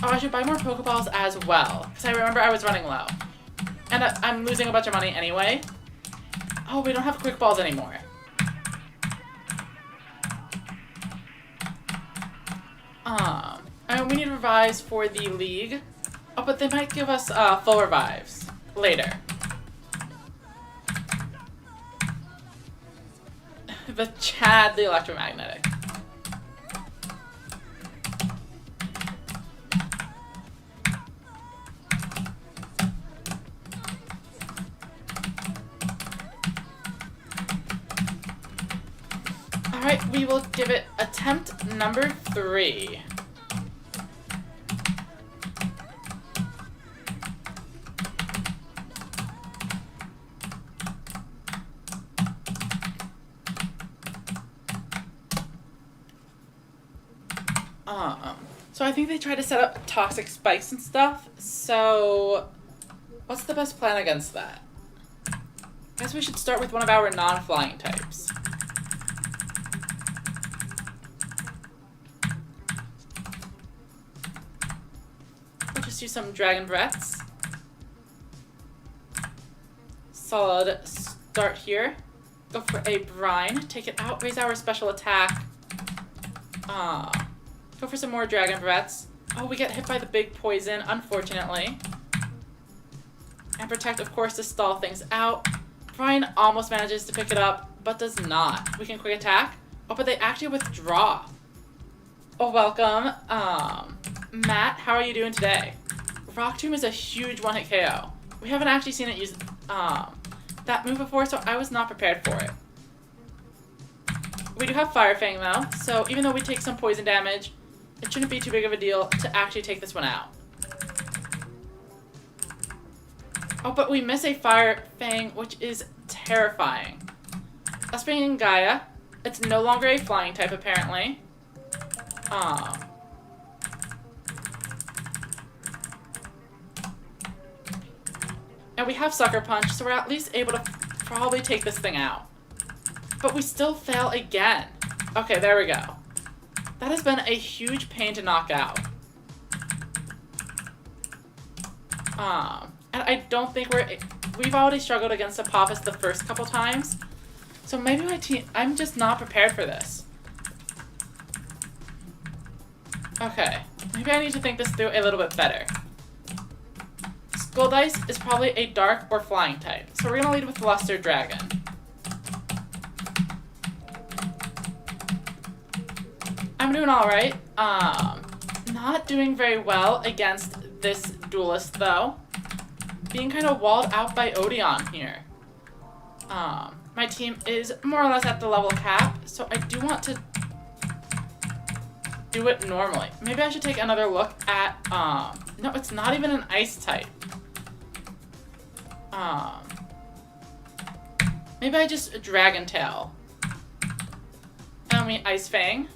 Oh, I should buy more Pokeballs as well, because I remember I was running low. And I'm losing a bunch of money anyway. Oh, we don't have Quick Balls anymore. And we need revives for the League. Oh, but they might give us full revives later. The Chad, the electromagnetic. Alright, we will give it attempt number 3. So I think they try to set up toxic spikes and stuff, so what's the best plan against that? I guess we should start with one of our non-flying types. We'll just use some Dragon Breaths. Solid start here. Go for a Brine, take it out, raise our special attack. Go for some more Dragon Breaths. Oh, we get hit by the big poison, unfortunately. And Protect, of course, to stall things out. Brian almost manages to pick it up, but does not. We can quick attack. Oh, but they actually withdraw. Oh, welcome. Matt, how are you doing today? Rock Tomb is a huge one-hit KO. We haven't actually seen it use that move before, so I was not prepared for it. We do have Fire Fang, though, so even though we take some poison damage, it shouldn't be too big of a deal to actually take this one out. Oh, but we miss a Fire Fang, which is terrifying. Let's bring in Gaia. It's no longer a flying type, apparently. And we have Sucker Punch, so we're at least able to probably take this thing out. But we still fail again. Okay, there we go. That has been a huge pain to knock out. And I don't think we've already struggled against Apophis the first couple times. So maybe my team, I'm just not prepared for this. Okay, maybe I need to think this through a little bit better. Skull Dice is probably a dark or flying type. So we're gonna lead with Luster Dragon. I'm doing alright. Not doing very well against this duelist though. Being kind of walled out by Odeon here. My team is more or less at the level cap, so I do want to do it normally. Maybe I should take another look at, no, it's not even an ice type. Maybe I just Dragon Tail. And we Ice Fang.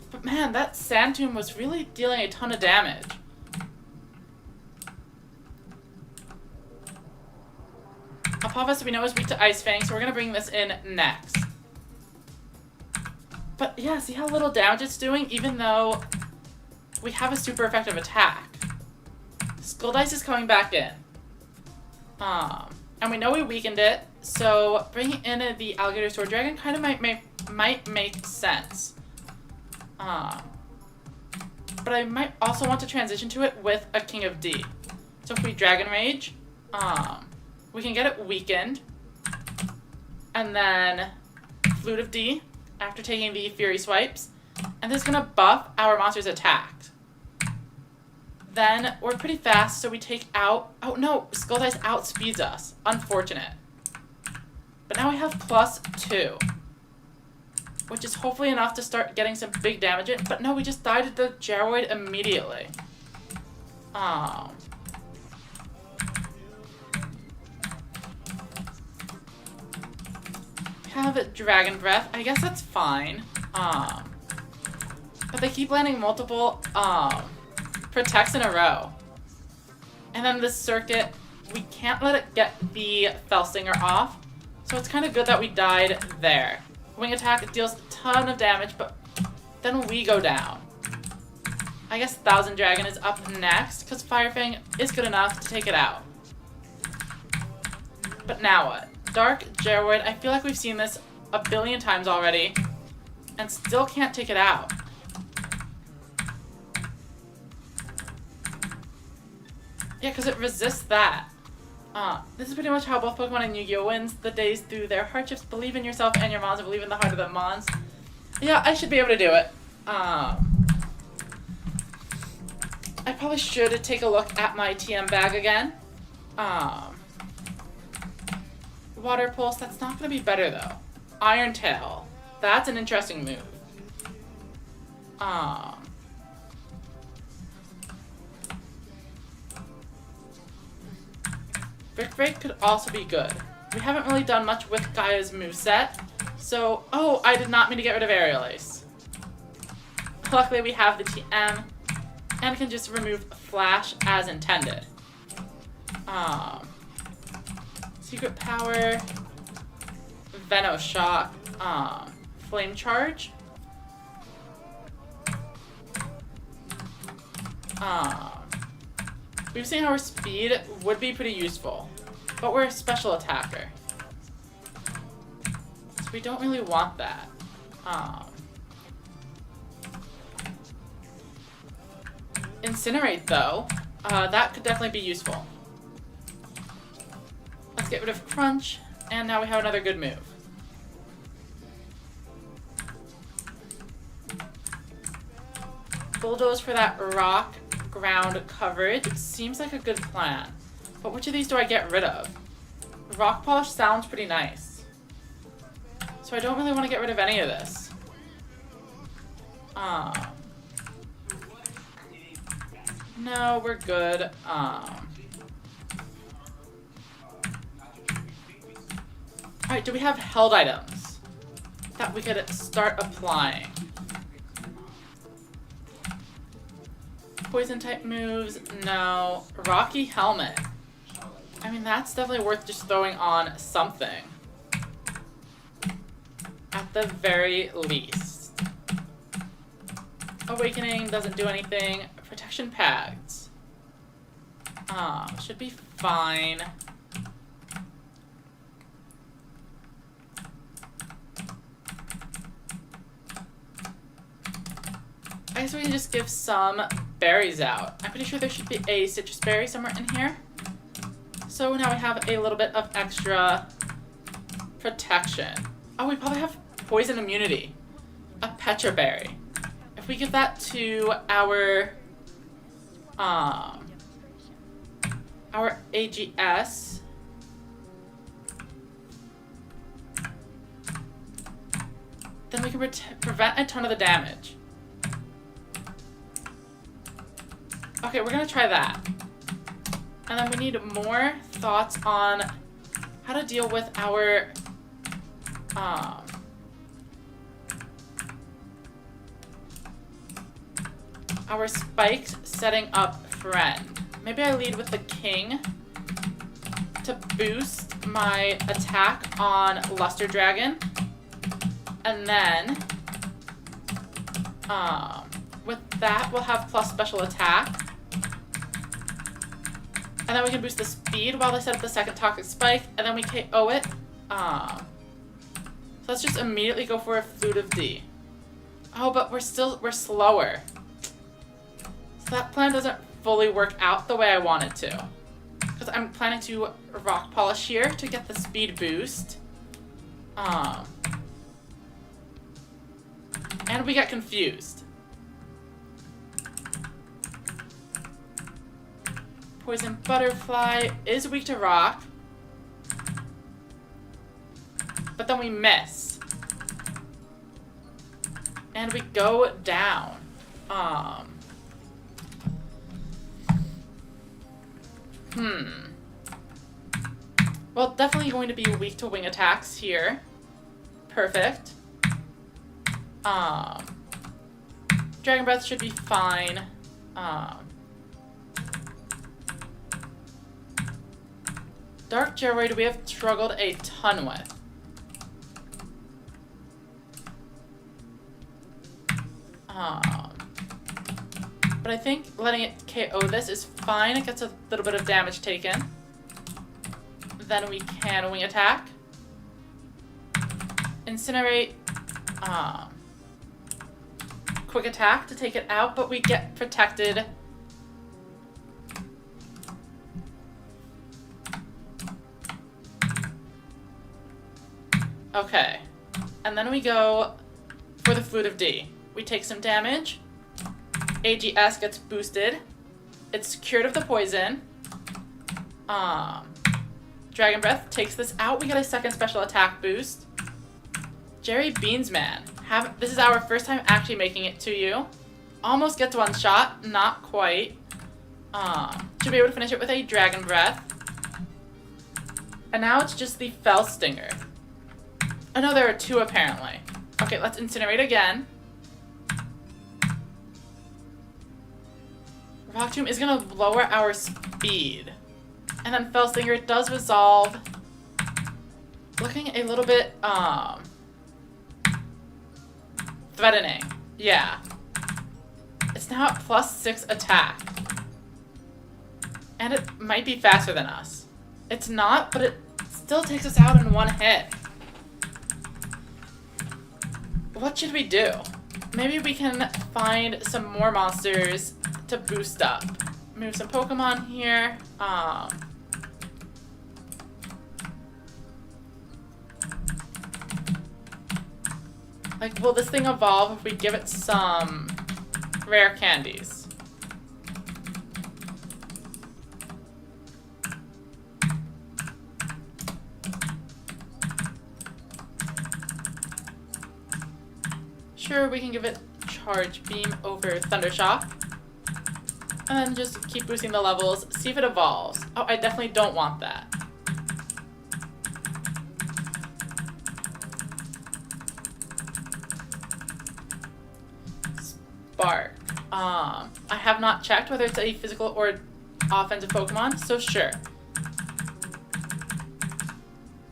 But man, that Sand Tomb was really dealing a ton of damage. Apophis we know is weak to Ice Fang, so we're gonna bring this in next. But yeah, see how little damage it's doing, even though we have a super effective attack. Skull Dice is coming back in. And we know we weakened it, so bringing in the Alligator Sword Dragon kind of might make sense. But I might also want to transition to it with a King of D. So if we Dragon Rage, we can get it weakened. And then Flute of D after taking the Fury Swipes. And this is going to buff our monster's attack. Then we're pretty fast, so we take out... Oh no, Skull Dice outspeeds us. Unfortunate. But now we have +2. Which is hopefully enough to start getting some big damage in. But no, we just died to the Gyroid immediately. We have Dragon Breath. I guess that's fine. But they keep landing multiple protects in a row. And then this circuit, we can't let it get the Felsinger off. So it's kind of good that we died there. Wing attack deals a ton of damage, but then we go down. I guess Thousand Dragon is up next, because Fire Fang is good enough to take it out. But now what? Dark Gyroid, I feel like we've seen this a billion times already, and still can't take it out. Yeah, because it resists that. This is pretty much how both Pokemon and Yu-Gi-Oh! Wins the days through their hardships. Believe in yourself and your mons, and believe in the heart of the mons. Yeah, I should be able to do it. I probably should take a look at my TM bag again. Water Pulse, that's not going to be better though. Iron Tail, that's an interesting move. Brick Break could also be good. We haven't really done much with Gaia's moveset, so... Oh, I did not mean to get rid of Aerial Ace. Luckily we have the TM, and can just remove Flash as intended. Secret Power, Venoshock, Flame Charge. We've seen how our speed would be pretty useful, but we're a special attacker, so we don't really want that. Incinerate though, that could definitely be useful. Let's get rid of Crunch, and now we have another good move. Bulldoze for that rock ground coverage seems like a good plan. But which of these do I get rid of? Rock Polish sounds pretty nice. So I don't really want to get rid of any of this. No, we're good. Alright, do we have held items that we could start applying? Poison type moves, no. Rocky Helmet. I mean, that's definitely worth just throwing on something. At the very least. Awakening doesn't do anything. Protection pads. Should be fine. guess we can just give some berries out. I'm pretty sure there should be a citrus berry somewhere in here. So now we have a little bit of extra protection. Oh, we probably have poison immunity. A petra berry. If we give that to our AGS, then we can prevent a ton of the damage. Okay, we're gonna try that. And then we need more thoughts on how to deal with our spiked setting up friend. Maybe I lead with the king to boost my attack on Luster Dragon. And then with that we'll have plus special attack. And then we can boost the speed while they set up the second toxic spike, and then we KO it. So let's just immediately go for a Flute of D. Oh, but we're slower. So that plan doesn't fully work out the way I want it to. Because I'm planning to Rock Polish here to get the speed boost. And we get confused. Poison Butterfly is weak to rock. But then we miss. And we go down. Well, definitely going to be weak to wing attacks here. Perfect. Dragon Breath should be fine. Dark Gyroid we have struggled a ton with. But I think letting it KO this is fine. It gets a little bit of damage taken. Then we can wing attack. Incinerate. Quick attack to take it out, but we get protected. Okay. And then we go for the Flute of D. We take some damage. AGS gets boosted. It's cured of the poison. Dragon Breath takes this out. We get a second special attack boost. Jerry Beansman. This is our first time actually making it to you. Almost gets one shot. Not quite. Should be able to finish it with a Dragon Breath. And now it's just the Fell Stinger. Oh no, there are two apparently. Okay, let's incinerate again. Rock Tomb is gonna lower our speed. And then Fell Stinger, it does resolve. Looking a little bit, threatening. Yeah. It's now at +6 attack. And it might be faster than us. It's not, but it still takes us out in one hit. What should we do? Maybe we can find some more monsters to boost up. Move some Pokemon here. Like, will this thing evolve if we give it some rare candies? Sure, we can give it Charge Beam over Thunder Shock. And then just keep boosting the levels, see if it evolves. Oh, I definitely don't want that. Spark. I have not checked whether it's a physical or offensive Pokemon, so sure.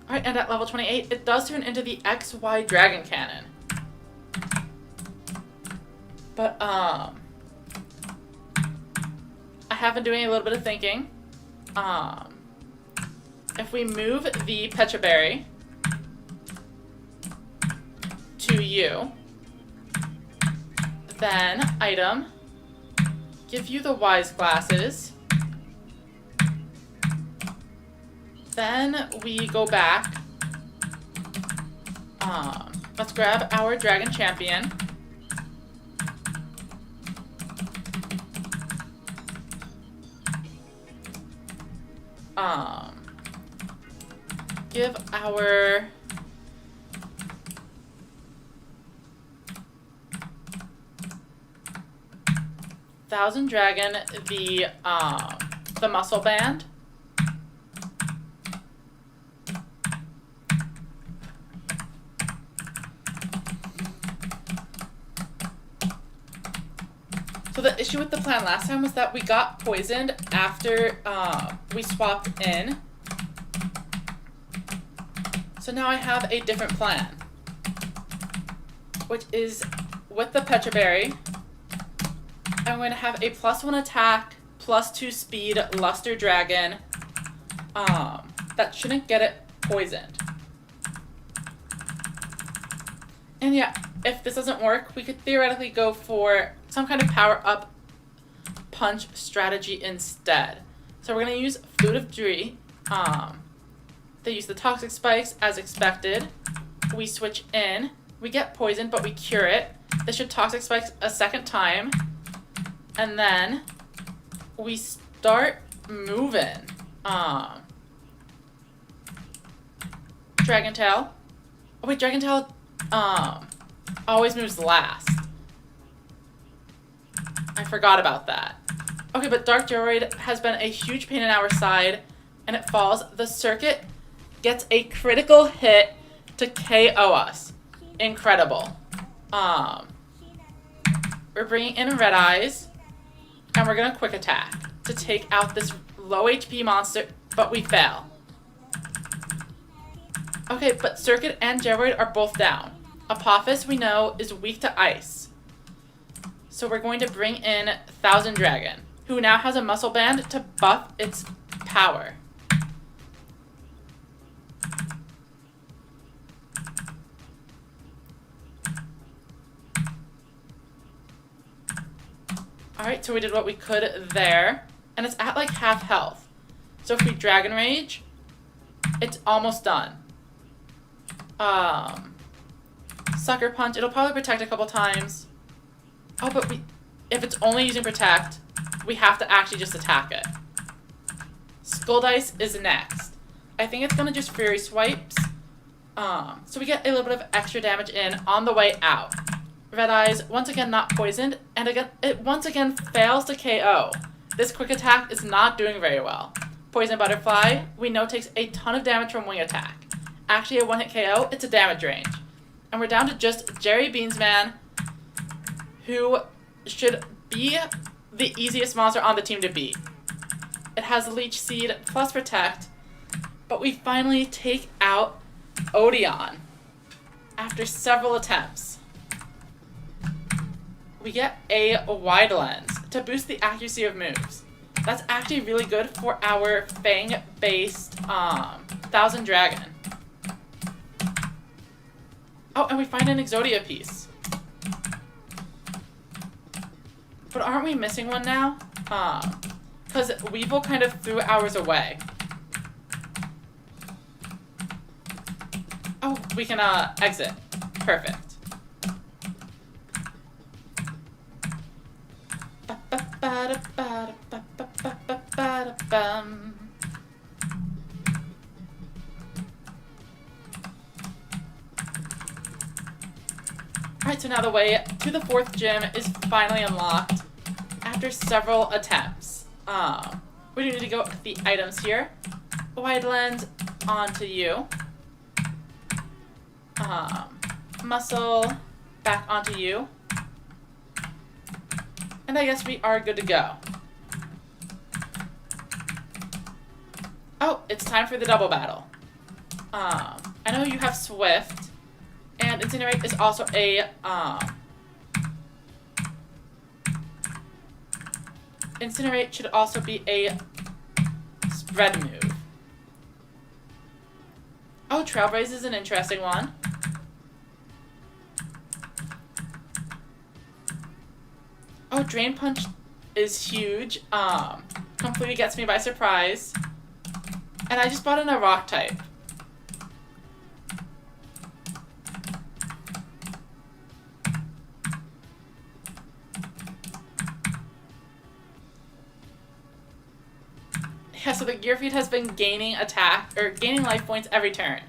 Alright, and at level 28, it does turn into the XY Dragon Cannon. But, I have been doing a little bit of thinking. If we move the Petra Berry to you, Then, item. Give you the wise glasses. Then we go back. Let's grab our dragon champion. Give our Thousand Dragon the muscle band. So the issue with the plan last time was that we got poisoned after we swapped in. So now I have a different plan, which is with the Petra Berry, I'm going to have a +1 attack, +2 speed Luster Dragon that shouldn't get it poisoned. And yeah, if this doesn't work, we could theoretically go for some kind of power-up punch strategy instead. So we're going to use Flute of Dree. They use the Toxic Spikes as expected. We switch in. We get poisoned, but we cure it. They should Toxic Spikes a second time. And then we start moving. Dragon Tail. Oh wait, Dragon Tail always moves last. I forgot about that. Okay, but Dark Gyroid has been a huge pain in our side, and it falls. The Circuit gets a critical hit to KO us. Incredible. We're bringing in Red Eyes, and we're gonna Quick Attack to take out this low HP monster, but we fail. Okay, but Circuit and Gyroid are both down. Apophis, we know, is weak to ice. So we're going to bring in Thousand Dragon, who now has a muscle band to buff its power. Alright, so we did what we could there. And it's at like half health. So if we Dragon Rage, it's almost done. Sucker Punch, it'll probably protect a couple times. Oh, but if it's only using Protect, we have to actually just attack it. Skull Dice is next. I think it's gonna just Fury Swipes. So we get a little bit of extra damage in on the way out. Red Eyes, once again not poisoned, and again it once again fails to KO. This Quick Attack is not doing very well. Poison Butterfly, we know takes a ton of damage from Wing Attack. Actually a one-hit KO, it's a damage range. And we're down to just Jerry Beansman, who should be the easiest monster on the team to beat. It has Leech Seed plus Protect, but we finally take out Odeon after several attempts. We get a Wide Lens to boost the accuracy of moves. That's actually really good for our Fang-based Thousand Dragon. Oh, and we find an Exodia piece. But aren't we missing one now? Because Weevil kind of threw ours away. Oh, we can exit. Perfect. Alright, so now the way to the 4th gym is finally unlocked after several attempts. We need to go with the items here. Wide Lens onto you. Muscle back onto you. And I guess we are good to go. Oh, it's time for the double battle. I know you have Swift, and Incinerate is also a, Incinerate should also be a spread move. Oh, Trailblaze is an interesting one. Oh, Drain Punch is huge. Completely gets me by surprise. And I just bought in a rock type. Yeah, so the Gearfeed has been gaining attack, or gaining life points every turn.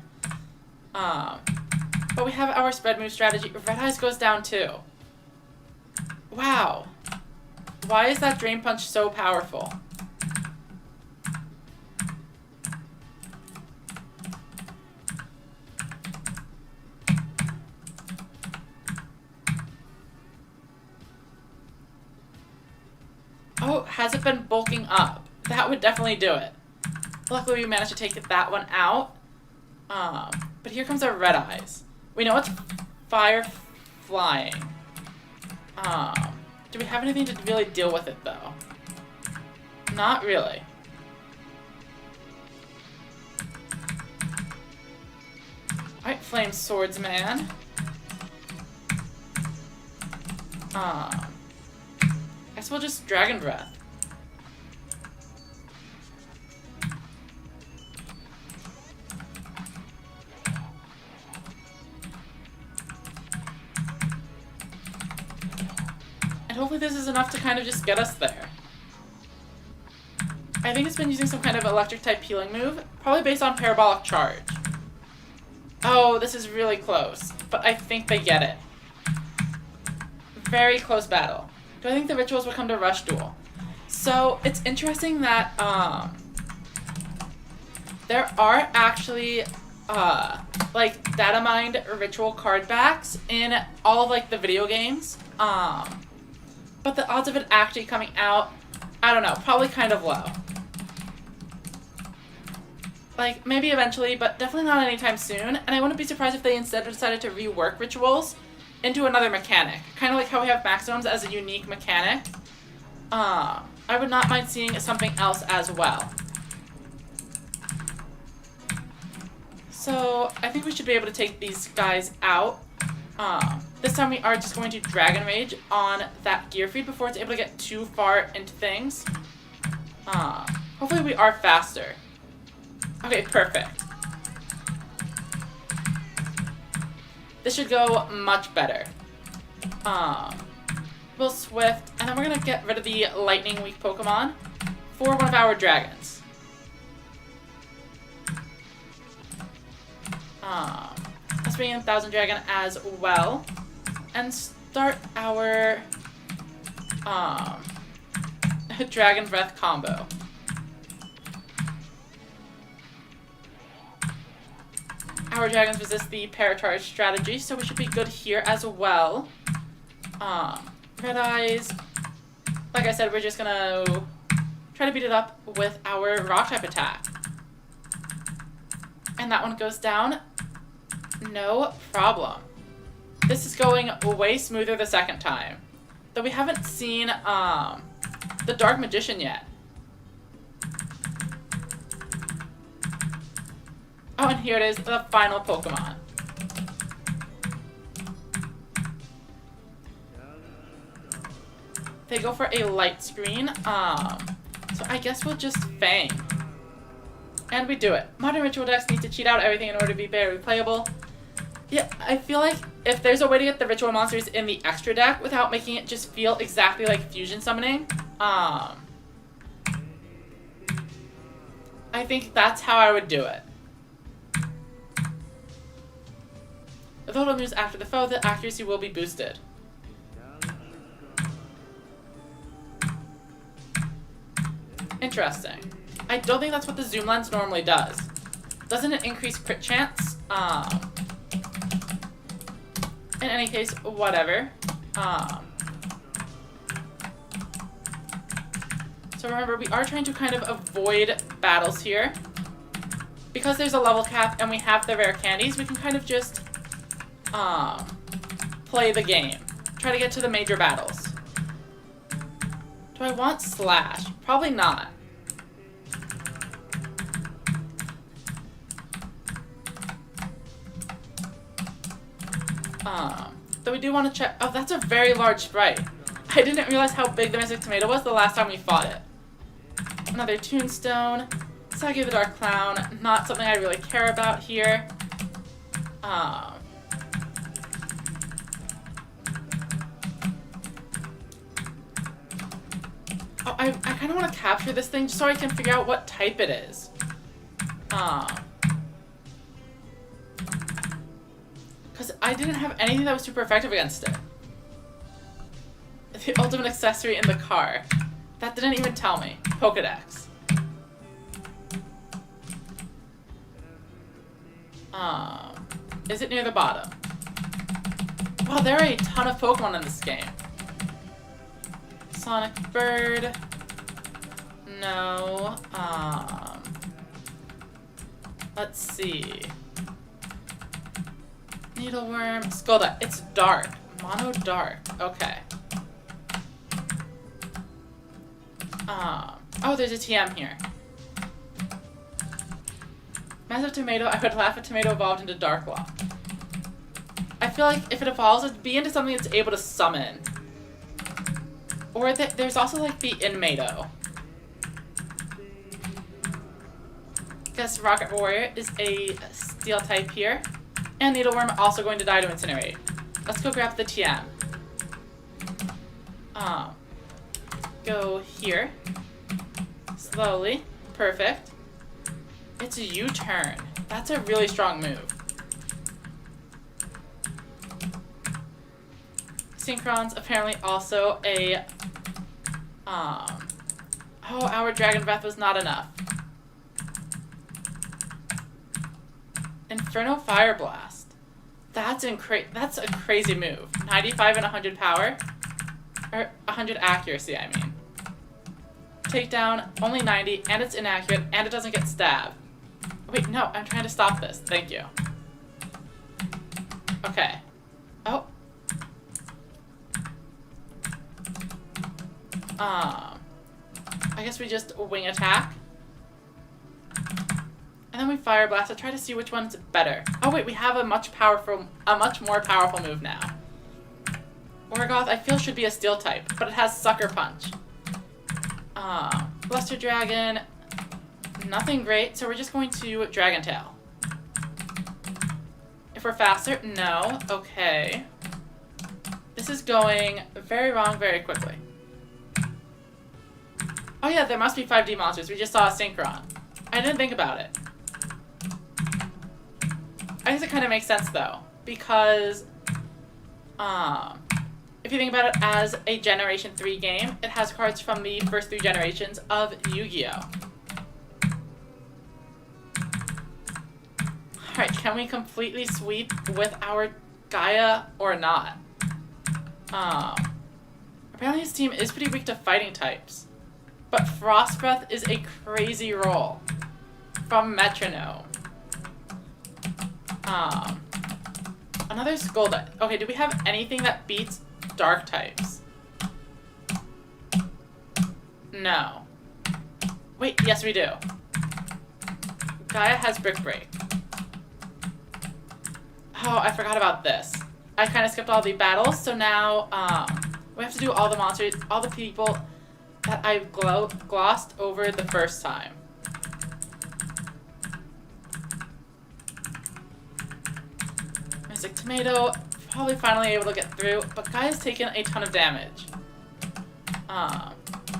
But we have our spread move strategy. Red Eyes goes down too. Wow. Why is that Drain Punch so powerful? Oh, has it been bulking up? That would definitely do it. Luckily, we managed to take that one out. But here comes our Red Eyes. We know it's fire flying. Do we have anything to really deal with it, though? Not really. Alright, Flame Swordsman. I guess we'll just Dragon Breath. And hopefully this is enough to kind of just get us there. I think it's been using some kind of electric type healing move, probably based on Parabolic Charge. Oh, this is really close, but I think they get it. Very close battle. Do I think the rituals would come to Rush Duel? So, it's interesting that, there are actually, like, data mined ritual card backs in all of, like, the video games. But the odds of it actually coming out, I don't know, probably kind of low. Like, maybe eventually, but definitely not anytime soon. And I wouldn't be surprised if they instead decided to rework rituals into another mechanic. Kind of like how we have Maximums as a unique mechanic. I would not mind seeing something else as well. So, I think we should be able to take these guys out. This time we are just going to Dragon Rage on that Gearfeed before it's able to get too far into things. Hopefully we are faster. Okay, perfect. This should go much better. We'll Swift, and then we're gonna get rid of the Lightning Weak Pokemon for one of our dragons. Let's bring in Thousand Dragon as well, and start our Dragon Breath combo. Our dragons resist the Paracharge strategy, so we should be good here as well. Red Eyes, like I said, we're just gonna try to beat it up with our Rock type attack. And that one goes down. No problem. This is going way smoother the second time. Though we haven't seen the Dark Magician yet. Oh, and here it is, the final Pokemon. They go for a Light Screen, so I guess we'll just Fang. And we do it. Modern Ritual decks need to cheat out everything in order to be very playable. Yeah, I feel like if there's a way to get the Ritual monsters in the extra deck without making it just feel exactly like Fusion Summoning, I think that's how I would do it. If the total moves after the foe, the accuracy will be boosted. Interesting. I don't think that's what the Zoom Lens normally does. Doesn't it increase crit chance? In any case, whatever. So remember, we are trying to kind of avoid battles here. Because there's a level cap and we have the rare candies, we can kind of just play the game. Try to get to the major battles. Do I want Slash? Probably not. Though we do want to check. Oh, that's a very large sprite. I didn't realize how big the Mystic Tomato was the last time we fought it. Another Tombstone. Sagi the Dark Clown. Not something I really care about here. Oh, I kind of want to capture this thing just so I can figure out what type it is. Because I didn't have anything that was super effective against it. The ultimate accessory in the car. That didn't even tell me. Pokedex. Is it near the bottom? Wow, there are a ton of Pokemon in this game. Sonic Bird. No. Let's see. Needleworm. Skulldugger. It's dark. Mono dark. Okay. Oh, there's a TM here. Massive Tomato. I would laugh if Tomato evolved into Darklock. I feel like if it evolves, it'd be into something that's able to summon. Or there's also like the Inmato. Guess Rocket Warrior is a steel type here. And Needleworm also going to die to Incinerate. Let's go grab the TM. Go here. Slowly. Perfect. It's a U-turn. That's a really strong move. Synchron's apparently also a... Oh, our Dragon Breath was not enough. Inferno Fire Blast. That's a crazy move. 95 and 100 power. Or 100 accuracy, I mean. Takedown, only 90, and it's inaccurate, and it doesn't get stabbed. Wait, no, I'm trying to stop this. Thank you. Okay. Oh. I guess we just wing attack. And then we Fire Blast to try to see which one's better. Oh wait, we have a much more powerful move now. Orgoth, I feel, should be a steel type, but it has Sucker Punch. Bluster Dragon, nothing great, so we're just going to Dragon Tail. If we're faster, no. Okay. This is going very wrong very quickly. Oh yeah, there must be 5D monsters. We just saw a Synchron. I didn't think about it. I guess it kind of makes sense though, because if you think about it as a Generation 3 game, it has cards from the first 3 generations of Yu-Gi-Oh! Alright, can we completely sweep with our Gaia or not? Apparently his team is pretty weak to fighting types. But Frost Breath is a crazy roll from Metronome. Another Skulldugger. Okay, do we have anything that beats dark types? No. Wait, yes we do. Gaia has Brick Break. Oh, I forgot about this. I kind of skipped all the battles, so now we have to do all the monsters, all the people that I glossed over the first time. Mystic Tomato, probably finally able to get through, but Gaia's taken a ton of damage.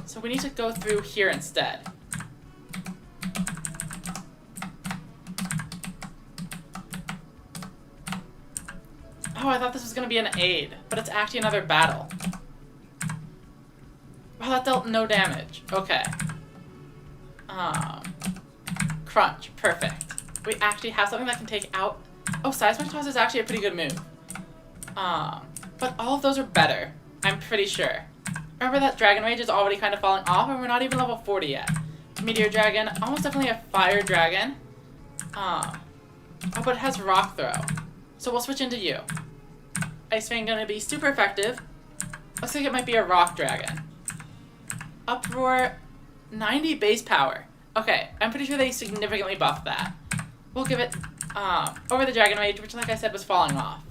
So we need to go through here instead. Oh, I thought this was going to be an aid, but it's actually another battle. Wow, that dealt no damage. Okay. Crunch. Perfect. We actually have something that can take out... Oh, Seismic Toss is actually a pretty good move. But all of those are better. I'm pretty sure. Remember that Dragon Rage is already kind of falling off, and we're not even level 40 yet. Meteor Dragon, almost definitely a Fire Dragon. Oh, but it has Rock Throw. So we'll switch into you. Ice Fang gonna be super effective. Looks like it might be a Rock Dragon. Uproar, 90 base power. Okay, I'm pretty sure they significantly buffed that. We'll give it over the Dragon Rage, which like I said was falling off.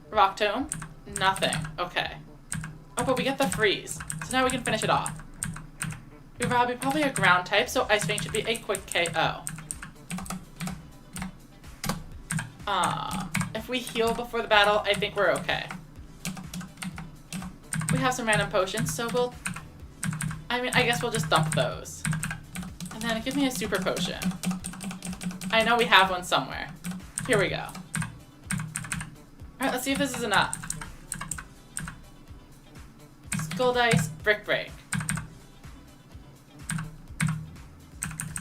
Rock Tome, nothing. Okay. Oh, but we get the freeze. So now we can finish it off. We're probably a ground type, so Ice Fang should be a quick KO. If we heal before the battle, I think we're okay. We have some random potions, so I guess we'll just dump those. And then give me a super potion. I know we have one somewhere. Here we go. Alright, let's see if this is enough. Skull Dice, Brick Break.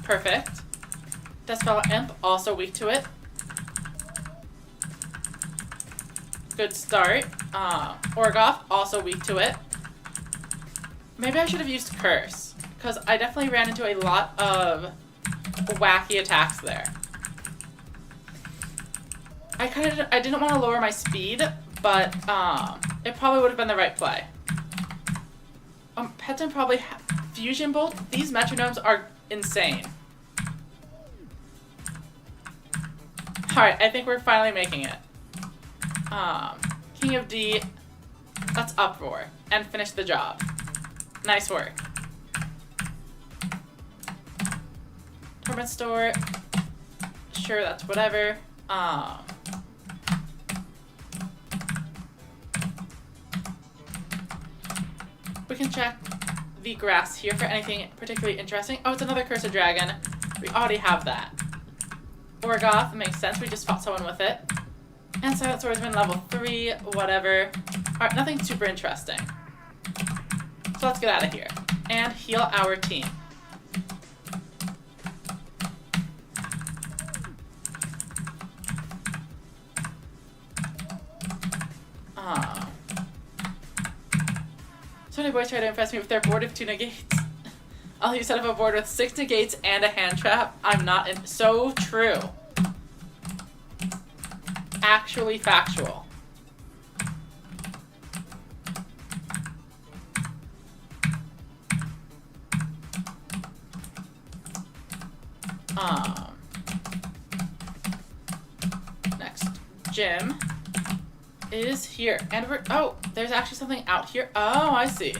Perfect. Deathspell Imp, also weak to it. Good start. Orgoth, also weak to it. Maybe I should have used Curse, because I definitely ran into a lot of wacky attacks there. I didn't want to lower my speed, but it probably would have been the right play. Petin probably Fusion Bolt. These metronomes are insane. Alright, I think we're finally making it. King of D, let's Uproar and finish the job. Nice work. Torment Store, sure, that's whatever. We can check the grass here for anything particularly interesting. Oh, it's another Cursed Dragon. We already have that. Orgoth makes sense. We just fought someone with it. And Silent Swordsman level 3, whatever. Alright, nothing super interesting. So let's get out of here. And heal our team. So many boys try to impress me with their board of 2 negates. I'll use set up a board with 6 negates and a hand trap. I'm not in. So true. Actually factual. Next gym is here, and there's actually something out here. Oh, I see.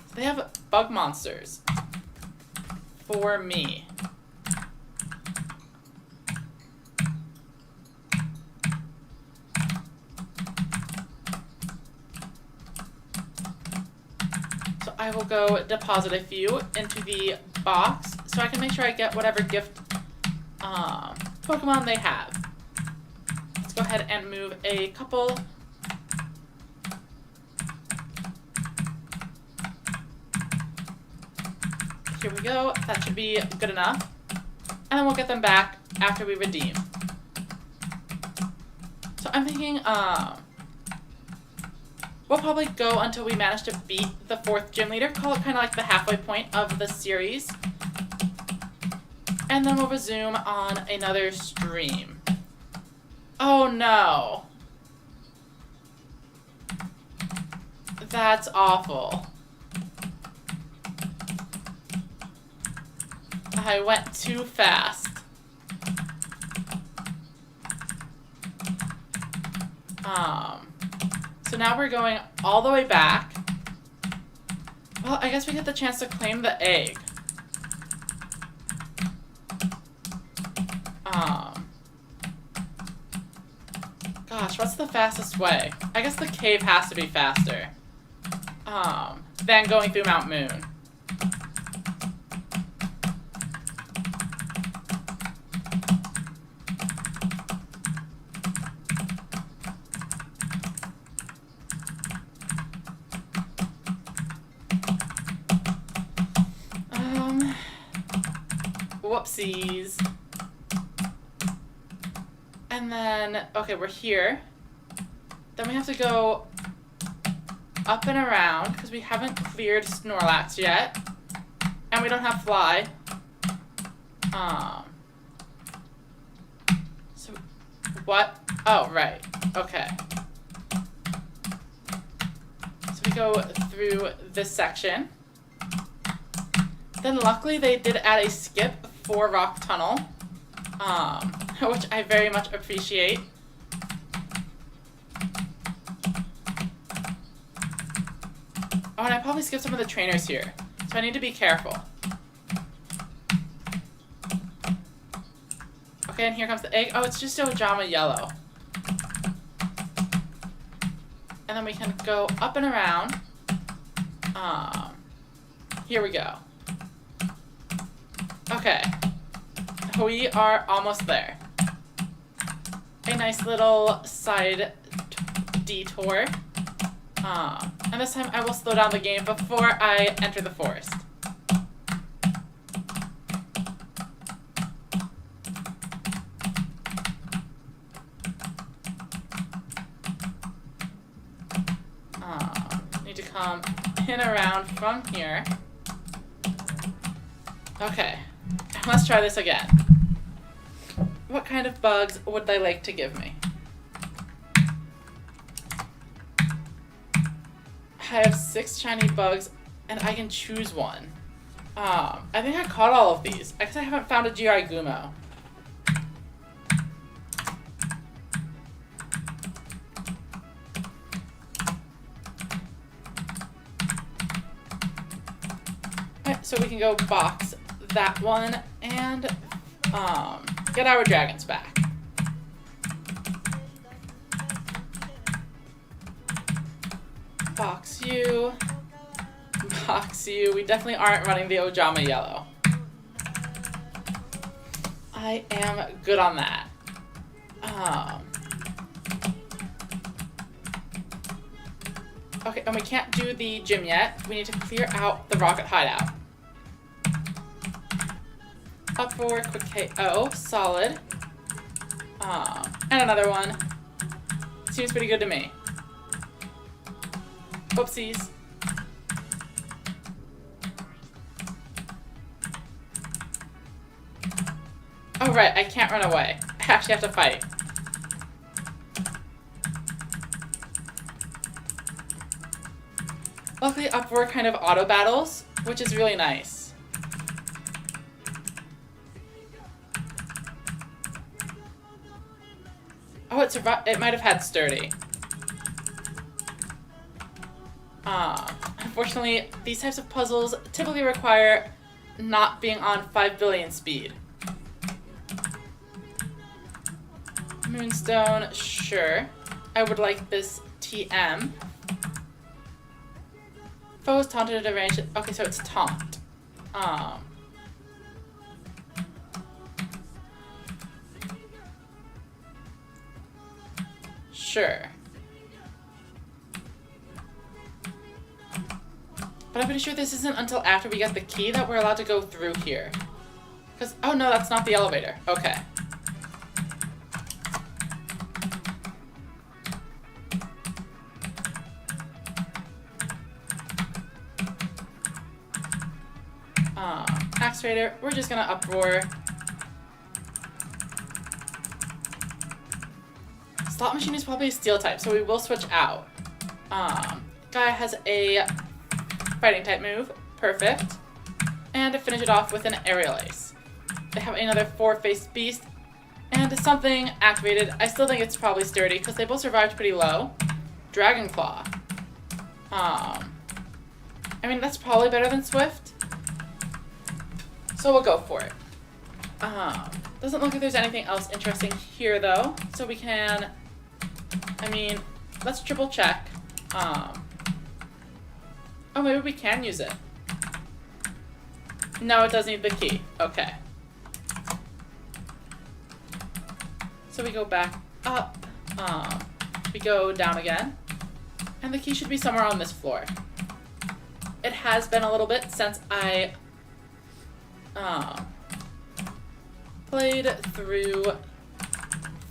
So they have bug monsters for me. So I will go deposit a few into the box so I can make sure I get whatever gift Pokemon they have. Let's go ahead and move a couple. Here we go. That should be good enough. And then we'll get them back after we redeem. So I'm thinking we'll probably go until we manage to beat the 4th gym leader. Call it kind of like the halfway point of the series. And then we'll resume on another stream. Oh no. That's awful. I went too fast. So now we're going all the way back. Well, I guess we get the chance to claim the egg. Gosh, what's the fastest way? I guess the cave has to be faster. Than going through Mount Moon. Whoopsies. And then, okay, we're here. Then we have to go up and around because we haven't cleared Snorlax yet. And we don't have Fly. So, what? Oh, right. Okay. So we go through this section. Then luckily they did add a skip for Rock Tunnel, which I very much appreciate. Oh, and I probably skipped some of the trainers here. So I need to be careful. Okay, and here comes the egg. Oh, it's just Ojama yellow. And then we can go up and around. Here we go. Okay. We are almost there. A nice little side detour. And this time I will slow down the game before I enter the forest. Need to come in around from here. Okay, let's try this again. What kind of bugs would they like to give me? I have 6 shiny bugs, and I can choose one. I think I caught all of these. I guess I haven't found a GI Gumo. Alright, so we can go box that one and get our dragons back. Box you. Box you. We definitely aren't running the Ojama yellow. I am good on that. Okay, and we can't do the gym yet. We need to clear out the rocket hideout. Up for quick KO. Solid. And another one. Seems pretty good to me. Oopsies. Oh right, I can't run away. I actually have to fight. Luckily, Upward kind of auto battles, which is really nice. Oh, it might have had sturdy. Unfortunately, these types of puzzles typically require not being on 5 billion speed. Moonstone, sure. I would like this TM. Foes taunted at a range. Okay, so it's taunt. Sure. But I'm pretty sure this isn't until after we get the key that we're allowed to go through here. Because, oh no, that's not the elevator. Okay. Axe Raider, we're just gonna uproar. Slot Machine is probably a steel type, so we will switch out. Guy has a fighting type move. Perfect. And to finish it off with an aerial ace. They have another 4-faced beast and something activated. I still think it's probably sturdy because they both survived pretty low. Dragon Claw. I mean, that's probably better than Swift. So we'll go for it. Doesn't look like there's anything else interesting here though. So we can, I mean, let's triple check. Oh, maybe we can use it. No, it does need the key. Okay. So we go back up. We go down again. And the key should be somewhere on this floor. It has been a little bit since I played through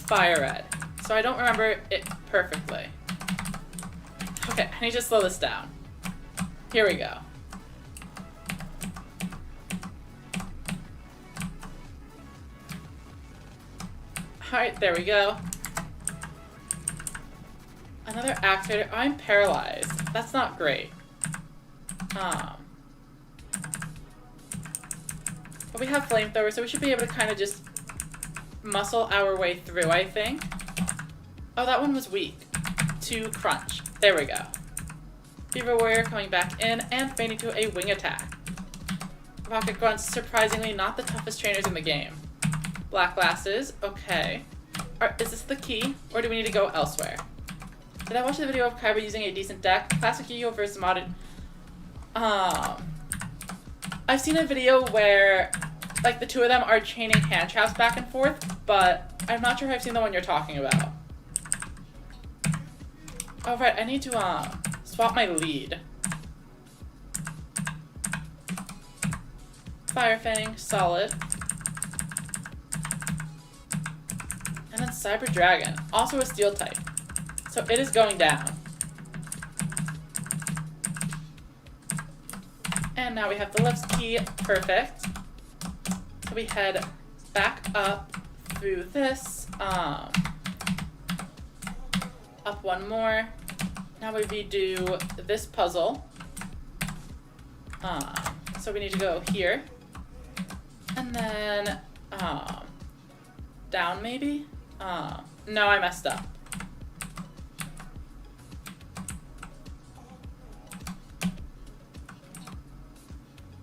Fire Red. So I don't remember it perfectly. Okay, I need to slow this down. Here we go. Alright, there we go. Another activator. I'm paralyzed. That's not great. But we have flamethrower, so we should be able to kind of just muscle our way through, I think. Oh, that one was weak. To crunch. There we go. Beaver Warrior coming back in and feigning to a wing attack. Rocket Grunts, surprisingly not the toughest trainers in the game. Black Glasses, okay. Is this the key, or do we need to go elsewhere? Did I watch the video of Kaiba using a decent deck? Classic Yu-Gi-Oh! Versus modded. I've seen a video where, like, the two of them are chaining hand traps back and forth, but I'm not sure if I've seen the one you're talking about. Oh, right, I need to, swap my lead. Fire Fang, solid. And then Cyber Dragon, also a steel type. So it is going down. And now we have the left key, perfect. So we head back up through this, up one more. Now we redo this puzzle. So we need to go here. And then, down maybe? No, I messed up.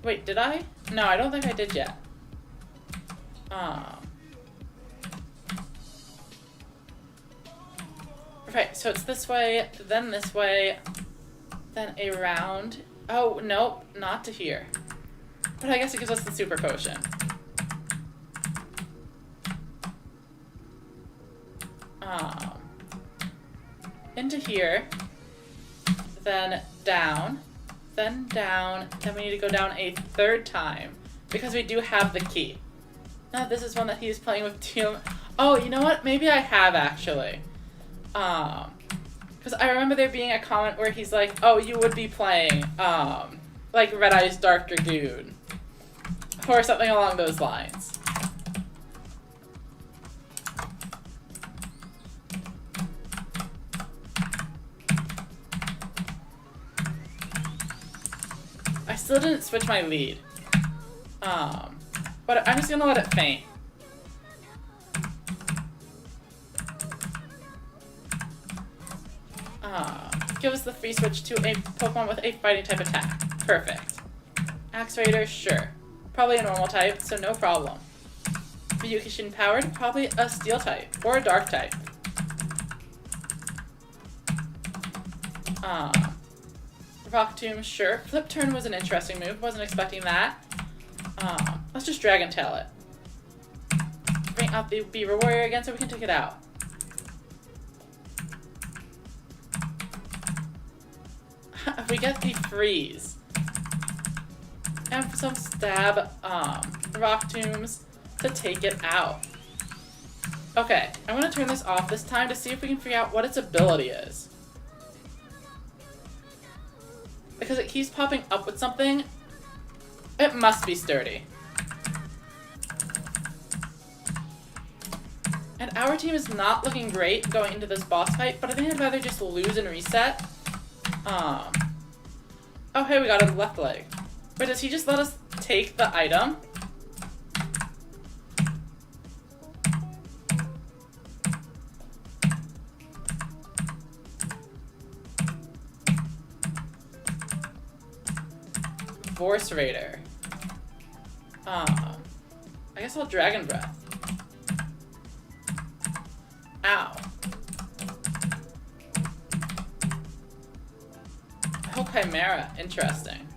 Wait, did I? No, I don't think I did yet. Right, so it's this way, then around. Oh, nope, not to here. But I guess it gives us the super potion. Into here, then down, then we need to go down a third time, because we do have the key. Now this is one that he's playing with Teal. Oh, you know what? Maybe I have actually. Because I remember there being a comment where he's like, oh, you would be playing, like Red Eye's Dark Dragoon. Or something along those lines. I still didn't switch my lead. But I'm just gonna let it faint. Give us the free switch to a Pokemon with a fighting type attack. Perfect. Axe Raider, sure. Probably a normal type, so no problem. Ryukishin powered, probably a steel type, or a dark type. Rock Tomb, sure. Flip Turn was an interesting move, wasn't expecting that. Let's just Dragon Tail it. Bring out the Beaver Warrior again so we can take it out. We get the freeze. And some stab Rock Tombs to take it out. Okay, I'm gonna turn this off this time to see if we can figure out what its ability is. Because it keeps popping up with something. It must be sturdy. And our team is not looking great going into this boss fight, but I think I'd rather just lose and reset. Oh, hey, we got a left leg. Wait, does he just let us take the item? Force Raider. I guess I'll Dragon Breath. Ow. Oh, Chimera. Interesting.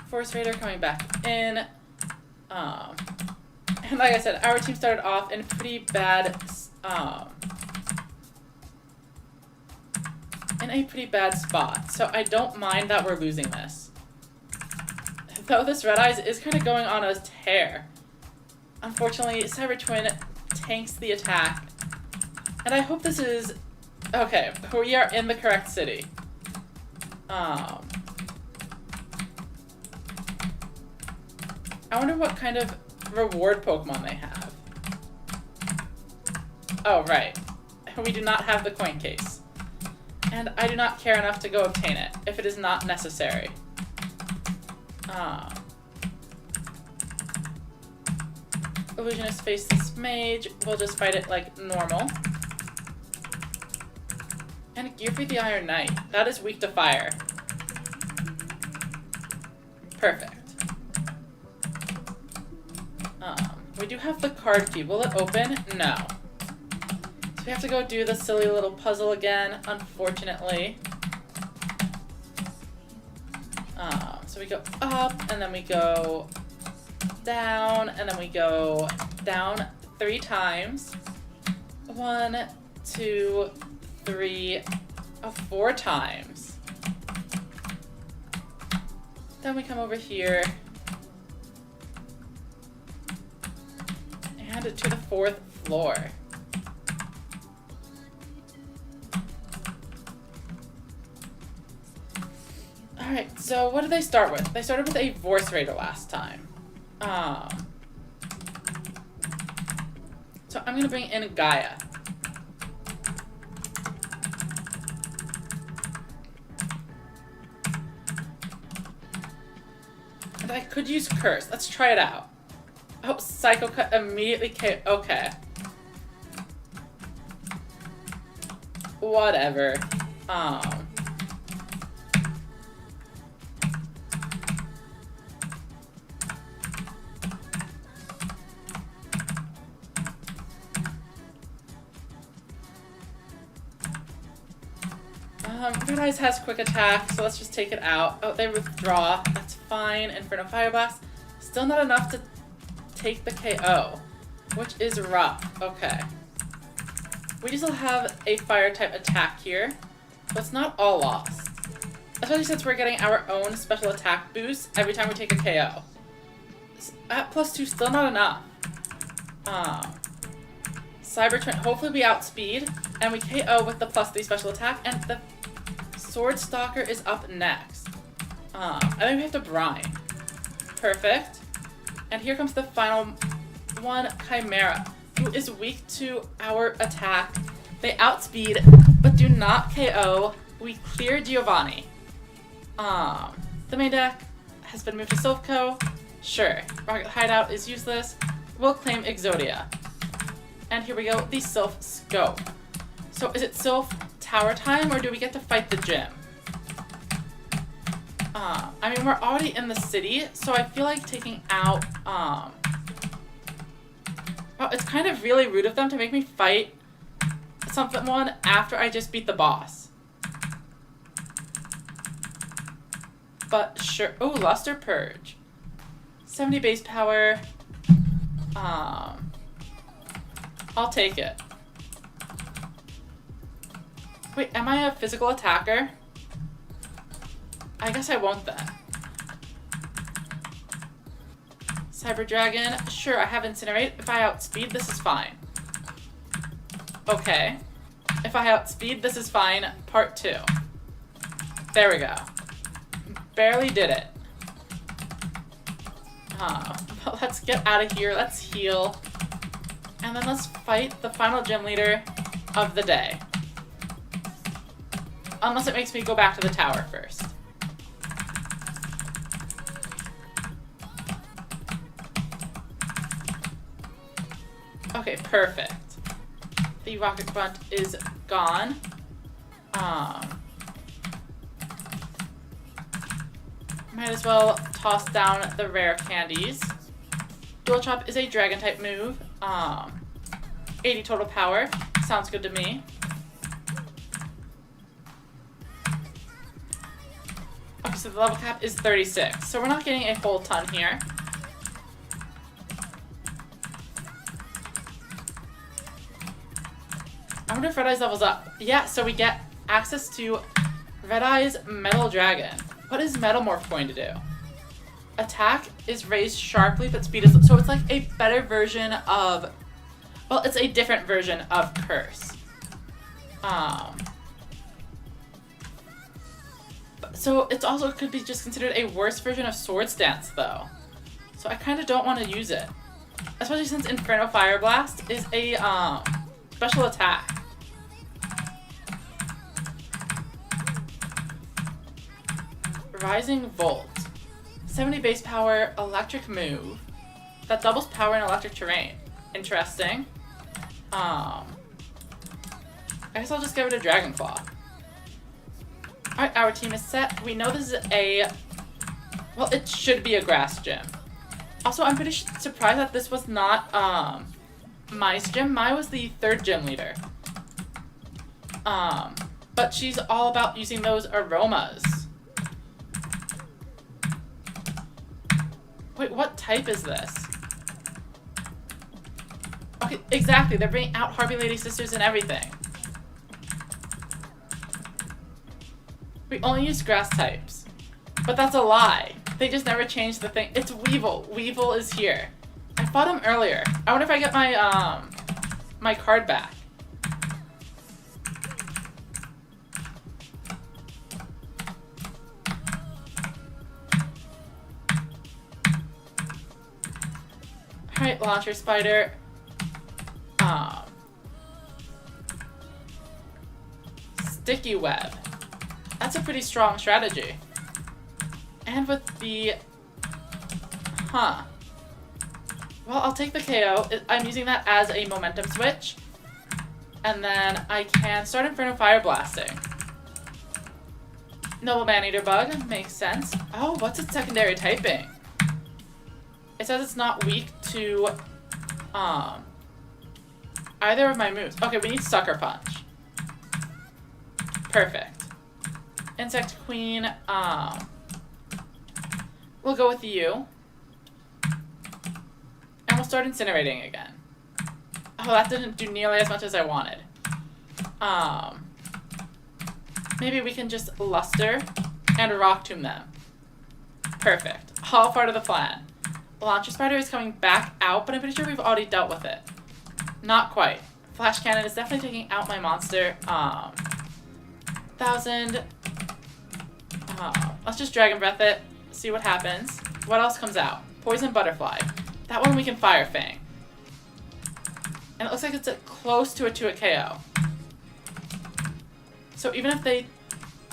Force Raider coming back in. And like I said, our team started off in pretty bad, in a pretty bad spot. So I don't mind that we're losing this. Though this Red Eyes is kind of going on a tear. Unfortunately, Cyber Twin tanks the attack. And I hope this is... Okay, we are in the correct city. I wonder what kind of reward Pokemon they have. Oh, right. We do not have the coin case. And I do not care enough to go obtain it, if it is not necessary. Illusionist face this mage. We'll just fight it like normal. And Gearfree the Iron Knight. That is weak to fire. Perfect. We do have the card key. Will it open? No. So we have to go do the silly little puzzle again, unfortunately. So we go up, and then we go down, and then we go down 3 times. 1, 2, 3, 4 times. Then we come over here. And to the 4th floor. Alright, so what did they start with? They started with a Voice Raider last time. So I'm going to bring in Gaia. And I could use Curse. Let's try it out. Oh, Psycho Cut immediately okay. Whatever. Red Eyes has quick attack, so let's just take it out. Oh, they withdraw. That's fine. Inferno Fire Blast. Still not enough to take the KO, which is rough. Okay. We still have a fire type attack here, but it's not all lost. Especially since we're getting our own special attack boost every time we take a KO. At +2, still not enough. Cyber Twin, hopefully we outspeed, and we KO with the +3 special attack, and the Sword Stalker is up next. I think we have to brine. Perfect. And here comes the final one, Chimera, who is weak to our attack. They outspeed, but do not KO. We clear Giovanni. The main deck has been moved to Silphco. Sure. Rocket Hideout is useless. We'll claim Exodia. And here we go, the Sylph Scope. So is it Sylph Tower time, or do we get to fight the gym? I mean, we're already in the city, so I feel like taking out, well, it's kind of really rude of them to make me fight someone after I just beat the boss. But sure. Oh, Luster Purge. 70 base power. I'll take it. Wait, am I a physical attacker? I guess I won't then. Cyber Dragon. Sure, I have Incinerate. If I outspeed, this is fine. Okay. If I outspeed, this is fine. Part 2. There we go. Barely did it. But let's get out of here. Let's heal. And then let's fight the final gym leader of the day. Unless it makes me go back to the tower first. Okay, perfect. The Rocket Grunt is gone. Might as well toss down the rare candies. Dual Chop is a dragon type move. 80 total power. Sounds good to me. Okay, so the level cap is 36. So we're not getting a whole ton here. I wonder if Red Eyes levels up. Yeah, so we get access to Red Eyes Metal Dragon. What is Metamorph going to do? Attack is raised sharply, but speed is... So it's like a better version of... Well, it's a different version of Curse. So it's also could be just considered a worse version of Swords Dance, though. So I kind of don't want to use it. Especially since Inferno Fire Blast is a special attack. Rising Volt. 70 base power, electric move. That doubles power in electric terrain. Interesting. I guess I'll just give it a Dragon Claw. Alright, our team is set. We know this is a... Well, it should be a grass gym. Also, I'm pretty surprised that this was not, Mai's gym. Mai was the 3rd gym leader. But she's all about using those aromas. Wait, what type is this? Okay, exactly. They're bringing out Harpy Lady Sisters and everything. We only use grass types. But that's a lie. They just never changed the thing. It's Weevil. Weevil is here. I fought him earlier. I wonder if I get my, my card back. Alright, Launcher Spider. Sticky Web. That's a pretty strong strategy. And with the... Huh. Well, I'll take the KO. I'm using that as a momentum switch. And then I can start Inferno Fire Blasting. Noble Maneater Bug. Makes sense. Oh, what's its secondary typing? It says it's not weak to... either of my moves. Okay, we need Sucker Punch. Perfect. Insect Queen, we'll go with you. And we'll start incinerating again. Oh, that didn't do nearly as much as I wanted. Maybe we can just Luster and Rock Tomb them. Perfect. All part of the plan. The Launcher Spider is coming back out, but I'm pretty sure we've already dealt with it. Not quite. Flash Cannon is definitely taking out my monster. 1,000. Let's just Dragon Breath it, see what happens. What else comes out? Poison Butterfly. That one we can Fire Fang. And it looks like it's close to a 2-hit KO. So even if they...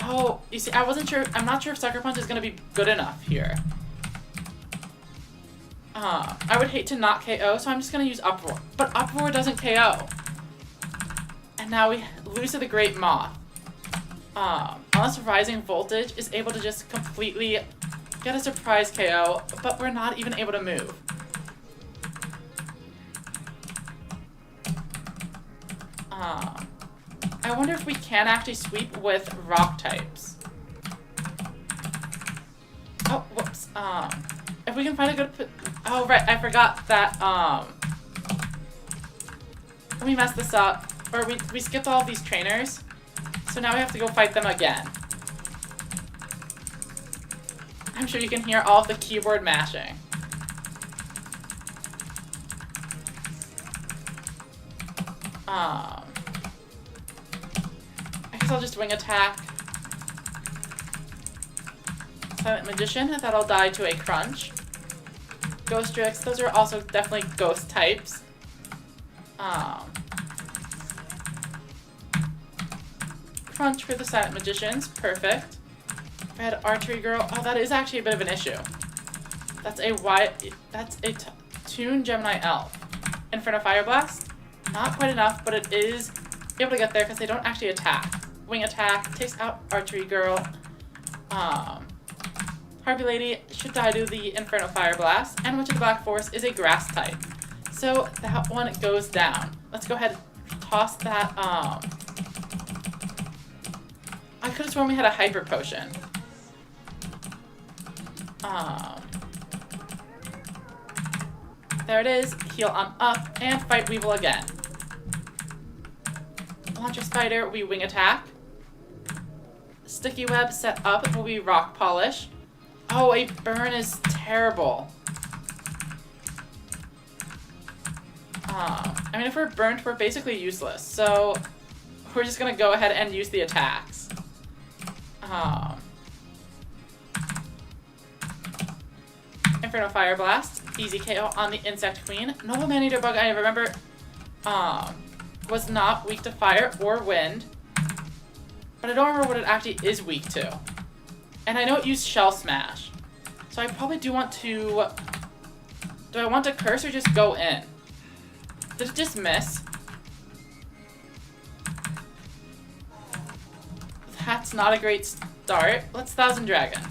Oh, you see, I wasn't sure... I'm not sure if Sucker Punch is going to be good enough here. I would hate to not KO, so I'm just going to use Uproar. But Uproar doesn't KO. And now we lose to the Great Moth. Unless Rising Voltage is able to just completely get a surprise KO, but we're not even able to move. I wonder if we can actually sweep with rock types. Oh, whoops. If we can find a good... Oh, right, I forgot that, we messed this up. Or we skipped all of these trainers. So now we have to go fight them again. I'm sure you can hear all of the keyboard mashing. I guess I'll just wing attack. Silent Magician, that'll die to a crunch. Ghost Drix, those are also definitely ghost types. Crunch for the Silent Magicians, perfect. Red Archery Girl, oh, that is actually a bit of an issue. That's a Toon Gemini Elf. Inferno Fire Blast, not quite enough, but it is able to get there because they don't actually attack. Wing attack, takes out Archery Girl. Harpy Lady should die to the Inferno Fire Blast, and Witch of the Black Forest is a grass type. So that one goes down. Let's go ahead and toss that, I could have sworn we had a Hyper Potion. There it is. Heal on up and fight Weevil again. Launcher Spider, we wing attack. Sticky Web set up will be Rock Polish. Oh, a burn is terrible. I mean, if we're burnt, we're basically useless. So we're just gonna go ahead and use the attacks. Inferno Fire Blast, easy KO on the Insect Queen. Noble Maneater Bug, I remember, was not weak to fire or wind, but I don't remember what it actually is weak to. And I know it used Shell Smash, so I probably do want to Do I want to curse or just go in? Did it just miss? That's not a great start. Let's Thousand Dragon.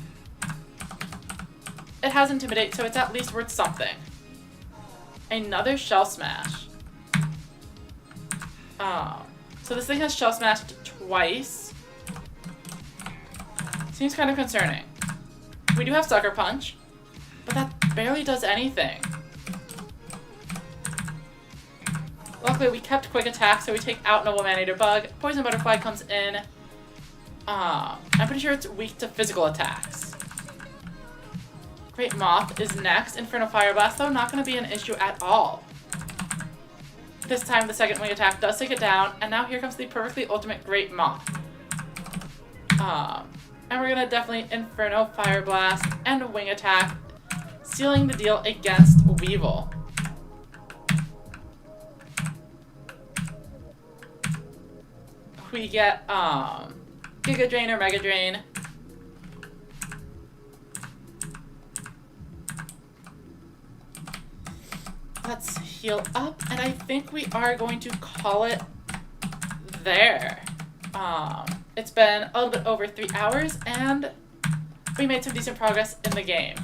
It has Intimidate, so it's at least worth something. Another Shell Smash. So this thing has Shell Smashed twice. Seems kind of concerning. We do have Sucker Punch, but that barely does anything. Luckily, we kept Quick Attack, so we take out Noble Maneater Bug. Poison Butterfly comes in. I'm pretty sure it's weak to physical attacks. Great Moth is next. Inferno Fire Blast, though, not going to be an issue at all. This time, the second wing attack does take it down, and now here comes the perfectly ultimate Great Moth. And we're going to definitely Inferno Fire Blast and wing attack, sealing the deal against Weevil. We get, Giga Drain or Mega Drain. Let's heal up, and I think we are going to call it there. It's been a little bit over 3 hours, and we made some decent progress in the game.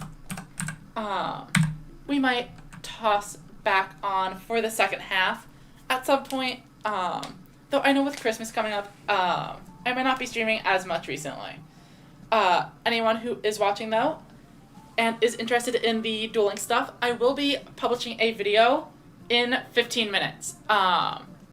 We might toss back on for the second half at some point, though I know with Christmas coming up, I might not be streaming as much recently. Anyone who is watching, though, and is interested in the dueling stuff, I will be publishing a video in 15 minutes.